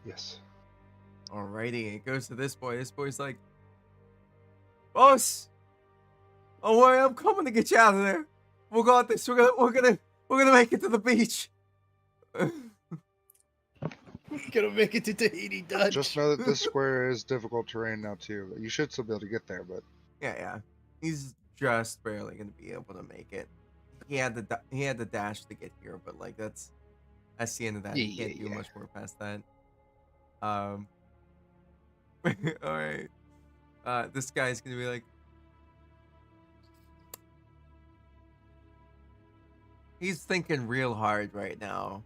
Yes. Alrighty, it goes to this boy. This boy's like, boss, don't worry, I'm coming to get you out of there. We got this. We're gonna make it to the beach. Gonna make it to Tahiti, Dutch. Just know that this square is difficult terrain now too. You should still be able to get there, but Yeah. He's just barely gonna be able to make it. He had the dash to get here, but like that's the end of that. He can't do much more past that. All right. This guy's gonna be like, he's thinking real hard right now.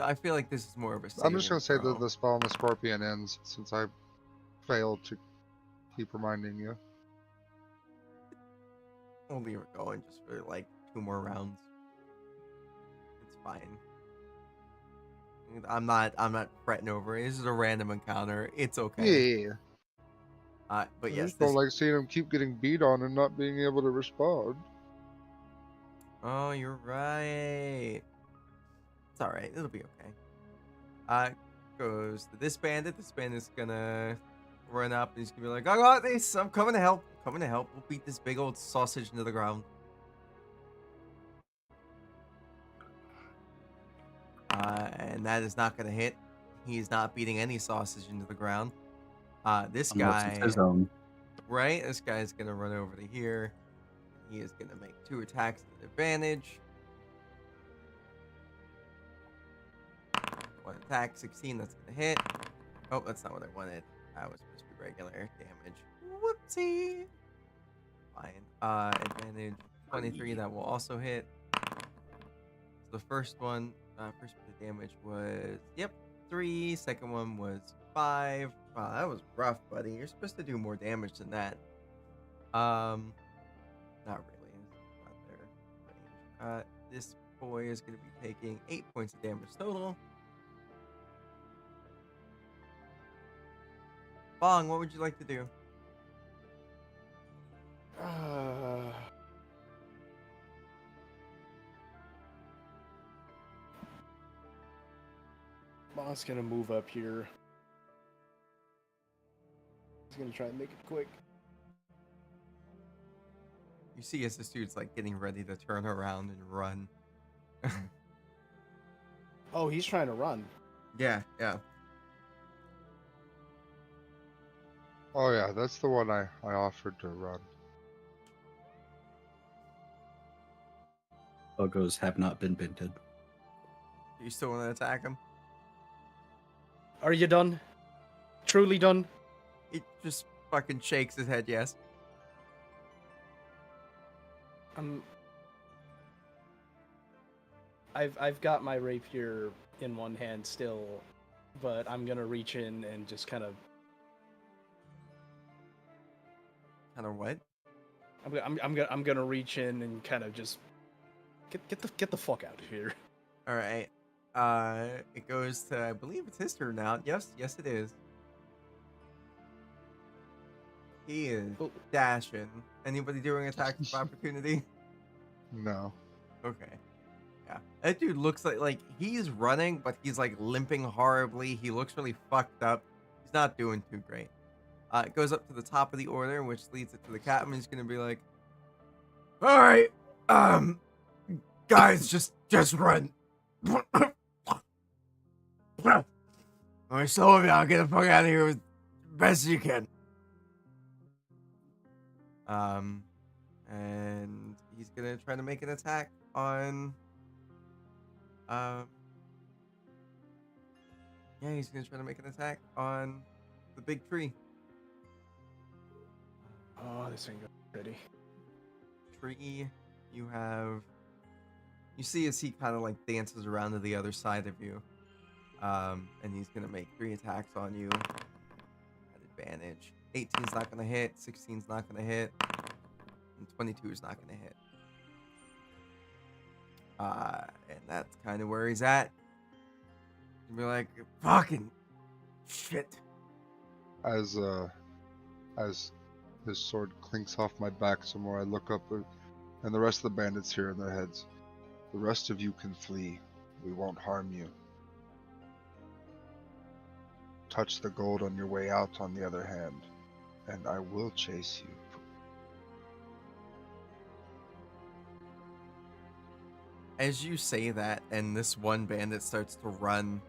I feel like this is more of a. I'm just gonna say throw. that the spell on the scorpion ends since I failed to keep reminding you. We'll leave it going just for like 2 more rounds. It's fine. I'm not fretting over it. This is a random encounter. It's okay. Yeah. But I yes, just don't like seeing him keep getting beat on and not being able to respond. Oh, you're right. It's all right. It'll be okay. Goes to this bandit. This bandit's gonna run up and he's gonna be like, I got this. I'm coming to help. Coming to help. We'll beat this big old sausage into the ground. And that is not gonna hit. He's not beating any sausage into the ground. This Unless it's guy, his own. right? This guy's gonna run over to here. He is gonna make 2 attacks at advantage. 1 attack, 16. That's gonna hit. Oh, that's not what I wanted. That was supposed to be regular damage. Whoopsie. Fine. Advantage 23. That will also hit. So the first one, first bit of damage was 3. Second one was 5. Wow, that was rough, buddy. You're supposed to do more damage than that. Not really. It's not their range. This boy is going to be taking 8 points of damage total. Bong, what would you like to do? Bong's gonna move up here. He's gonna try and make it quick. You see as this dude's like getting ready to turn around and run. Oh, he's trying to run. Yeah. Oh yeah, that's the one I offered to run. Logos have not been binted. You still want to attack him? Are you done? Truly done? He just fucking shakes his head, yes. I've got my rapier in one hand still, but I'm gonna reach in and just kind of. Kind of what? I'm gonna reach in and kind of just get the fuck out of here. All right. It goes to, I believe it's his turn now. Yes, it is. He is dashing. Anybody doing attack of opportunity? No. Okay. Yeah. That dude looks like he's running, but he's like limping horribly. He looks really fucked up. He's not doing too great. It goes up to the top of the order, which leads it to the captain. He's gonna be like, all right, guys, just run. Alright, so of y'all get the fuck out of here as best as you can. And he's gonna try to make an attack on he's gonna try to make an attack on the big tree. Oh, this ain't ready. Tree, you see as he kind of like dances around to the other side of you. And he's gonna make 3 attacks on you at advantage. 18's not gonna hit, 16's not gonna hit, and 22 is not gonna hit. And that's kind of where he's at. He'll be like, fucking shit. As his sword clinks off my back some more, I look up and the rest of the bandits here in their heads. The rest of you can flee. We won't harm you. touch the gold on your way out, on the other hand, and I will chase you. As you say that, and this one bandit starts to run,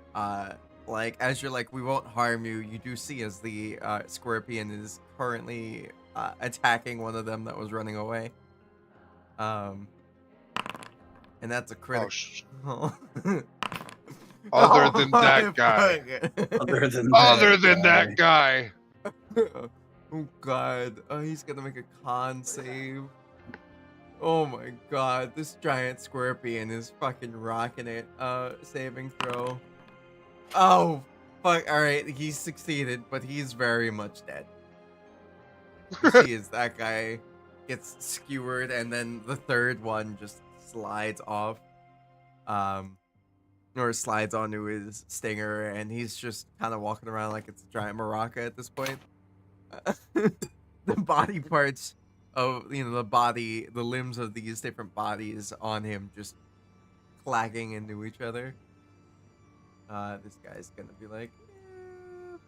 like as you're like, we won't harm you. You do see as the scorpion is currently attacking one of them that was running away. And that's a Oh, critical. other than that guy. Other than Other than that guy. Oh god. Oh, he's gonna make a con save. Oh my god. This giant scorpion is fucking rocking it. Saving throw. Oh fuck. Alright, he's succeeded, but he's very much dead. You see as that guy gets skewered and then the third one just slides off. Or slides onto his stinger, and he's just kind of walking around like it's a giant maraca at this point. The body parts of, the limbs of these different bodies on him just clacking into each other. This guy's gonna be like,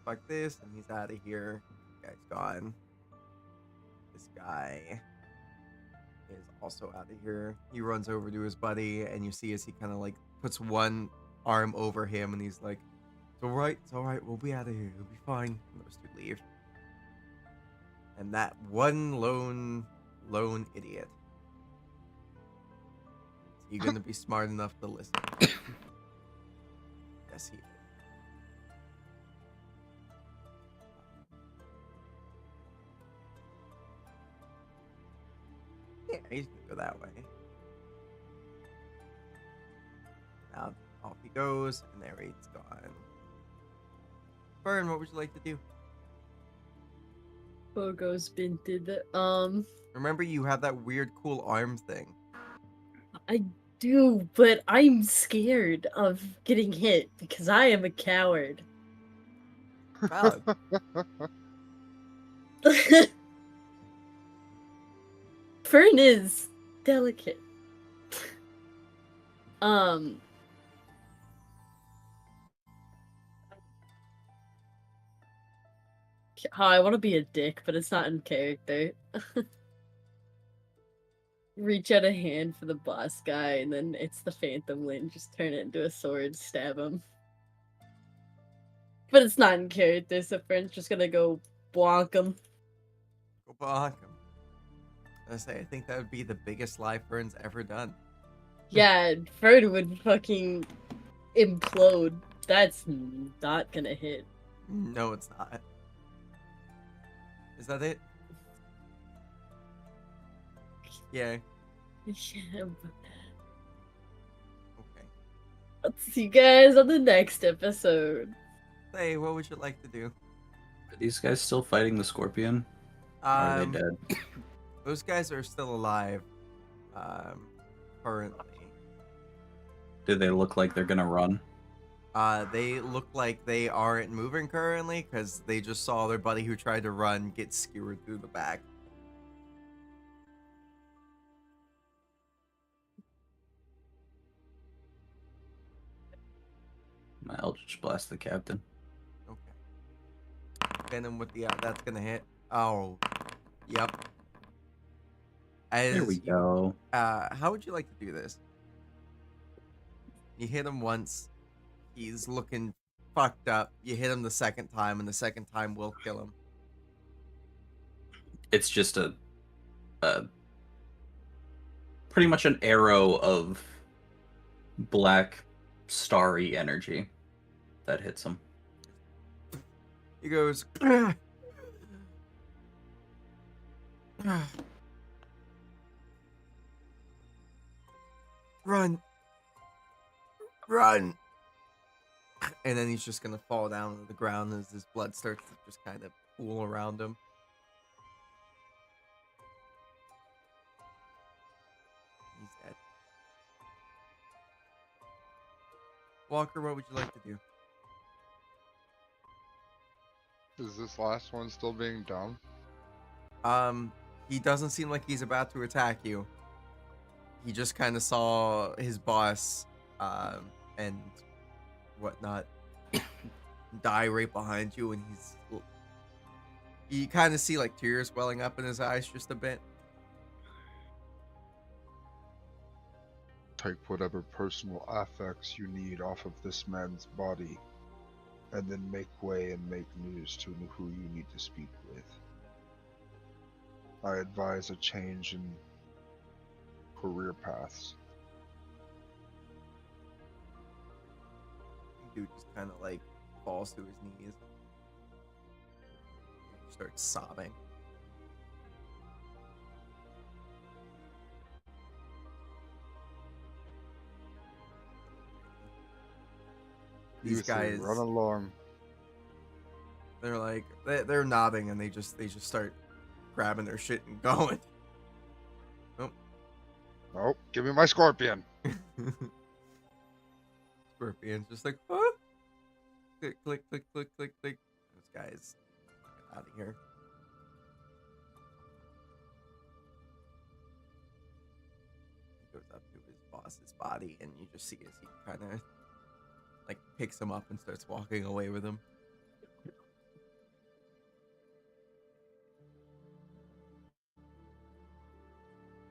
fuck this, and he's out of here. This guy's gone. This guy is also out of here. He runs over to his buddy, and you see as he kind of like puts one arm over him, and he's like, it's all right, we'll be out of here, it'll be fine. And those two leave. And that one lone idiot, is he gonna be smart enough to listen? Yes, he is. Yeah, he's gonna go that way. Now off he goes, and there he's gone. Fern, what would you like to do? Bogo's been did the Remember, you have that weird cool arm thing. I do, but I'm scared of getting hit because I am a coward. Valid. Fern is delicate. I want to be a dick, but it's not in character. Reach out a hand for the boss guy, and then it's the Phantom Wind. Just turn it into a sword, stab him. But it's not in character, so Fern's just gonna go bonk him. Go bonk him. I say, I think that would be the biggest lie Fern's ever done. Yeah, Fern would fucking implode. That's not gonna hit. No, it's not. Is that it? Yeah. Yeah, but Okay. I'll see you guys on the next episode. Say, what would you like to do? Are these guys still fighting the scorpion? Or are they dead? Those guys are still alive. Currently. Do they look like they're gonna run? They look like they aren't moving currently because they just saw their buddy who tried to run get skewered through the back. My Eldritch Blast the captain. Okay. Venom with the that's gonna hit. Oh, yep. There we go. How would you like to do this? You hit him once. He's looking fucked up. You hit him the second time, and the second time will kill him. It's just a pretty much an arrow of black starry energy that hits him. He goes, run, run. And then he's just gonna fall down to the ground as his blood starts to just kind of pool around him. He's dead. Walker, what would you like to do? Is this last one still being dumb? He doesn't seem like he's about to attack you. He just kind of saw his boss, and whatnot. die right behind you, and you kind of see like tears welling up in his eyes just a bit. Take whatever personal affects you need off of this man's body, and then make way and make news to who you need to speak with. I advise a change in career paths. Dude just kind of like falls to his knees, starts sobbing. These You three, guys, run along. they're like they're nodding, and they just start grabbing their shit and going. Oh, give me my scorpion. Scorpion's just like, huh? Click, click, click, click, click, click. Those guys, get out of here. He goes up to his boss's body, and you just see as he kind of like picks him up and starts walking away with him.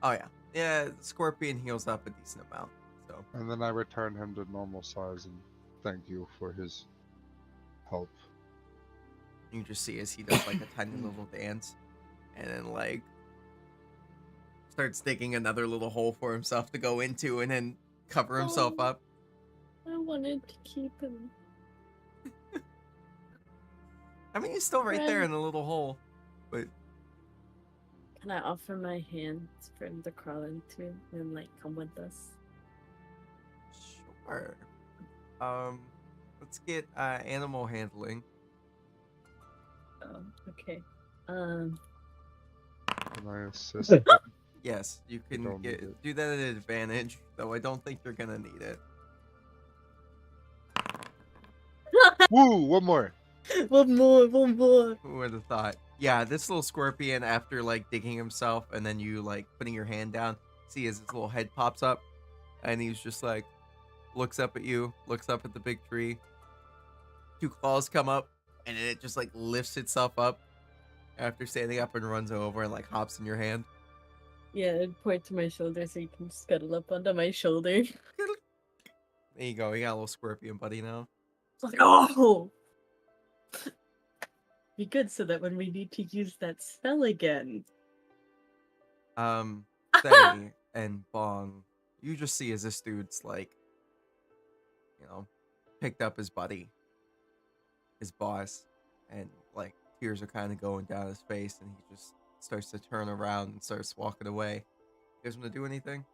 Oh yeah, the Scorpion heals up a decent amount. So And then I return him to normal size and thank you for his help. you just see as he does like a tiny little dance, and then like starts digging another little hole for himself to go into, and then cover himself Oh. up. I wanted to keep him. I mean, he's still right there Right. in the little hole, but Can I offer my hand for him to crawl into and like come with us? sure. Let's get animal handling. Oh, okay. Can I assist him? Yes, you can don't need it. do that at an advantage, though I don't think you're gonna need it. Woo! One more. One more, one more. Who would have thought? Yeah, this little scorpion, after like digging himself and then you like putting your hand down, see as his little head pops up, and he's just like looks up at you, looks up at the big tree. Two claws come up, and then it just like lifts itself up after standing up and runs over and like hops in your hand. Yeah, I'd point to my shoulder so you can scuttle up onto my shoulder. There you go. You got a little scorpion buddy now. It's like, oh! Be good so that when we need to use that spell again. Say and Bong, you just see as this dude's like, picked up his buddy, his boss, and like tears are kind of going down his face, and he just starts to turn around and starts walking away. You guys want to do anything?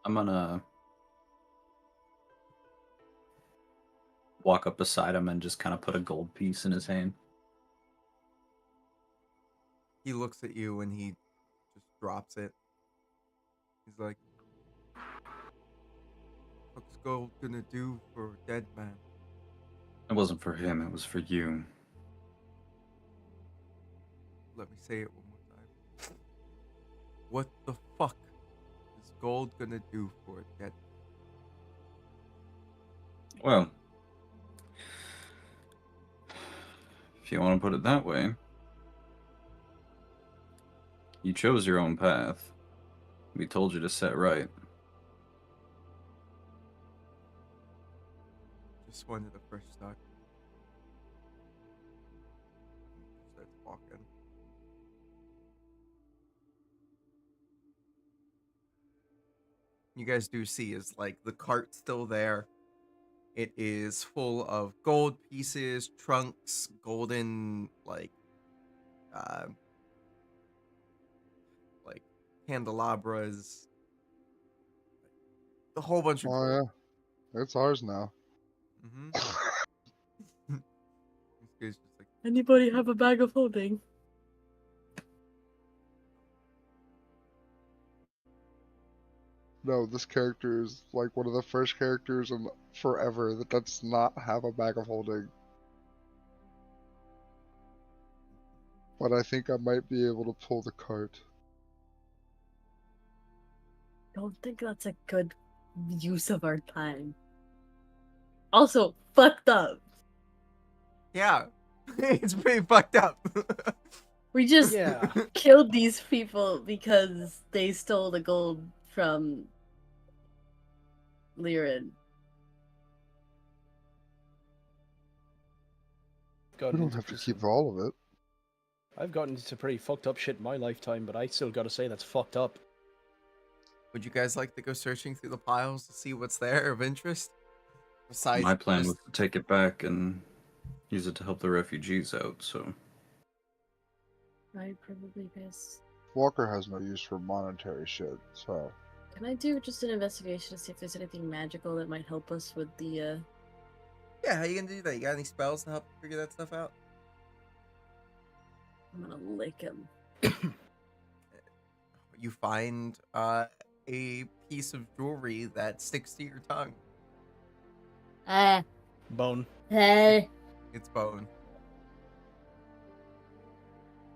I'm gonna walk up beside him and just kind of put a gold piece in his hand. He looks at you and he just drops it. He's like, "What's gold gonna do for a dead man?" It wasn't for him, it was for you. Let me say it one more time. What the fuck is gold gonna do for a dead man? Well, if you want to put it that way, you chose your own path. We told you to set right. Just wanted a fresh start. Starts walking. You guys do see is like the cart's still there. It is full of gold pieces, trunks, golden uh like candelabras, a whole bunch of Oh gold. yeah, it's ours now. Mm-hmm. This guy's just like, Anybody have a bag of holding? No, this character is like one of the first characters in forever that does not have a bag of holding. But I think I might be able to pull the cart. don't think that's a good use of our time. Also, fucked up. Yeah, it's pretty fucked up. We just Yeah. killed these people because they stole the gold from Lylran. We don't have to keep all of it. I've gotten into pretty fucked up shit in my lifetime, but I still gotta say that's fucked up. Would you guys like to go searching through the piles to see what's there of interest? Besides, My plan just- was to take it back and use it to help the refugees out, so... I probably guess. Walker has no use for monetary shit, so. Can I do just an investigation to see if there's anything magical that might help us with the yeah, how you gonna do that? You got any spells to help figure that stuff out? I'm gonna lick him. You find a piece of jewelry that sticks to your tongue. Bone. Hey, It's bone.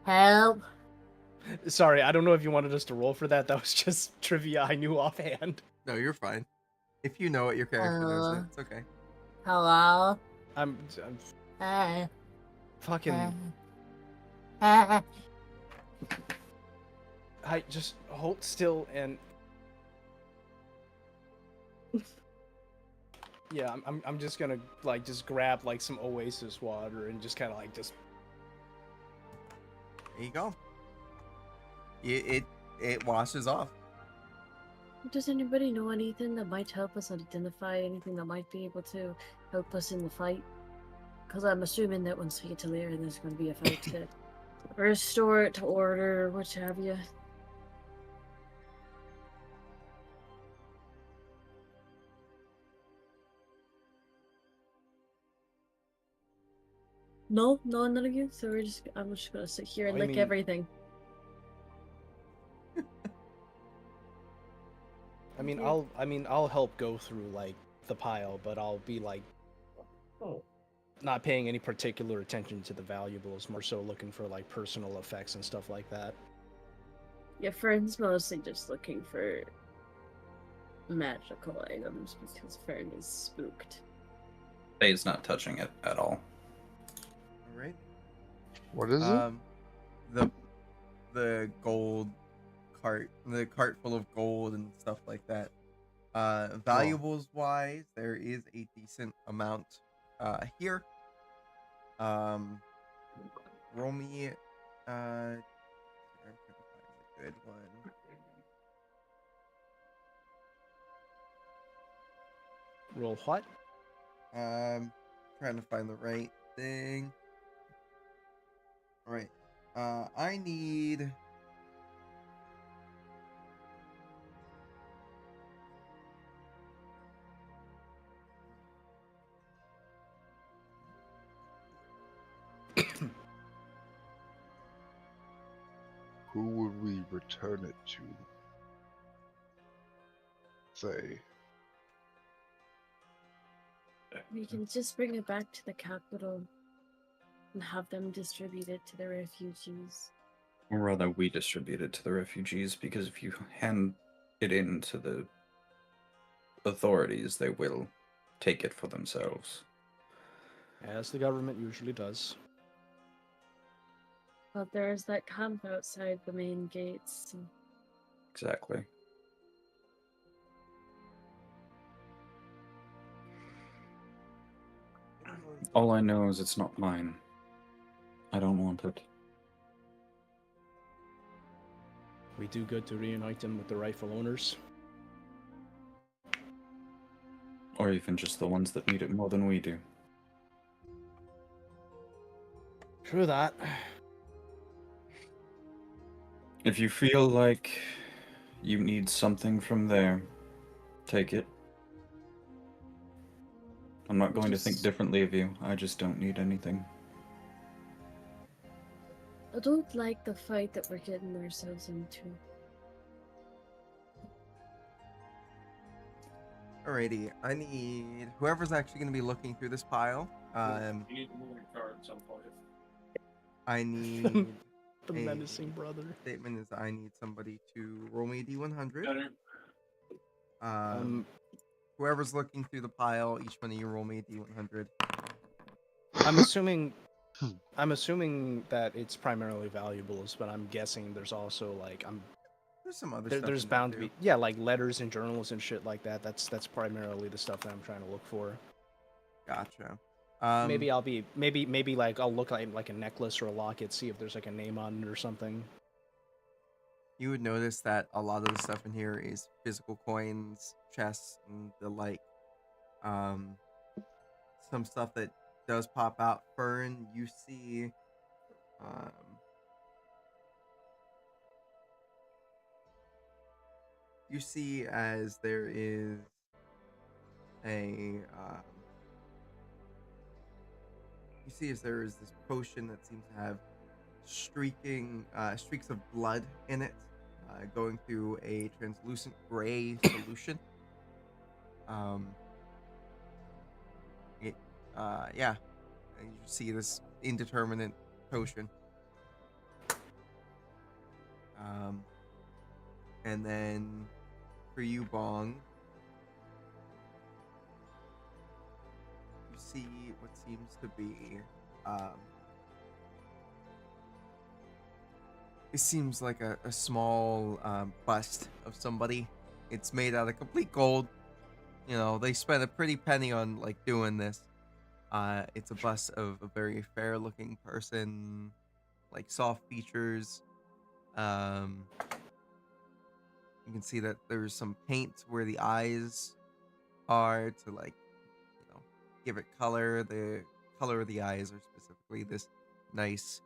help. Sorry, I don't know if you wanted us to roll for that. That was just trivia I knew offhand. No, you're fine. If you know it, your character knows it. It's okay. Hello. I'm Hey. fucking. Hey. I just hold still and. Yeah, I'm just gonna like just grab like some Oasis water and just kind of like just. There you go. It washes off. Does anybody know anything that might help us identify anything that might be able to help us in the fight? Because I'm assuming that once we get to Lyra, there's going to be a fight to restore it to order, what have you. No, none of you. So I'm just gonna sit here and I lick mean- everything. I'll help go through like the pile, but I'll be like not paying any particular attention to the valuables, more so looking for like personal effects and stuff like that. Your friend's mostly just looking for magical items because Fern is spooked. Faye's not touching it at all. All right. What is it? The gold cart, the cart full of gold and stuff like that. Valuables wise, there is a decent amount here. Roll me I'm trying to find a good one. Roll what? Trying to find the right thing. All right. I need Who would we return it to? Say. We can just bring it back to the capital and have them distribute it to the refugees. Or rather, we distribute it to the refugees, because if you hand it in to the authorities, they will take it for themselves. As the government usually does. But there's that camp outside the main gates. So Exactly. All I know is it's not mine. I don't want it. We do good to reunite them with the rightful owners. Or even just the ones that need it more than we do. True that. If you feel like you need something from there, take it. I'm not going to think differently of you. I just don't need anything. I don't like the fight that we're getting ourselves into. Alrighty, I need whoever's actually going to be looking through this pile. You need a moving card at some point. I need The a menacing brother. statement is I need somebody to roll me a d100. Whoever's looking through the pile, each one of you roll me a d100. I'm assuming that it's primarily valuables, but I'm guessing there's also like There's some other stuff. there's in there, bound to too. be like letters and journals and shit like that. That's primarily the stuff that I'm trying to look for. Gotcha. Maybe I'll be maybe like I'll look like a necklace or a locket, see if there's like a name on it or something. You would notice that a lot of the stuff in here is physical coins, chests, and the like. Some stuff that does pop out. Fern, you see, as there is this potion that seems to have streaks of blood in it, going through a translucent gray solution. Yeah, and you see this indeterminate potion. And then for you, Bong, you see what seems to be, it seems like a small bust of somebody. It's made out of complete gold. You know, they spent a pretty penny on like doing this. It's a bust of a very fair looking person, like soft features. You can see that there's some paint where the eyes are to like, give it color. The color of the eyes are specifically this nice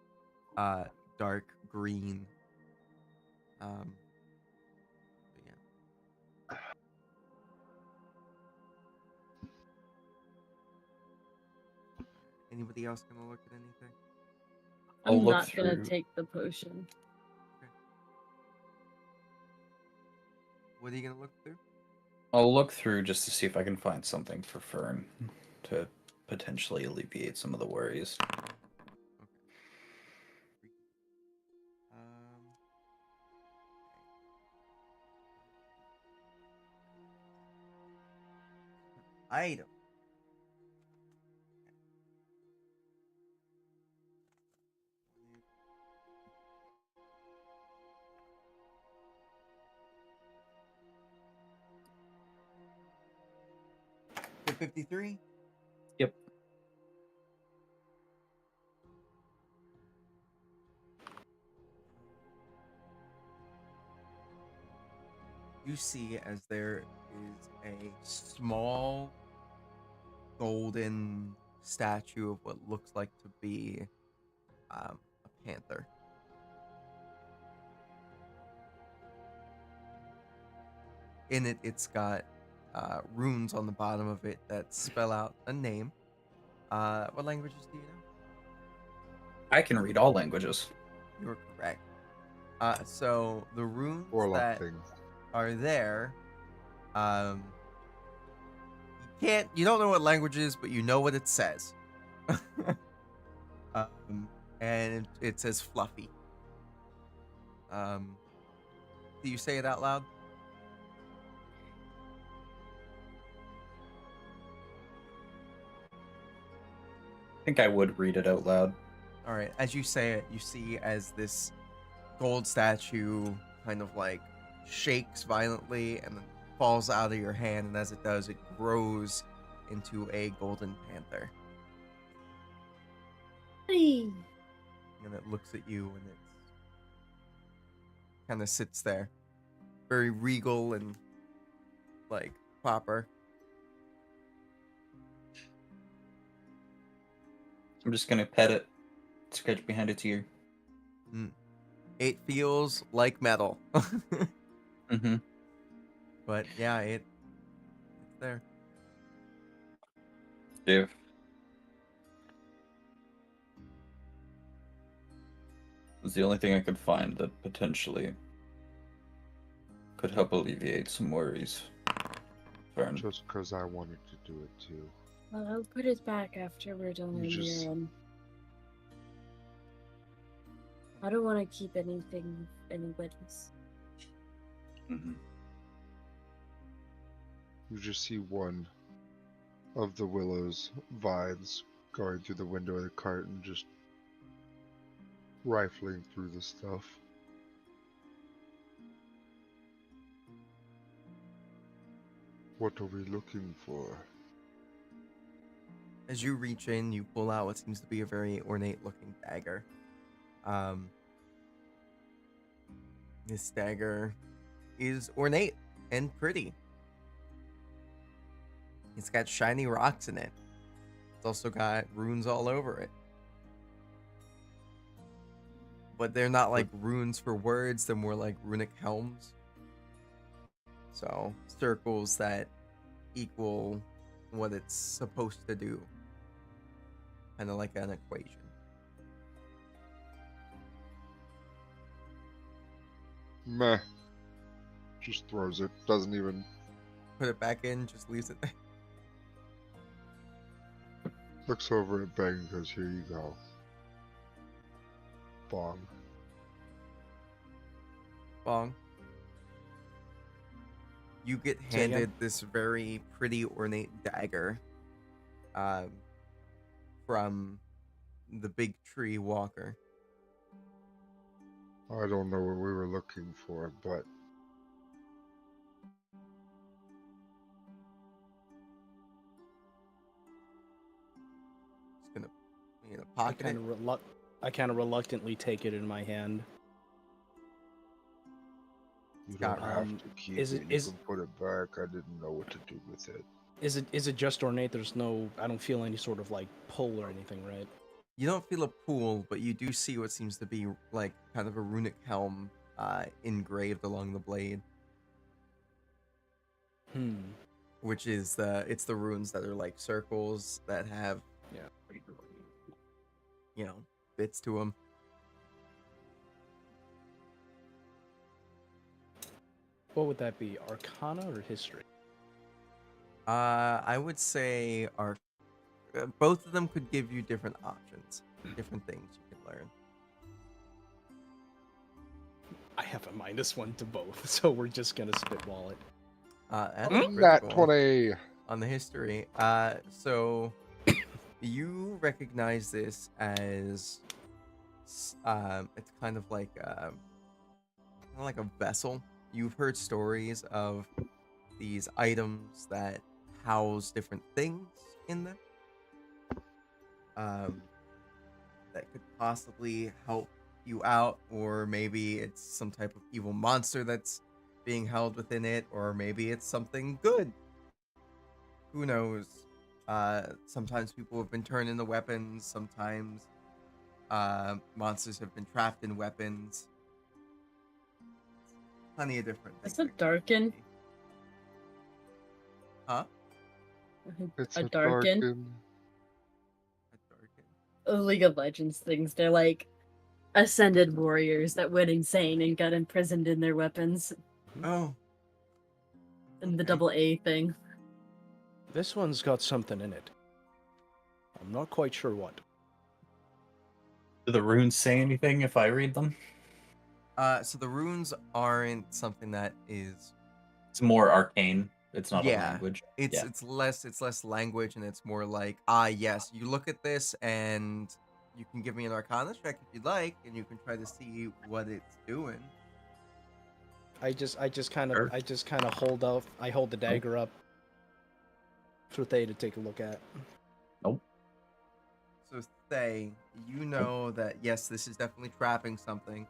dark green. But yeah. Anybody else gonna look at anything? I'll I'm look not gonna through. take the potion. What are you gonna look through? I'll look through just to see if I can find something for Fern to potentially alleviate some of the worries. Item. The 53. Yep. You see as there is a small golden statue of what looks like to be a panther. In it, it's got runes on the bottom of it that spell out a name. What languages do you know? I can read all languages. You're correct. So the runes Warlock that thing. are there, you don't know what language it is, but you know what it says. And it says fluffy. Do you say it out loud? I think I would read it out loud. All right. As you say it, you see as this gold statue kind of like shakes violently and then falls out of your hand, and as it does, it grows into a golden panther. Hey. And it looks at you, and it kind of sits there, very regal and like proper. I'm just gonna pet it, scratch behind its ear. It feels like metal. Mm-hmm. But yeah, it's there. If it's the only thing I could find that potentially could help alleviate some worries. Fern. Just because I wanted to do it too. Well, I'll put it back after we're done You in just- here. I don't want to keep anything anybody's. Mm-hmm. You just see one of the willow's vines going through the window of the cart and just rifling through the stuff. What are we looking for? As you reach in, you pull out what seems to be a very ornate-looking dagger. This dagger is ornate and pretty. It's got shiny rocks in it. It's also got runes all over it. But they're not like runes for words, they're more like runic helms. So, circles that equal what it's supposed to do. Kind of like an equation. Meh. Just throws it. Doesn't even. Put it back in, just leaves it there. Looks over at Beg and goes, "Here you go." Bong. Bong. You get Say again? handed this very pretty ornate dagger from the big tree walker. I don't know what we were looking for, but Just gonna I pocket kind it. of reluctantly take it in my hand. you Got don't it. have to keep is it. it- You is- can put it back. I didn't know what to do with it. Is it just ornate? There's no. I don't feel any sort of like pull or anything, right? You don't feel a pool, but you do see what seems to be like kind of a runic helm engraved along the blade, which is it's the runes that are like circles that have Yeah. bits to them. What would that be? Arcana or history? I would say both of them could give you different options, different things you can learn. I have a -1 to both, so we're just gonna spitball it. That's Nat critical 20. on the history. So you recognize this as it's kind of like a vessel. You've heard stories of these items that house different things in them. That could possibly help you out, or maybe it's some type of evil monster that's being held within it, or maybe it's something good. Who knows? Sometimes people have been turned into weapons, sometimes monsters have been trapped in weapons. Plenty of different things. Is it that could darken? be. Huh? It's A a darken? darken. A darken. League of Legends things. They're like ascended warriors that went insane and got imprisoned in their weapons. Oh. And the Okay. double A thing. This one's got something in it. I'm not quite sure what. Do the runes say anything if I read them? So the runes aren't something that is. It's more arcane. It's not a Yeah. language. It's less language, and it's more like, yes, you look at this and you can give me an Arcana check if you'd like, and you can try to see what it's doing. I just kind Sure. of hold up. I hold the dagger up for Thay to take a look at. Nope. So Thay, you know that yes, this is definitely trapping something.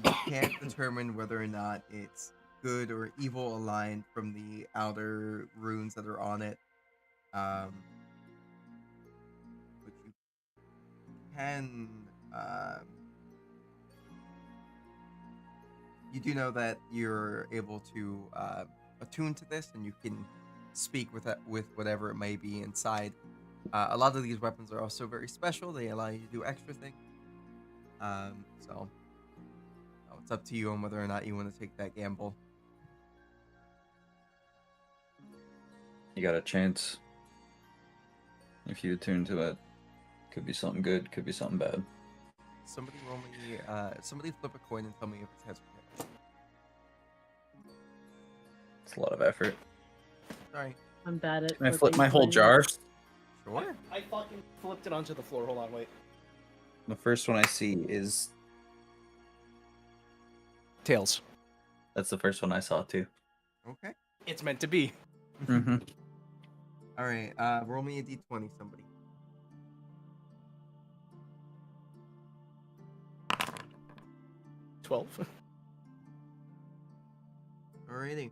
You can't determine whether or not it's good or evil aligned from the outer runes that are on it. But you can. You do know that you're able to attune to this, and you can speak with whatever it may be inside. A lot of these weapons are also very special. They allow you to do extra things. So it's up to you on whether or not you want to take that gamble. You got a chance. If you attune to it, could be something good, could be something bad. Somebody roll me. Somebody flip a coin and tell me if it's heads or tails. It's a lot of effort. Sorry. I'm bad at. Can I flip flipping my whole coins. jar? Sure. I fucking flipped it onto the floor. Hold on, wait. The first one I see is Tails. that's the first one I saw too. Okay. It's meant to be. Mm-hmm. All right. Roll me a d20, somebody. 12. Alrighty.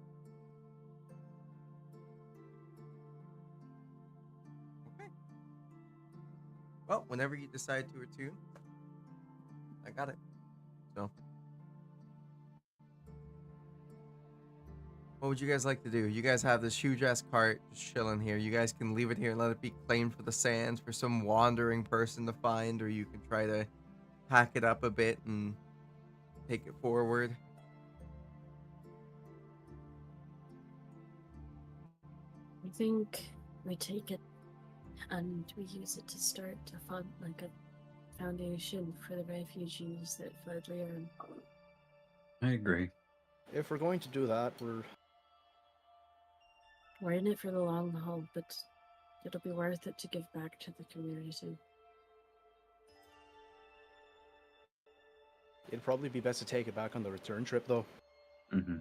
Okay. Well, whenever you decide to attune, I got it. So, what would you guys like to do? You guys have this huge ass cart just chilling here. You guys can leave it here and let it be claimed for the sands for some wandering person to find, or you can try to pack it up a bit and take it forward. I think we take it and we use it to start a fund, like a foundation for the refugees that fled Lylran. I agree. If we're going to do that, We're in it for the long haul, but it'll be worth it to give back to the community. it'd probably be best to take it back on the return trip, though. Mm-hmm.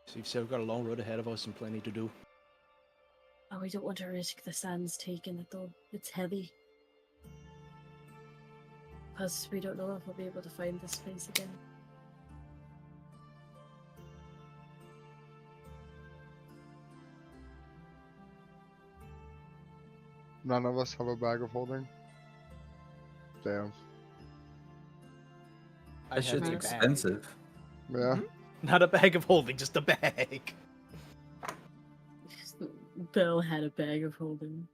So you've still got a long road ahead of us and plenty to do. Oh, we don't want to risk the sands taking it though. It's heavy. Plus, we don't know if we'll be able to find this place again. None of us have a bag of holding. Damn. I That have shit's a bag. expensive. Yeah. Not a bag of holding, just a bag. Bill had a bag of holding.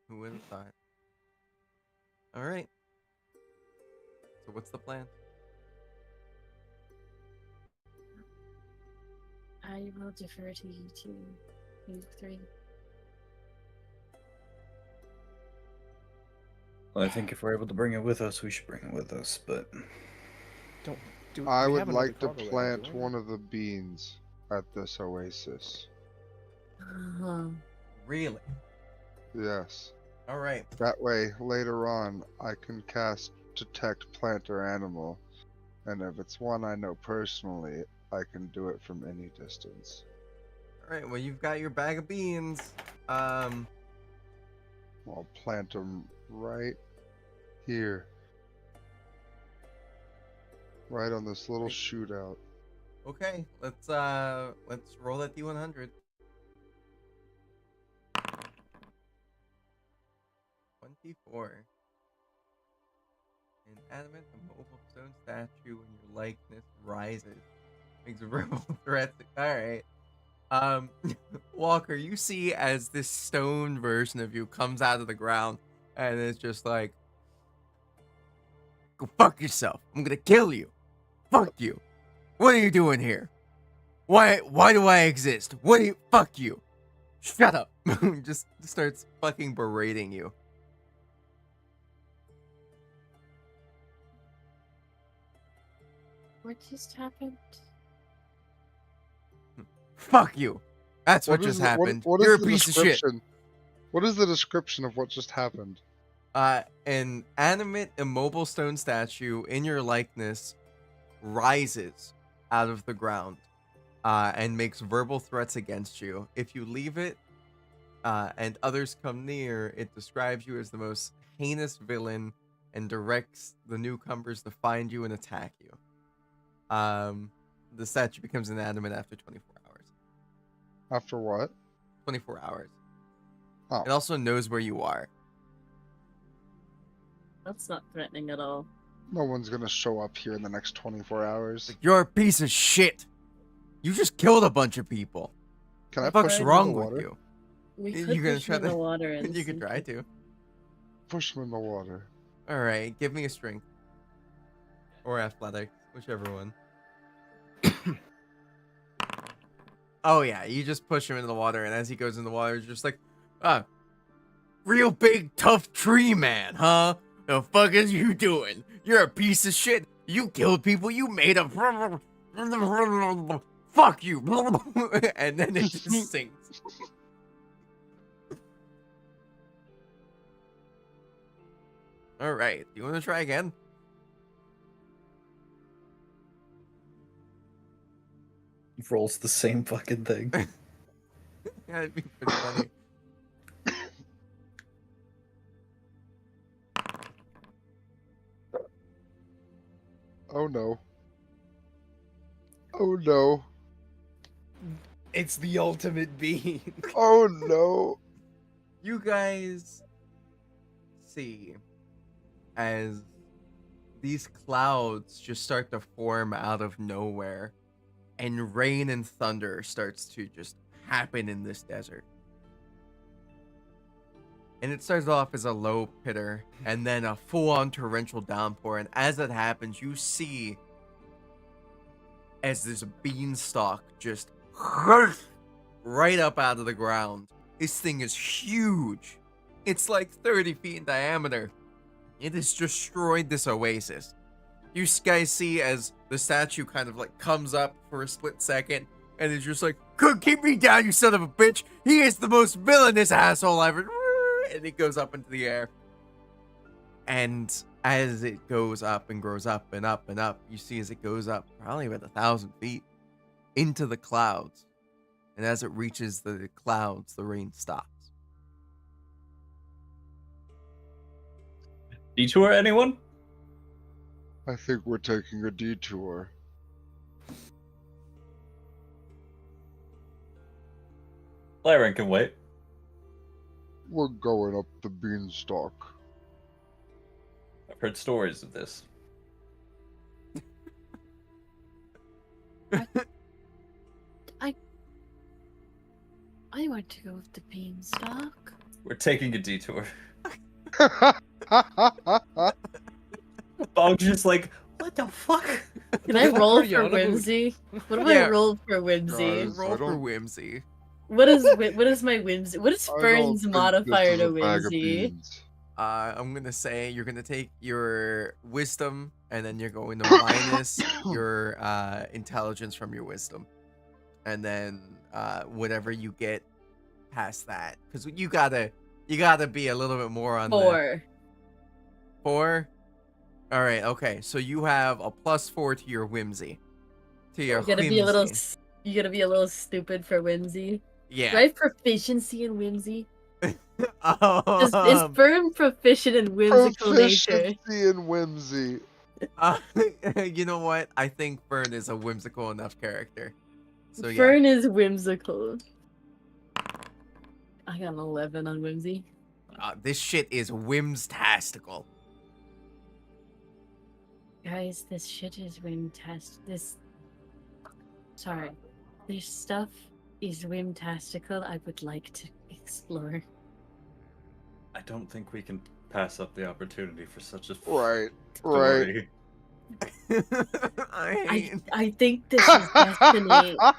Who would have thought? All right. So what's the plan? I will defer to you two, you three. Well, I think if we're able to bring it with us, we should bring it with us. But I we would have another like to cargo ready, plant don't we? one of the beans at this oasis. Really? Yes. All right. That way, later on, I can cast Detect Plant or Animal. And if it's one I know personally, I can do it from any distance. All right. Well, you've got your bag of beans. I'll plant them right here. Right on this little shootout. Okay. Let's roll that D100. 24. Inanimate, immobile stone statue when your likeness rises. Makes verbal threats. Alright. Walker, you see as this stone version of you comes out of the ground and it's just like, go fuck yourself. I'm gonna kill you. Fuck you. What are you doing here? Why do I exist? What do you fuck you? Shut up. Just starts fucking berating you. What just happened? Fuck you. That's what is just the- happened. what is You're a the piece of shit. description? What is the description of what just happened? An animate, immobile stone statue in your likeness rises out of the ground and makes verbal threats against you. If you leave it and others come near, it describes you as the most heinous villain and directs the newcomers to find you and attack you. The statue becomes inanimate after 24 hours. After what? 24 hours. Oh. It also knows where you are. That's not threatening at all. No one's gonna show up here in the next 24 hours. Like, you're a piece of shit. You just killed a bunch of people. Can I What the fuck's push him in wrong the with water? you? We You could gonna push try him in to- the water and You could sink try it. to. Push him in the water. All right, give me a strength or athletics, whichever one. Oh yeah, you just push him into the water, and as he goes in the water, it's just like, real big tough tree man, huh? The fuck is you doing? You're a piece of shit. You killed people. You made a fuck you, and then it just sinks. All right, you want to try again? Rolls the same fucking thing. Yeah, it'd be pretty funny. Oh no. Oh no. It's the ultimate bean. Oh no. You guys see as these clouds just start to form out of nowhere, and rain and thunder starts to just happen in this desert. And it starts off as a low pitter and then a full-on torrential downpour. And as that happens, you see as this beanstalk just right up out of the ground. This thing is huge. It's like 30 feet in diameter. It has destroyed this oasis. You guys see as the statue kind of like comes up for a split second and is just like, keep me down, you son of a bitch. He is the most villainous asshole ever. And it goes up into the air. And as it goes up and grows up and up and up, you see as it goes up probably about 1,000 feet into the clouds. And as it reaches the clouds, the rain stops. Detour, anyone? I think we're taking a detour. Lylran can wait. We're going up the beanstalk. I've heard stories of this. I want to go with the beanstalk. We're taking a detour. Bog's just like, what the fuck? Can I roll Are you for on a mood? whimsy? What do Yeah. I roll for whimsy? Guys, Roll I for don't- whimsy. What is my whimsy? What is I don't Fern's think modifier this is to a bag of whimsy? beans. I'm gonna say you're gonna take your wisdom, and then you're going to minus your intelligence from your wisdom, and then whatever you get past that, because you gotta be a little bit more on the 4. 4. All right, okay. So you have a +4 to your whimsy. To your You gotta be a little. whimsy. You gotta be a little stupid for whimsy. Yeah. Do I have proficiency in whimsy? Is Um, Fern proficient in whimsical nature? Proficiency in whimsy. you know what? I think Fern is a whimsical enough character. So yeah. Fern is whimsical. I got an 11 on whimsy. This shit is whimstastical. Guys, this shit is whimtastic. Sorry. This stuff is whimtastical. I would like to explore. I don't think we can pass up the opportunity for such a Right. story. I think this is destiny. I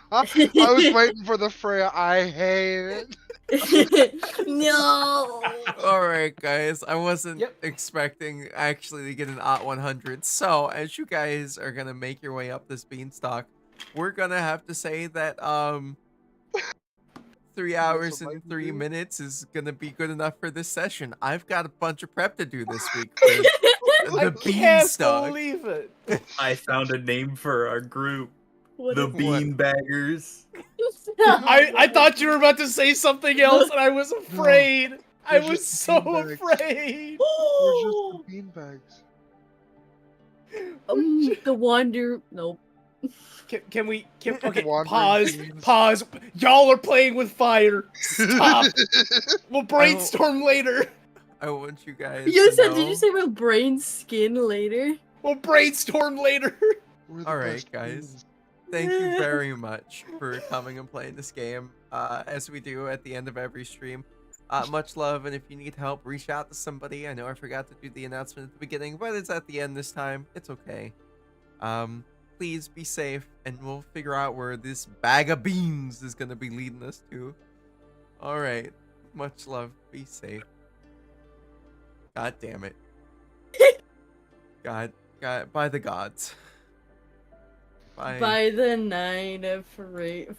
was waiting for the Freya. I hate it. No. All right, guys. I wasn't Yep. expecting actually to get an OT 100. So as you guys are gonna make your way up this beanstalk, we're gonna have to say that 3 hours and 3 minutes is gonna be good enough for this session. I've got a bunch of prep to do this week. For I the can't beanstalk. believe it. I found a name for our group. What The is- Beanbaggers. I thought you were about to say something else, and I was afraid. I They're was just so beanbags. afraid. We're just the beanbags. The wander. Nope. Can we? Okay, Wandering pause. beans. Y'all are playing with fire. Stop. We'll brainstorm later. I want you guys. You to said? know... Did you say we'll brain skin later? We'll brainstorm later. We're the All right, best guys. beans. Thank you very much for coming and playing this game, as we do at the end of every stream. Much love, and if you need help, reach out to somebody. I know I forgot to do the announcement at the beginning, but it's at the end this time. It's okay. Please be safe, and we'll figure out where this bag of beans is gonna be leading us to. All right. Much love. Be safe. God damn it. God, by the gods. Bye. By the night of parade.